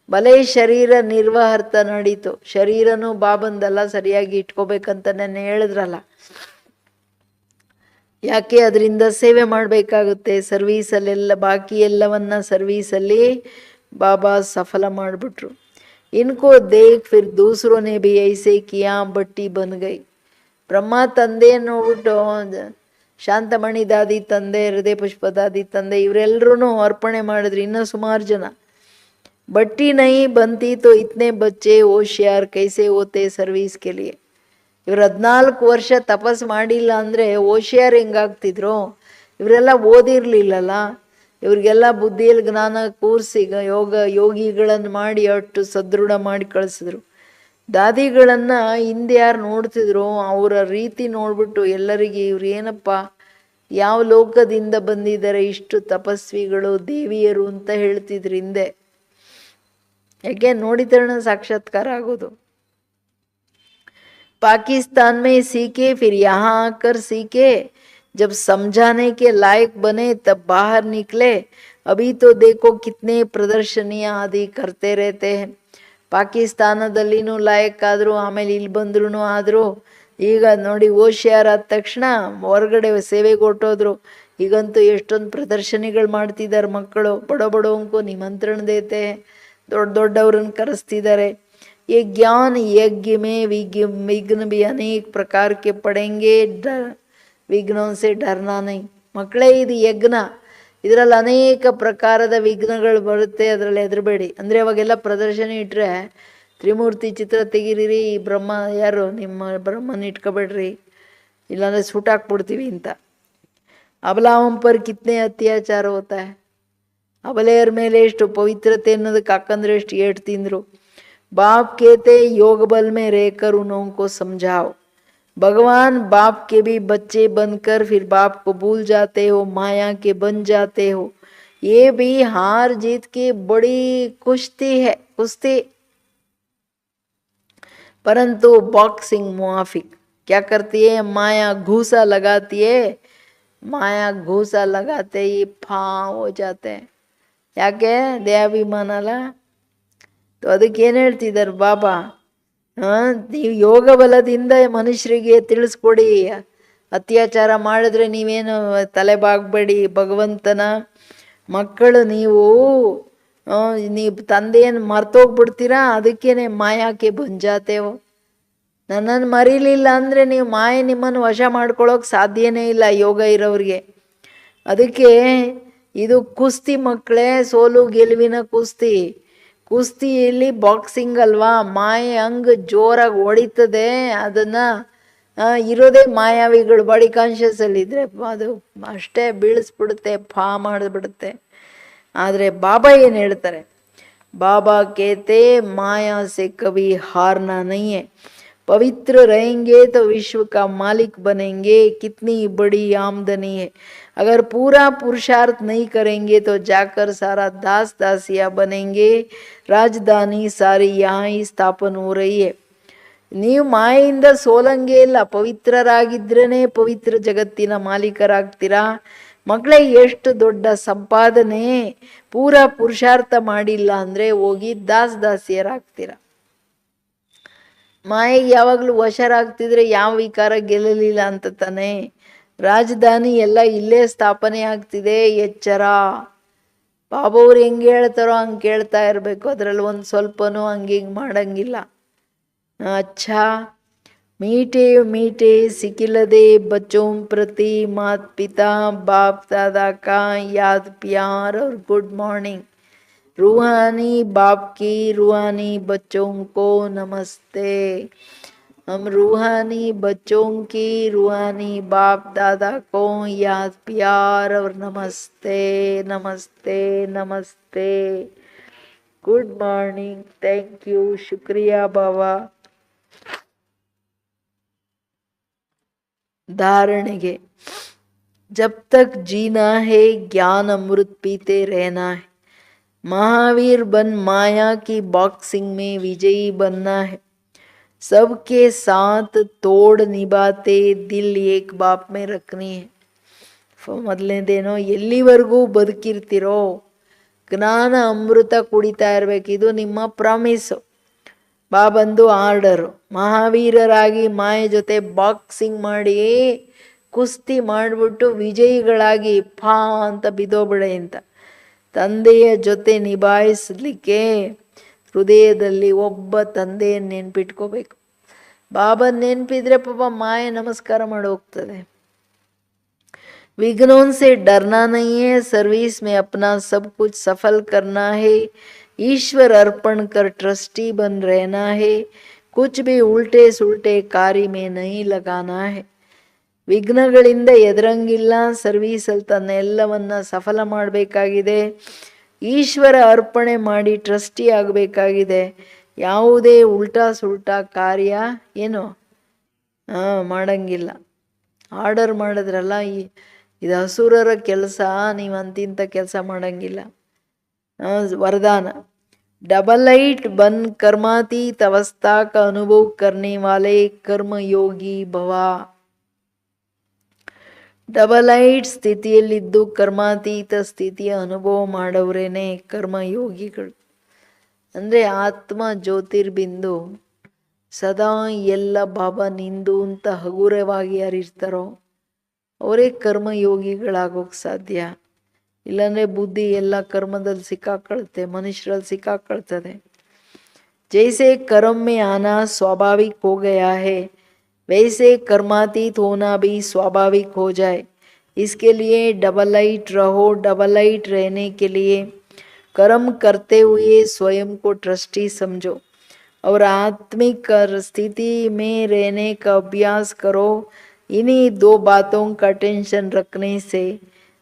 ಬಲೆ ಶರೀರ ನಿರ್ವಾಹಾರ್ಥ ನಡೀತು. ಶರೀರನೂ ಬಾಬಂದಲ್ಲ, ಸರಿಯಾಗಿ ಇಟ್ಕೋಬೇಕಂತ ನೆನ್ನೆ ಹೇಳಿದ್ರಲ್ಲ. ಯಾಕೆ? ಅದರಿಂದ ಸೇವೆ ಮಾಡಬೇಕಾಗುತ್ತೆ. ಸರ್ವೀಸಲ್ಲೆಲ್ಲ ಬಾಕಿ ಎಲ್ಲವನ್ನ ಸರ್ವೀಸಲ್ಲಿ ಬಾಬಾ ಸಫಲ ಮಾಡಿಬಿಟ್ರು. ಇನ್ಕೋ ದೇಖ್ ಫಿರ್ ದೂಸರೋ ನೆ ಭಿ ಐಸೆ ಕಿಯಾ ಬಟ್ಟಿ ಬನ್ ಗೈ. ಬ್ರಹ್ಮ ತಂದೆ ನೋಡ್ಬಿಟ್ಟು ಶಾಂತಮಣಿ ದಾದಿ ತಂದೆ, ಹೃದಯ ಪುಷ್ಪ ದಾದಿ ತಂದೆ ಇವರೆಲ್ಲರೂ ಅರ್ಪಣೆ ಮಾಡಿದ್ರು. ಇನ್ನೂ ಸುಮಾರು ಜನ. ಬಟ್ಟಿ ನೈ ಬಂತಿ ತೋ ಇತ್ನೆ ಬಚ್ಚೆ ಹೋಶಿಯಾರ್ ಕೈಸೆ ಹೋತೆ ಸರ್ವೀಸ್ ಕೆ ಲಿಯೆ. ಇವ್ರು 14 ವರ್ಷ ತಪಸ್ ಮಾಡಿಲ್ಲ ಅಂದರೆ ಹೋಶಿಯಾರ್ ಹೆಂಗಾಗ್ತಿದ್ರು? ಇವರೆಲ್ಲ ಓದಿರ್ಲಿಲ್ಲಲ್ಲ. ಇವ್ರಿಗೆಲ್ಲ ಬುದ್ಧಿಯಲ್ಲಿ ಜ್ಞಾನ ಕೂರಿಸಿ ಯೋಗಿಗಳನ್ನು ಮಾಡಿ ಅಷ್ಟು ಸದೃಢ ಮಾಡಿ ಕಳಿಸಿದ್ರು. ದಾದಿಗಳನ್ನು ಹಿಂದೆ ಯಾರು ನೋಡ್ತಿದ್ರು ಅವರ ರೀತಿ ನೋಡ್ಬಿಟ್ಟು ಎಲ್ಲರಿಗೆ ಇವ್ರು ಏನಪ್ಪ ಯಾವ ಲೋಕದಿಂದ ಬಂದಿದ್ದಾರೆ, ಇಷ್ಟು ತಪಸ್ವಿಗಳು ದೇವಿಯರು ಅಂತ ಹೇಳ್ತಿದ್ರು ಹಿಂದೆ. ಯಾಕೆ ನೋಡಿದ ಸಾಕ್ಷಾತ್ಕಾರ ಆಗೋದು. पाकिस्तान में सीखे, फिर यहाँ आकर सीखे, जब समझाने के लायक बने तब बाहर निकले. अभी तो देखो कितने प्रदर्शनियां आदि करते रहते हैं. ಪಾಕಿಸ್ತಾನದಲ್ಲಿನೂ ಲಾಯಕ್ ಆದರು, ಆಮೇಲೆ ಇಲ್ಲಿ ಬಂದ್ರು ಆದರು. ಈಗ ನೋಡಿ ಓಶಿಯಾರ್ ಆದ ತಕ್ಷಣ ಹೊರಗಡೆ ಸೇವೆಗೆ ಹೊಟ್ಟೋದ್ರು. ಈಗಂತೂ ಎಷ್ಟೊಂದು ಪ್ರದರ್ಶನಿಗಳು ಮಾಡ್ತಿದ್ದಾರೆ ಮಕ್ಕಳು. ಬಡೋಂಕು ನಿಮಂತ್ರಣ ದೇತೆ, ದೊಡ್ಡವ್ರನ್ನ ಕರೆಸ್ತಿದ್ದಾರೆ. ये ज्ञान यज्ञ में विघ्न भी अनेक प्रकार के पड़ेंगे, विघ्नों से डरना नहीं. ಮಕ್ಕಳೇ ಇದು ಯಜ್ಞ, ಇದರಲ್ಲಿ ಅನೇಕ ಪ್ರಕಾರದ ವಿಘ್ನಗಳು ಬರುತ್ತೆ, ಅದರಲ್ಲಿ ಹೆದರಬೇಡಿ. ಅಂದರೆ ಅವಾಗೆಲ್ಲ ಪ್ರದರ್ಶನ ಇಟ್ಟರೆ ತ್ರಿಮೂರ್ತಿ ಚಿತ್ರ ತೆಗೀರಿ, ಬ್ರಹ್ಮ ಯಾರು ನಿಮ್ಮ ಬ್ರಹ್ಮನ ಇಟ್ಕೊಬೇಡ್ರಿ, ಇಲ್ಲಾಂದರೆ ಸುಟ್ಟಾಕ್ಬಿಡ್ತೀವಿ ಅಂತ. ಅಬಲಾಂ ಪರ್ ಕಿತ್ನೆ ಅತ್ಯಾಚಾರ ಹೋತಾ ಹೈ. ಅಬಲೆಯರ ಮೇಲೆ ಎಷ್ಟು ಪವಿತ್ರತೆ ಅನ್ನೋದಕ್ಕೆ ಅಕ್ಕಂದ್ರೆ ಎಷ್ಟು ಏಟು ತಿಂದರು. बाप कहते योग बल में रहकर उन्हों को समझाओ. भगवान बाप के भी बच्चे बनकर फिर बाप को भूल जाते हो, माया के बन जाते हो. ये भी हार जीत की बड़ी कुश्ती है, कुश्ती. परंतु बॉक्सिंग मुआफिक क्या करती है, माया घूसा लगाती है. माया घूसा लगाते ही फां हो जाते हैं. ಯಾಕೆ ದೇಹಾಭಿಮಾನ ಅಲ್ಲ. ಅದಕ್ಕೇನು ಹೇಳ್ತಿದ್ದಾರೆ ಬಾಬಾ, ನೀವು ಯೋಗ ಬಲದಿಂದ ಮನುಷ್ಯರಿಗೆ ತಿಳಿಸ್ಕೊಡಿ, ಅತ್ಯಾಚಾರ ಮಾಡಿದ್ರೆ ನೀವೇನು ತಲೆ ಬಾಗಬೇಡಿ. ಭಗವಂತನ ಮಕ್ಕಳು ನೀವು ತಂದೆಯನ್ನು ಮರ್ತೋಗ್ಬಿಡ್ತೀರಾ, ಅದಕ್ಕೇನೆ ಮಾಯಾಕೆ ಬಂಜಾತೇವೋ. ನನ್ನನ್ನು ಮರೀಲಿಲ್ಲ ಅಂದರೆ ನೀವು ಮಾಯೆ ನಿಮ್ಮನ್ನು ವಶ ಮಾಡ್ಕೊಳ್ಳೋಕೆ ಸಾಧ್ಯನೇ ಇಲ್ಲ ಯೋಗ ಇರೋರಿಗೆ. ಅದಕ್ಕೆ ಇದು ಕುಸ್ತಿ ಮಕ್ಕಳೇ, ಸೋಲು ಗೆಲುವಿನ ಕುಸ್ತಿ. ಕುಸ್ತಿಯಲ್ಲಿ ಬಾಕ್ಸಿಂಗ್ ಅಲ್ವಾ, ಮಾಯೆ ಹಂಗೆ ಜೋರಾಗಿ ಹೊಡಿತದೆ. ಅದನ್ನು ಇರೋದೇ ಮಾಯಾವಿಗಳು ಬಾಡಿ ಕಾನ್ಷಿಯಸ್ಸಲ್ಲಿದ್ದರೆ ಅದು ಅಷ್ಟೇ ಬೀಳಿಸ್ಬಿಡುತ್ತೆ, ಫಾ ಮಾಡಿಬಿಡುತ್ತೆ. ಆದರೆ ಬಾಬಾ ಏನು ಹೇಳ್ತಾರೆ, ಬಾಬಾ ಕೇತೆ ಮಾಯಾ ಸೆ ಕಭಿ ಹಾರ್ನಾ ನಹೀ ಹೈ. पवित्र रहेंगे तो विश्व का मालिक बनेंगे. कितनी बड़ी आमदनी है. अगर पूरा पुरुषार्थ नहीं करेंगे तो जाकर सारा दास दासिया बनेंगे. राजधानी सारी यहाँ ही स्थापन हो रही है. ನೀವು ಮಾಯಿಂದ ಸೋಲಂಗೆ ಇಲ್ಲ. ಪವಿತ್ರರಾಗಿದ್ರೇ ಪವಿತ್ರ ಜಗತ್ತಿನ ಮಾಲೀಕರಾಗ್ತೀರಾ. ಮಕ್ಕಳೇ ಎಷ್ಟು ದೊಡ್ಡ ಸಂಪಾದನೆ. ಪೂರಾ ಪುರುಷಾರ್ಥ ಮಾಡಿಲ್ಲ ಅಂದರೆ ಹೋಗಿ ದಾಸಿಯರಾಗ್ತೀರಾ. ಮಾಯೆಗೆ ಯಾವಾಗಲೂ ವಶರಾಗ್ತಿದ್ರೆ ಯಾವ ವಿಕಾರ ಗೆಲ್ಲಲಿಲ್ಲ ಅಂತ ತಾನೆ. ರಾಜಧಾನಿ ಎಲ್ಲ ಇಲ್ಲೇ ಸ್ಥಾಪನೆ ಆಗ್ತಿದೆ, ಎಚ್ಚರ. ಬಾಬವ್ರು ಹೆಂಗೆ ಹೇಳ್ತಾರೋ ಹಂಗೆ ಕೇಳ್ತಾ ಇರಬೇಕು. ಅದರಲ್ಲಿ ಒಂದು ಸ್ವಲ್ಪನೂ ಹಂಗೆ ಮಾಡಂಗಿಲ್ಲ. अच्छा मीठे मीठे सिकिलदे बच्चों प्रति मात पिता बाप दादा का याद प्यार और गुड मॉर्निंग. रूहानी बाप की रूहानी बच्चों को नमस्ते. हम रूहानी बच्चों की रूहानी बाप दादा को याद प्यार और नमस्ते नमस्ते नमस्ते. गुड मॉर्निंग, थैंक यू, शुक्रिया बाबा. धारणेगे जब तक जीना है ज्ञान अमृत पीते रहना है. महावीर बन माया की बॉक्सिंग में विजयी बनना है. सबके साथ तोड़ निभाते दिल एक बाप में रखनी है. ಮೊದಲನೇದೇನೋ ಎಲ್ಲಿವರೆಗೂ ಬದುಕಿರ್ತಿರೋ ಜ್ಞಾನ ಅಮೃತ ಕುಡಿತಾ ಇರಬೇಕು. ಇದು ನಿಮ್ಮ ಪ್ರಾಮಿಸು. ಬಾಬಂದು ಆರ್ಡರು. ಮಹಾವೀರರಾಗಿ ಮಾಯೆ ಜೊತೆ ಬಾಕ್ಸಿಂಗ್ ಮಾಡಿ ಕುಸ್ತಿ ಮಾಡಿಬಿಟ್ಟು ವಿಜಯಿಗಳಾಗಿ ಫಾ ಅಂತ ಬಿದೋಬಿಡೆ ಅಂತ. ತಂದೆಯ ಜೊತೆ ನಿಭಾಯಿಸಲಿಕ್ಕೆ ಹೃದಯದಲ್ಲಿ ಒಬ್ಬ ತಂದೆಯನ್ನು ನೆನ್ಪಿಟ್ಕೋಬೇಕು. ಬಾಬನ ನೆನಪಿದ್ರೆ ಪಾಪ ಮಾಯೆ ನಮಸ್ಕಾರ ಮಾಡಿ ಹೋಗ್ತದೆ. विघ्नों से डरना नहीं है. सर्विस में अपना सब कुछ सफल करना है. ईश्वर अर्पण कर ट्रस्टी बन रहना है. कुछ भी उल्टे सुल्टे कार्य में नहीं लगाना है. ವಿಘ್ನಗಳಿಂದ ಎದುರಂಗಿಲ್ಲ. ಸರ್ವೀಸಲ್ಲಿ ತನ್ನ ಎಲ್ಲವನ್ನ ಸಫಲ ಮಾಡಬೇಕಾಗಿದೆ. ಈಶ್ವರ ಅರ್ಪಣೆ ಮಾಡಿ ಟ್ರಸ್ಟಿ ಆಗಬೇಕಾಗಿದೆ. ಯಾವುದೇ ಉಲ್ಟಾ ಸುಲ್ಟಾ ಕಾರ್ಯ ಏನು ಮಾಡಂಗಿಲ್ಲ. ಆರ್ಡರ್ ಮಾಡಿದ್ರಲ್ಲ, ಇದು ಅಸುರರ ಕೆಲಸ, ನೀವು ಅಂತಿಂಥ ಕೆಲಸ ಮಾಡಂಗಿಲ್ಲ. वरदान डबलाइट बन कर्मातीत अवस्था का अनुभव करने वाले कर्म योगी भवा. ಡಬಲೈಟ್ ಸ್ಥಿತಿಯಲ್ಲಿದ್ದು ಕರ್ಮಾತೀತ ಸ್ಥಿತಿಯ ಅನುಭವ ಮಾಡವ್ರೇನೆ ಕರ್ಮಯೋಗಿಗಳು. ಅಂದರೆ ಆತ್ಮ ಜ್ಯೋತಿರ್ಬಿಂದು ಸದಾ ಎಲ್ಲ ಬಾಬಾ ನಿಂದು ಅಂತ ಹಗುರವಾಗಿ ಯಾರಿರ್ತಾರೋ ಅವರೇ ಕರ್ಮಯೋಗಿಗಳಾಗೋಕ್ಕೆ ಸಾಧ್ಯ. ಇಲ್ಲಾಂದರೆ ಬುದ್ಧಿ ಎಲ್ಲ ಕರ್ಮದಲ್ಲಿ ಸಿಕ್ಕಾಕೊಳುತ್ತೆ, ಮನುಷ್ಯರಲ್ಲಿ ಸಿಕ್ಕಾಕೊಳ್ತದೆ. जैसे कर्म में आना स्वाभाविक हो गया है वैसे कर्मातीत होना भी स्वाभाविक हो जाए. इसके लिए डबलाइट रहो. डबलाइट रहने के लिए कर्म करते हुए स्वयं को ट्रस्टी समझो और आत्मिक स्थिति में रहने का अभ्यास करो. इन्हीं दो बातों का टेंशन रखने से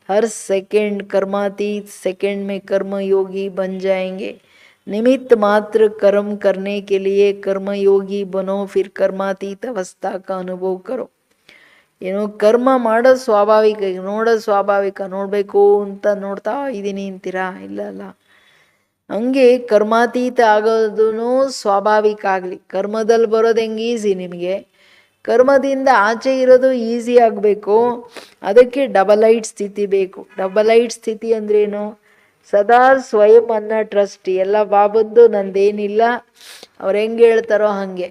हर सेकंड कर्मातीत, सेकंड में कर्मयोगी बन जाएंगे. निमित्त मात्र कर्म करने के लिए कर्मयोगी बनो, फिर कर्मातीत अवस्था का अनुभव करो. ಏನೋ ಕರ್ಮ ಮಾಡೋದು ಸ್ವಾಭಾವಿಕ, ಈಗ ನೋಡೋದು ಸ್ವಾಭಾವಿಕ, ನೋಡಬೇಕು ಅಂತ ನೋಡ್ತಾ ಇದ್ದೀನಿ ಅಂತೀರಾ? ಇಲ್ಲ ಅಲ್ಲ, ಹಂಗೆ ಕರ್ಮಾತೀತ ಆಗೋದೂ ಸ್ವಾಭಾವಿಕ ಆಗಲಿ. ಕರ್ಮದಲ್ಲಿ ಬರೋದು ಹೆಂಗೆ ಈಸಿ, ನಿಮಗೆ ಕರ್ಮದಿಂದ ಆಚೆ ಇರೋದು ಈಸಿ ಆಗಬೇಕು. ಅದಕ್ಕೆ ಡಬಲೈಟ್ ಸ್ಥಿತಿ ಬೇಕು. ಡಬಲೈಟ್ ಸ್ಥಿತಿ ಅಂದ್ರೇನು? ಸದಾ ಸ್ವಯಂ ಅನ್ನ ಟ್ರಸ್ಟಿ, ಎಲ್ಲ ಬಾಬಂದು, ನಂದೇನಿಲ್ಲ, ಅವ್ರು ಹೆಂಗೆ ಹೇಳ್ತಾರೋ ಹಾಗೆ.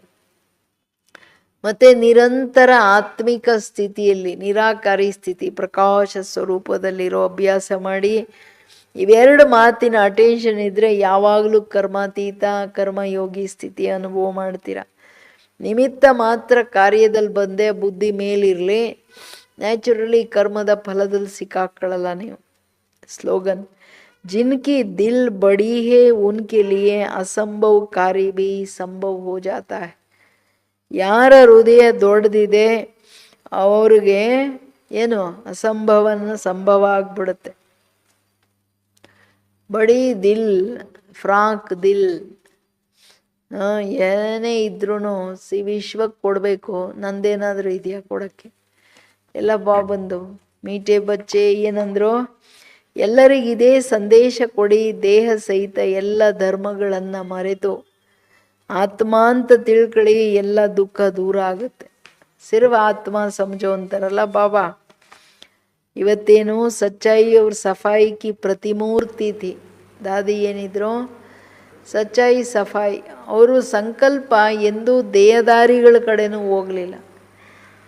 ಮತ್ತು ನಿರಂತರ ಆತ್ಮಿಕ ಸ್ಥಿತಿಯಲ್ಲಿ, ನಿರಾಕಾರಿ ಸ್ಥಿತಿ, ಪ್ರಕಾಶ ಸ್ವರೂಪದಲ್ಲಿರೋ ಅಭ್ಯಾಸ ಮಾಡಿ. ಇವೆರಡು ಮಾತಿನ ಅಟೆನ್ಷನ್ ಇದ್ದರೆ ಯಾವಾಗಲೂ ಕರ್ಮಾತೀತ, ಕರ್ಮಯೋಗಿ ಸ್ಥಿತಿ ಅನುಭವ ಮಾಡ್ತೀರ. ನಿಮಿತ್ತ ಮಾತ್ರ ಕಾರ್ಯದಲ್ಲಿ ಬಂದೆ ಬುದ್ಧಿ ಮೇಲಿರಲಿ, ನ್ಯಾಚುರಲಿ ಕರ್ಮದ ಫಲದಲ್ಲಿ ಸಿಕ್ಕಾಕೊಳ್ಳಲ್ಲ ನೀವು. ಸ್ಲೋಗನ್ जिनकी दिल बड़ी है उनके लिए असंभव कार्य भी संभव हो जाता है. ಯಾರ ಹೃದಯ ದೊಡ್ಡದಿದೆ ಅವ್ರಿಗೆ ಏನು ಅಸಂಭವನ ಸಂಭವ ಆಗ್ಬಿಡುತ್ತೆ. ಬಡಿ ದಿಲ್, ಫ್ರಾಂಕ್ ದಿಲ್, ಏನೇ ಇದ್ರೂ ವಿಶ್ವಕ್ಕೆ ಕೊಡಬೇಕು, ನಂದೇನಾದರೂ ಇದೆಯಾ ಕೊಡೋಕ್ಕೆ? ಎಲ್ಲ ಬಾಬಂದು ಮೀಟೆ ಬಚ್ಚೆ ಏನಂದ್ರು, ಎಲ್ಲರಿಗಿದೇ ಸಂದೇಶ ಕೊಡಿ, ದೇಹ ಸಹಿತ ಎಲ್ಲ ಧರ್ಮಗಳನ್ನು ಮರೆತು ಆತ್ಮ ಅಂತ ತಿಳ್ಕೊಳ್ಳಿ, ಎಲ್ಲ ದುಃಖ ದೂರ ಆಗುತ್ತೆ. ಸಿರ್ಫ್ ಆತ್ಮ ಸಮझो ಅಂತಾರಲ್ಲ ಬಾಬಾ. ಇವತ್ತೇನು ಸಚ್ಚಾಯಿ ಅವ್ರ ಸಫಾಯಿ ಕಿ ಪ್ರತಿಮೂರ್ತಿ ಥಿ. ದಾದಿ ಏನಿದ್ರು ಸಚ್ಚಾಯಿ ಸಫಾಯಿ. ಅವರು ಸಂಕಲ್ಪ ಎಂದೂ ದೇಹದಾರಿಗಳ ಕಡೆನೂ ಹೋಗಲಿಲ್ಲ,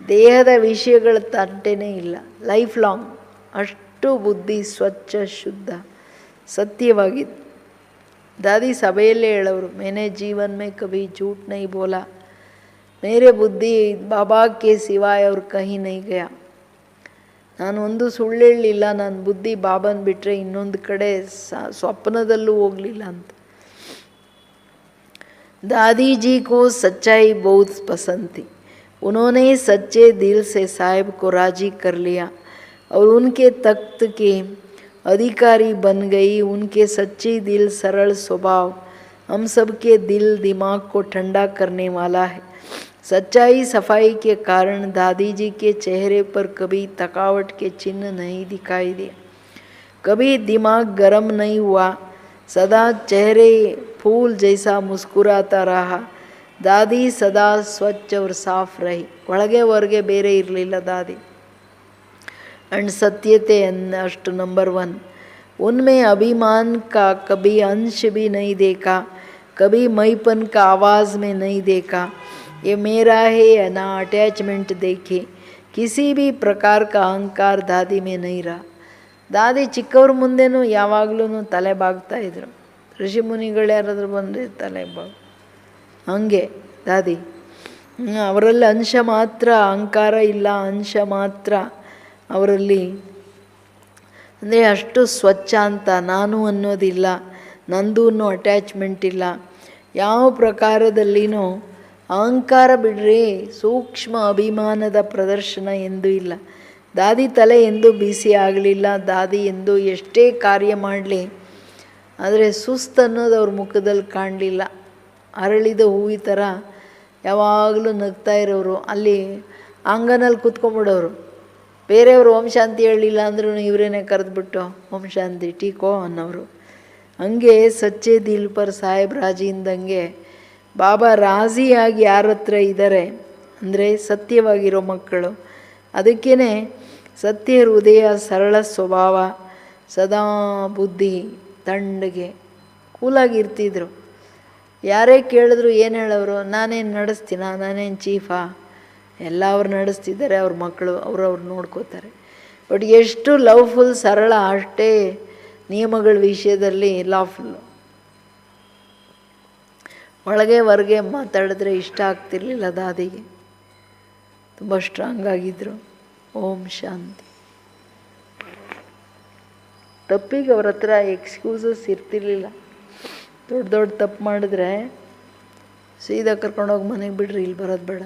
ದೇಹದ ವಿಷಯಗಳ ತಂಟೆನೇ ಇಲ್ಲ. ಲೈಫ್ ಲಾಂಗ್ ಅಷ್ಟು ಬುದ್ಧಿ ಸ್ವಚ್ಛ, ಶುದ್ಧ, ಸತ್ಯವಾಗಿತ್ತು. दादी ಸಭೆಯಲ್ಲೇ ಹೇಳೋರು, मैंने जीवन में कभी झूठ नहीं बोला, मेरे बुद्धि बाबा के सिवाय और कहीं नहीं गया. ನಾನು ಒಂದು ಸುಳ್ಳು ಹೇಳಲಿಲ್ಲ, ನನ್ನ ಬುದ್ಧಿ ಬಾಬನ್ ಬಿಟ್ಟರೆ ಇನ್ನೊಂದು ಕಡೆ ಸ್ವಪ್ನದಲ್ಲೂ ಹೋಗಲಿಲ್ಲ ಅಂತ. दादी जी को सच्चाई बहुत पसंद थी. उन्होंने सच्चे दिल से साहिब को राजी कर लिया और उनके तख्त के अधिकारी बन गई. उनके सच्ची दिल, सरल स्वभाव हम सब के दिल दिमाग को ठंडा करने वाला है. सच्चाई सफाई के कारण दादी जी के चेहरे पर कभी थकावट के चिन्ह नहीं दिखाई दिए, कभी दिमाग गर्म नहीं हुआ, सदा चेहरे फूल जैसा मुस्कुराता रहा. दादी सदा स्वच्छ और साफ रही. ಒಳಗೆ ಹೊರಗೆ ಬೇರೆ ಇರಲಿಲ್ಲ ದಾದಿ. एंड सत्यते अष्ट नंबर 1. उनमें अभिमान का कभी अंश भी नहीं देखा, कभी मैपन का आवाज़ में नहीं देखा. ये मेरा है ना अटैचमेंट देखे. किसी भी प्रकार का अहंकार दादी में नहीं रहा. ದಾದಿ ಚಿಕ್ಕವ್ರ ಮುಂದೆನೂ ಯಾವಾಗಲೂ ತಲೆ ಬಾಗ್ತಾ ಇದ್ರು. ಋಷಿ ಮುನಿಗಳು ಯಾರಾದರೂ ಬಂದರೆ ತಲೆ ಹಂಗೆ ದಾದಿ. ಅವರಲ್ಲಿ ಅಂಶ ಮಾತ್ರ ಅಹಂಕಾರ ಇಲ್ಲ, ಅಂಶ ಮಾತ್ರ ಅವರಲ್ಲಿ, ಅಂದರೆ ಅಷ್ಟು ಸ್ವಚ್ಛ ಅಂತ. ನಾನು ಅನ್ನೋದಿಲ್ಲ, ನಂದು ಅನ್ನೋ ಅಟ್ಯಾಚ್ಮೆಂಟ್ ಇಲ್ಲ. ಯಾವ ಪ್ರಕಾರದಲ್ಲಿನೂ ಅಹಂಕಾರ ಬಿಡ್ರಿ, ಸೂಕ್ಷ್ಮ ಅಭಿಮಾನದ ಪ್ರದರ್ಶನ ಎಂದೂ ಇಲ್ಲ. ದಾದಿ ತಲೆ ಎಂದೂ ಬಿಸಿ ಆಗಲಿಲ್ಲ. ದಾದಿ ಎಂದು ಎಷ್ಟೇ ಕಾರ್ಯ ಮಾಡಲಿ, ಆದರೆ ಸುಸ್ತು ಅನ್ನೋದು ಅವ್ರ ಮುಖದಲ್ಲಿ ಕಾಣಲಿಲ್ಲ. ಅರಳಿದ ಹೂವಿ ಥರ ಯಾವಾಗಲೂ ನಗ್ತಾ ಇರೋರು. ಅಲ್ಲಿ ಆಂಗನಲ್ಲಿ ಕೂತ್ಕೊಂಡ್ಬಿಡೋರು. ಬೇರೆಯವರು ಓಂ ಶಾಂತಿ ಹೇಳಲಿಲ್ಲ ಅಂದ್ರೂ ಇವರೇನೆ ಕರೆದ್ಬಿಟ್ಟು ಓಂ ಶಾಂತಿ ಟೀಕೋ ಅನ್ನೋರು. ಹಂಗೆ ಸಚ್ಚೆ ದಿಲ್ ಪರ್ ಸಾಹೇಬ್ ರಾಜಿ ಇಂದಂಗೆ ಬಾಬಾ ರಾಜಿಯಾಗಿ ಯಾರ ಹತ್ರ ಇದ್ದಾರೆ ಅಂದರೆ ಸತ್ಯವಾಗಿರೋ ಮಕ್ಕಳು. ಅದಕ್ಕೇ ಸತ್ಯ ಹೃದಯ, ಸರಳ ಸ್ವಭಾವ, ಸದಾ ಬುದ್ಧಿ, ತಣ್ಣಗೆ ಕೂಲಾಗಿರ್ತಿದ್ರು. ಯಾರೇ ಕೇಳಿದ್ರು ಏನು ಹೇಳೋರು, ನಾನೇನು ನಡೆಸ್ತೀನ, ನಾನೇನು ಚೀಫಾ, ಎಲ್ಲ ಅವ್ರು ನಡೆಸ್ತಿದ್ದಾರೆ, ಅವ್ರ ಮಕ್ಕಳು ಅವ್ರವ್ರು ನೋಡ್ಕೋತಾರೆ. ಬಟ್ ಎಷ್ಟು ಲವ್ಫುಲ್, ಸರಳ, ಅಷ್ಟೇ ನಿಯಮಗಳ ವಿಷಯದಲ್ಲಿ ಲಾಫುಲ್ಲು. ಒಳಗೆ ಹೊರಗೆ ಮಾತಾಡಿದ್ರೆ ಇಷ್ಟ ಆಗ್ತಿರ್ಲಿಲ್ಲ ದಾದಿಗೆ. ತುಂಬ ಸ್ಟ್ರಾಂಗ್ ಆಗಿದ್ದರು. ಓಂ ಶಾಂತಿ. ತಪ್ಪಿಗೆ ಅವ್ರ ಹತ್ರ ಎಕ್ಸ್ಕ್ಯೂಸಸ್ ಇರ್ತಿರ್ಲಿಲ್ಲ. ದೊಡ್ಡ ದೊಡ್ಡ ತಪ್ಪು ಮಾಡಿದ್ರೆ ಸೀದಾ ಕರ್ಕೊಂಡೋಗಿ ಮನೆಗೆ ಬಿಡ್ರಿ, ಇಲ್ಲಿ ಬರೋದು ಬೇಡ.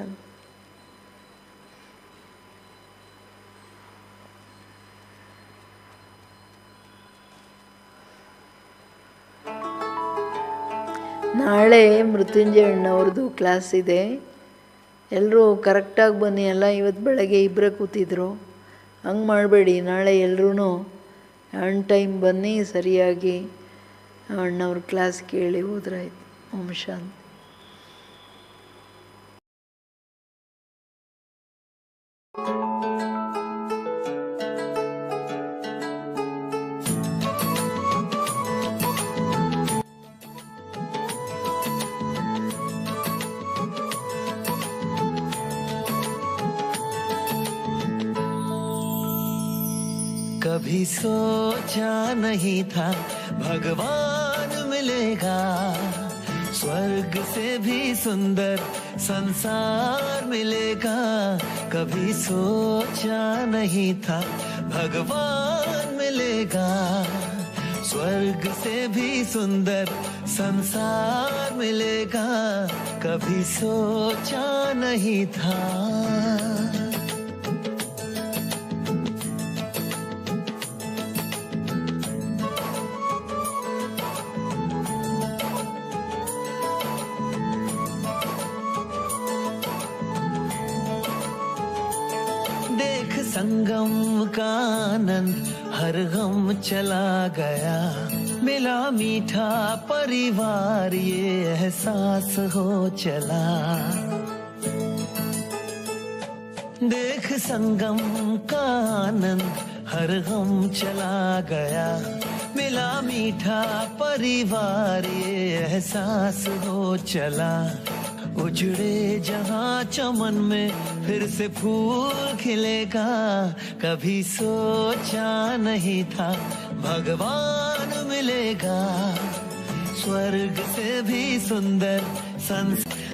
ನಾಳೆ ಮೃತ್ಯುಂಜಯ ಅಣ್ಣವ್ರದ್ದು ಕ್ಲಾಸ್ ಇದೆ, ಎಲ್ಲರೂ ಕರೆಕ್ಟಾಗಿ ಬನ್ನಿ. ಎಲ್ಲ ಇವತ್ತು ಬೆಳಗ್ಗೆ ಇಬ್ಬರೇ ಕೂತಿದ್ರು, ಹಂಗೆ ಮಾಡಬೇಡಿ. ನಾಳೆ ಎಲ್ಲರೂ ಆನ್ ಟೈಮ್ ಬನ್ನಿ, ಸರಿಯಾಗಿ ಅಣ್ಣವ್ರ ಕ್ಲಾಸ್ ಕೇಳಿ ಹೋದ್ರಾಯ್ತು. ಓಂ ಶಾಂತಿ. कभी सोचा नहीं था भगवान मिलेगा, स्वर्ग से भी सुंदर संसार मिलेगा। कभी सोचा नहीं था भगवान मिलेगा, स्वर्ग से भी सुंदर संसार मिलेगा। कभी सोचा नहीं था। देख संगम का आनंद हर गम चला गया, मिला मीठा परिवार ये एहसास हो चला। देख संगम का आनंद हर गम चला गया, मिला मीठा परिवार ये एहसास हो चला। उजड़े जहाँ चमन में फिर से फूल खिलेगा, कभी सोचा नहीं था भगवान मिलेगा, स्वर्ग से भी सुंदर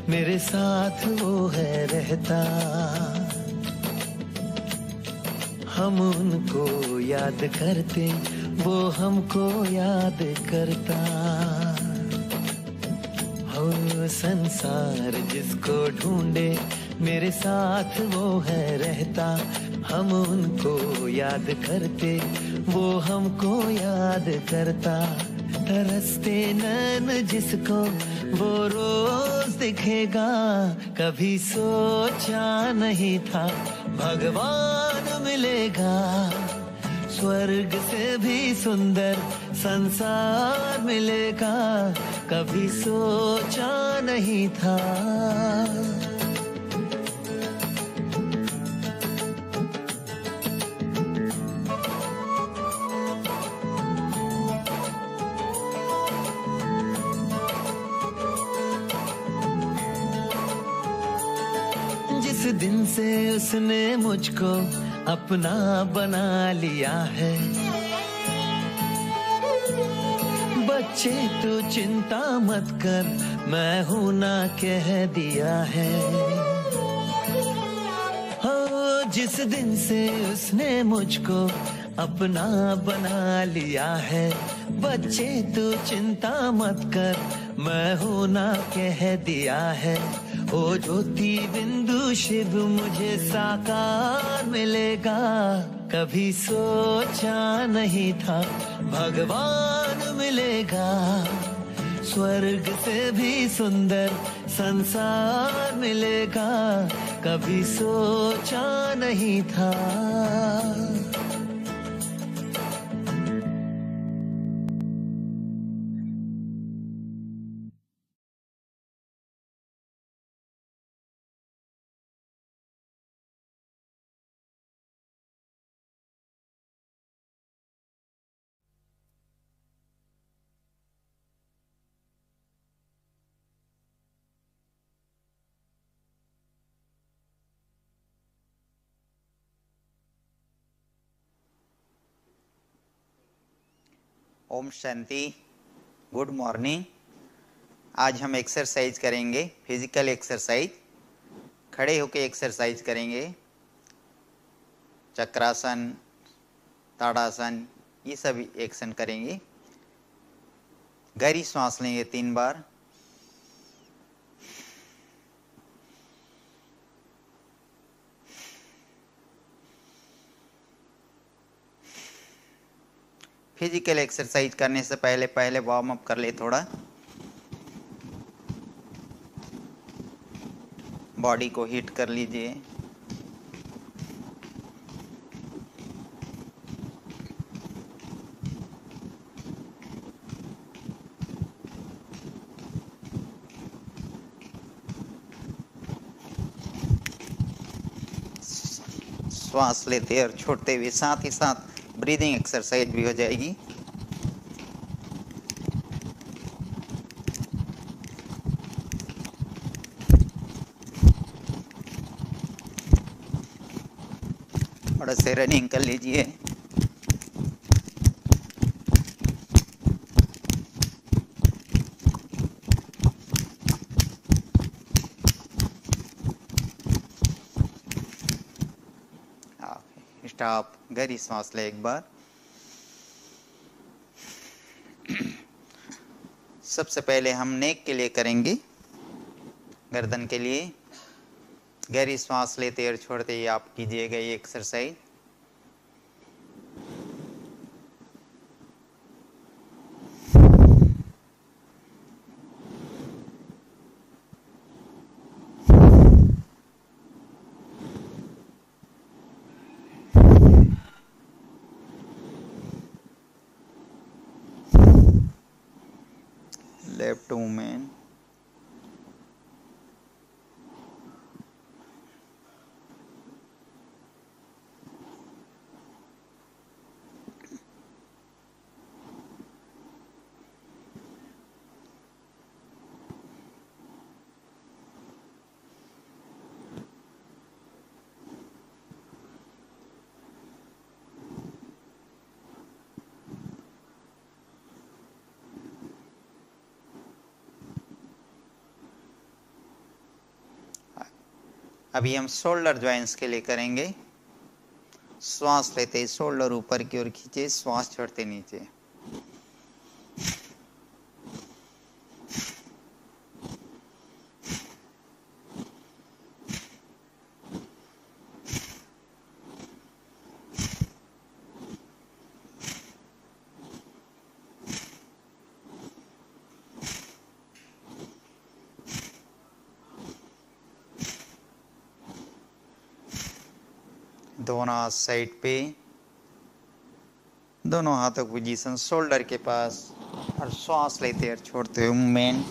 मेरे साथ वो है रहता। हम उनको याद करते, वो हमको याद करता। हो संसार जिसको ढूंढे मेरे साथ वो है रहता। हम उनको याद करते, वो हमको याद करता। तरसते नैन जिसको वो रोज दिखेगा, कभी सोचा नहीं था भगवान मिलेगा, स्वर्ग से भी सुंदर संसार मिलेगा। कभी सोचा नहीं था। जिस दिन से उसने मुझको अपना बना लिया है, बच्चे तू चिंता मत कर मैं हूं ना कह दिया है। हो जिस दिन से उसने मुझको अपना बना लिया है, बच्चे तू चिंता मत कर मैं हूं ना कह दिया है। ओ ज्योति बिंदु शिव मुझे साकार मिलेगा, कभी सोचा नहीं था भगवान मिलेगा। स्वर्ग से भी सुंदर संसार मिलेगा, कभी सोचा नहीं था। Om Shanti, good morning. आज हम एक्सरसाइज करेंगे, फिजिकल एक्सरसाइज। खड़े होकर एक्सरसाइज करेंगे, चक्रासन, ताड़ासन, ये सभी एक्शन करेंगे। गहरी सांस लेंगे 3 बार। फिजिकल एक्सरसाइज करने से पहले वार्म अप कर ले थोड़ा, बॉडी को हीट कर लीजिए। श्वास लेते और छोड़ते हुए साथ ही साथ ब्रीदिंग एक्सरसाइज भी हो जाएगी। थोड़ा से रनिंग कर लीजिए। स्टॉप। गहरी सांस ले एक बार। सबसे पहले हम नेक के लिए करेंगे, गर्दन के लिए। गहरी सांस लेते और छोड़ते ही आप कीजिएगा ये एक्सरसाइज। Left movement. अभी हम शोल्डर जॉइंट्स के लिए करेंगे। श्वास लेते शोल्डर ऊपर की ओर खींचे, श्वास छोड़ते नीचे। दोनों हाथ साइड पे, दोनों हाथों की पोजीशन शोल्डर के पास, और श्वास लेते और छोड़ते हुए मूवमेंट।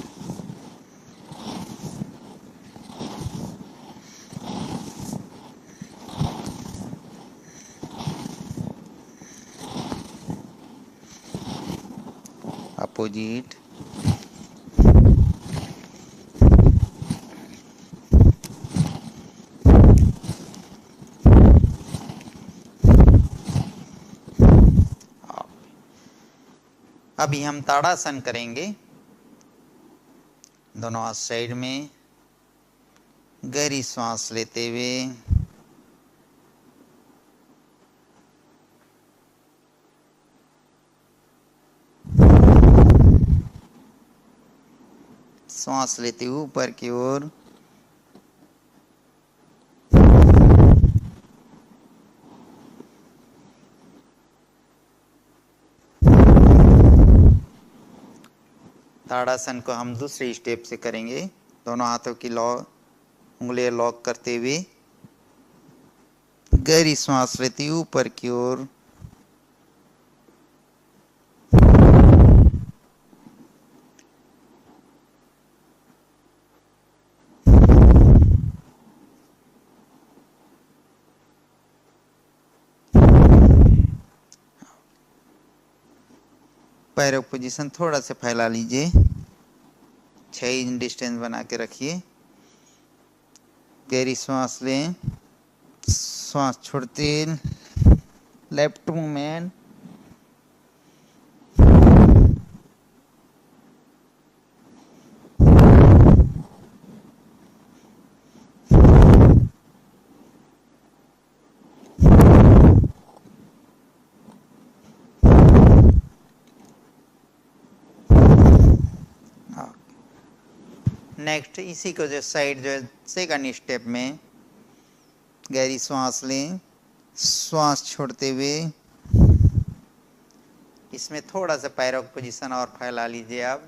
अपोजिट। अभी हम ताड़ासन करेंगे। दोनों हाथ साइड में, गहरी सांस लेते हुए सांस लेते ऊपर की ओर, ताड़ासन को हम दूसरे स्टेप से करेंगे। दोनों हाथों की उंगलियां लॉक करते हुए गहरी सांस लेती ऊपर की ओर। पैरों पोजीशन थोड़ा सा फैला लीजिए, 6 इंच डिस्टेंस बना के रखिए। गहरी सांस लें, सांस छोड़ते लेफ्ट मूवमेंट, नेक्स्ट इसी को जो साइड जो सेकंड स्टेप में गहरी सांस लें, सांस छोड़ते हुए इसमें थोड़ा सा पैरों की पोजीशन और फैला लीजिए आप।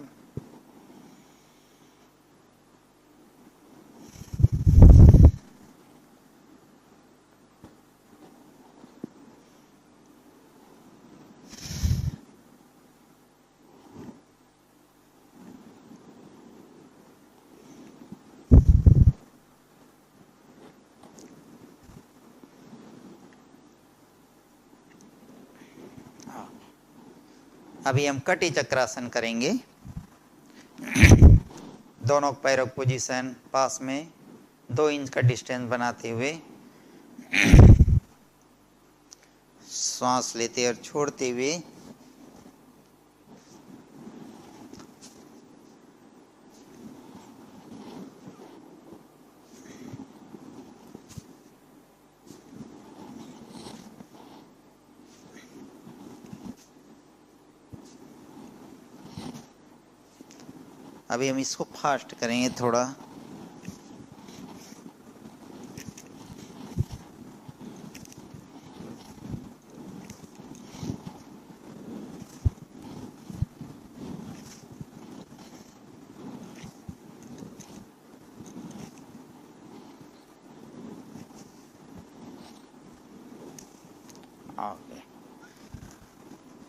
अभी हम कटी चक्रासन करेंगे। दोनों पैरों की पोजीशन पास में 2 इंच का डिस्टेंस बनाते हुए सांस लेते और छोड़ते हुए अभी हम इसको फास्ट करेंगे थोड़ा।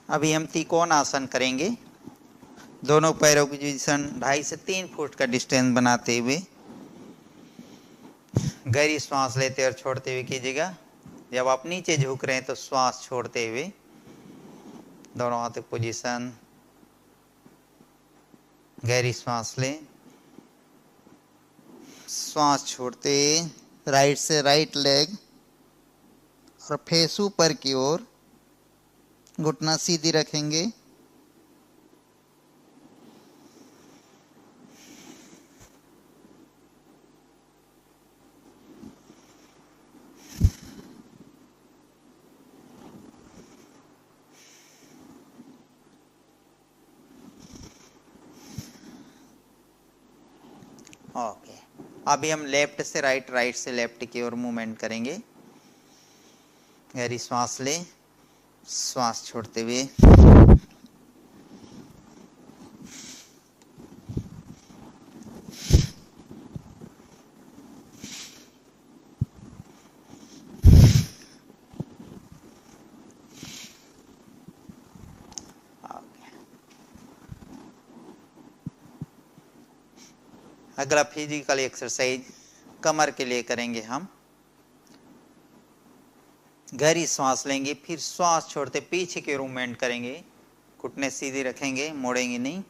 अभी हम त्रिकोण आसन करेंगे। दोनों पैरों की पोजीशन 2.5 से 3 फुट का डिस्टेंस बनाते हुए गहरी सांस लेते और छोड़ते हुए कीजिएगा। जब आप नीचे झुक रहे हैं तो श्वास छोड़ते हुए दोनों हाथों की पोजीशन, गहरी सांस लें, श्वास छोड़ते राइट से राइट लेग और फेस ऊपर की ओर, घुटना सीधी रखेंगे। ओके, अभी हम लेफ्ट से राइट, राइट से लेफ्ट की ओर मूवमेंट करेंगे। गहरी सांस लें, श्वास छोड़ते हुए अगला फिजिकल एक्सरसाइज कमर के लिए करेंगे हम। गहरी सांस लेंगे, फिर श्वास छोड़ते पीछे के मूवमेंट करेंगे। घुटने सीधे रखेंगे, मोड़ेंगे नहीं।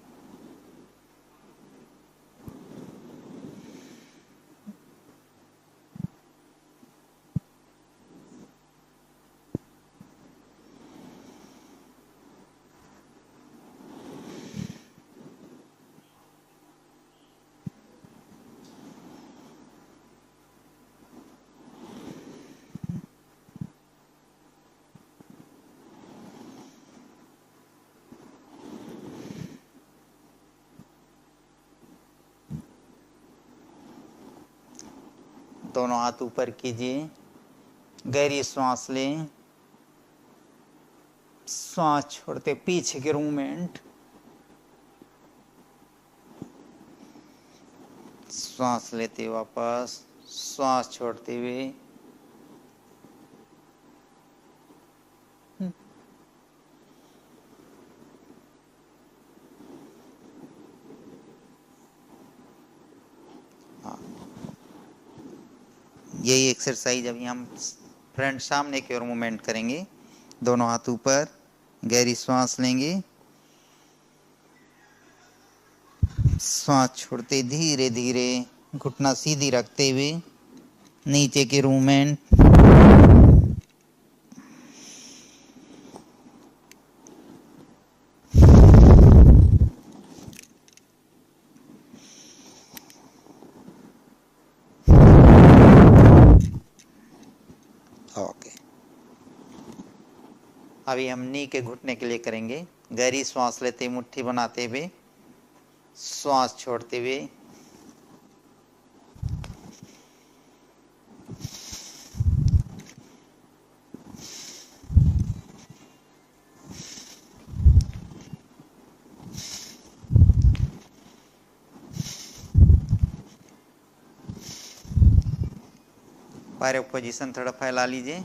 दोनों हाथ ऊपर कीजिए, गहरी सांस लें, सांस छोड़ते पीछे के मूवमेंट। श्वास लेते वापस, श्वास छोड़ते हुए। यही एक्सरसाइज अभी हम फ्रंट सामने की ओर मूवमेंट करेंगे। दोनों हाथ ऊपर, गहरी श्वास लेंगे, श्वास छोड़ते धीरे धीरे, घुटना सीधी रखते हुए नीचे के मूवमेंट। ओके, अभी हम नी के घुटने के लिए करेंगे। गहरी श्वास लेते, मुट्ठी बनाते हुए, श्वास छोड़ते हुए। पैरों पोजीशन थोड़ा फैला लीजिए।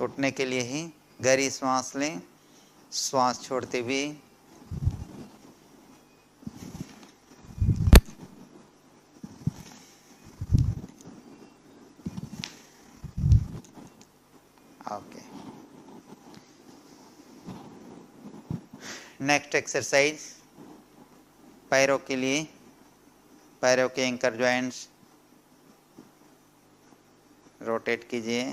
उठने के लिए ही गहरी श्वास लें, श्वास छोड़ते हुए। ओके, नेक्स्ट एक्सरसाइज पैरों के लिए, पैरों के एंकर जॉइंट्स रोटेट कीजिए।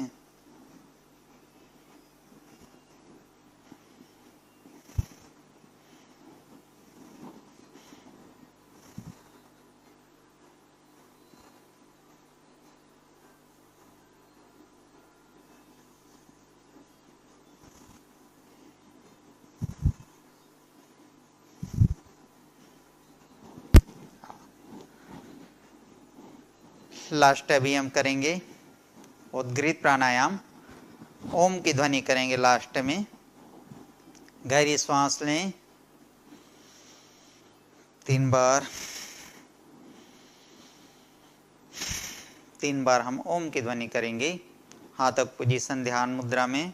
लास्ट अभी हम करेंगे उद्गीत प्राणायाम। ओम की ध्वनि करेंगे लास्ट में। गहरी श्वास लें 3 बार। 3 बार हम ओम की ध्वनि करेंगे। हाथों की पोजीशन ध्यान मुद्रा में।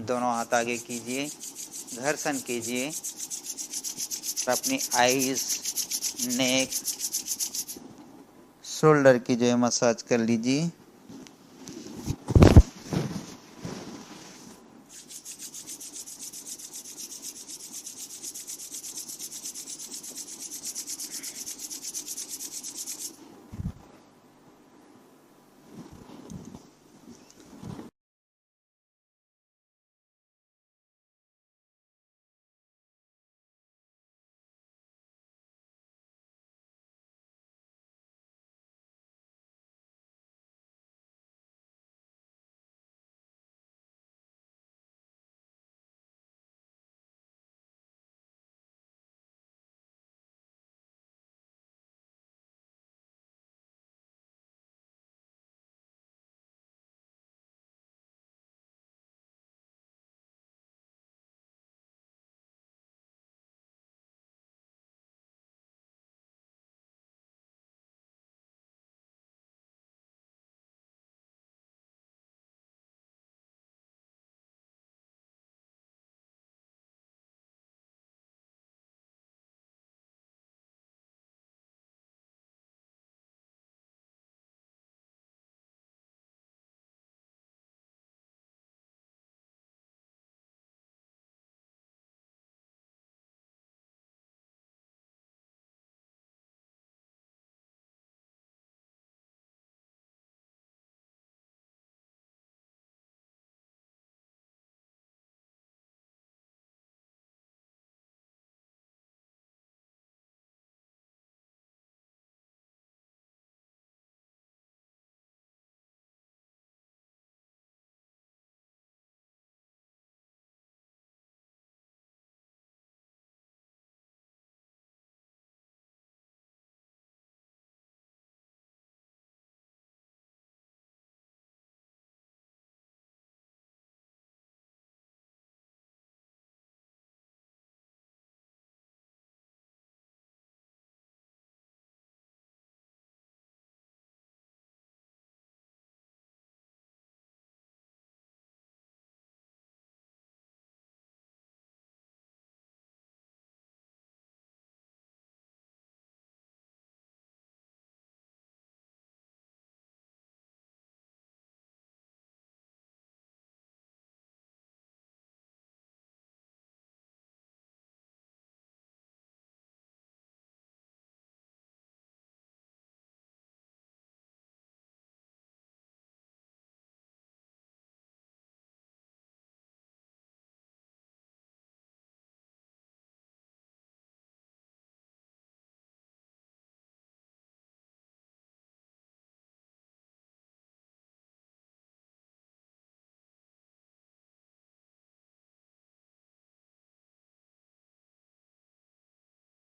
दोनों हाथ आगे कीजिए, घर्षण कीजिए और अपनी आईज, नेक, शोल्डर की जो है मसाज कर लीजिए।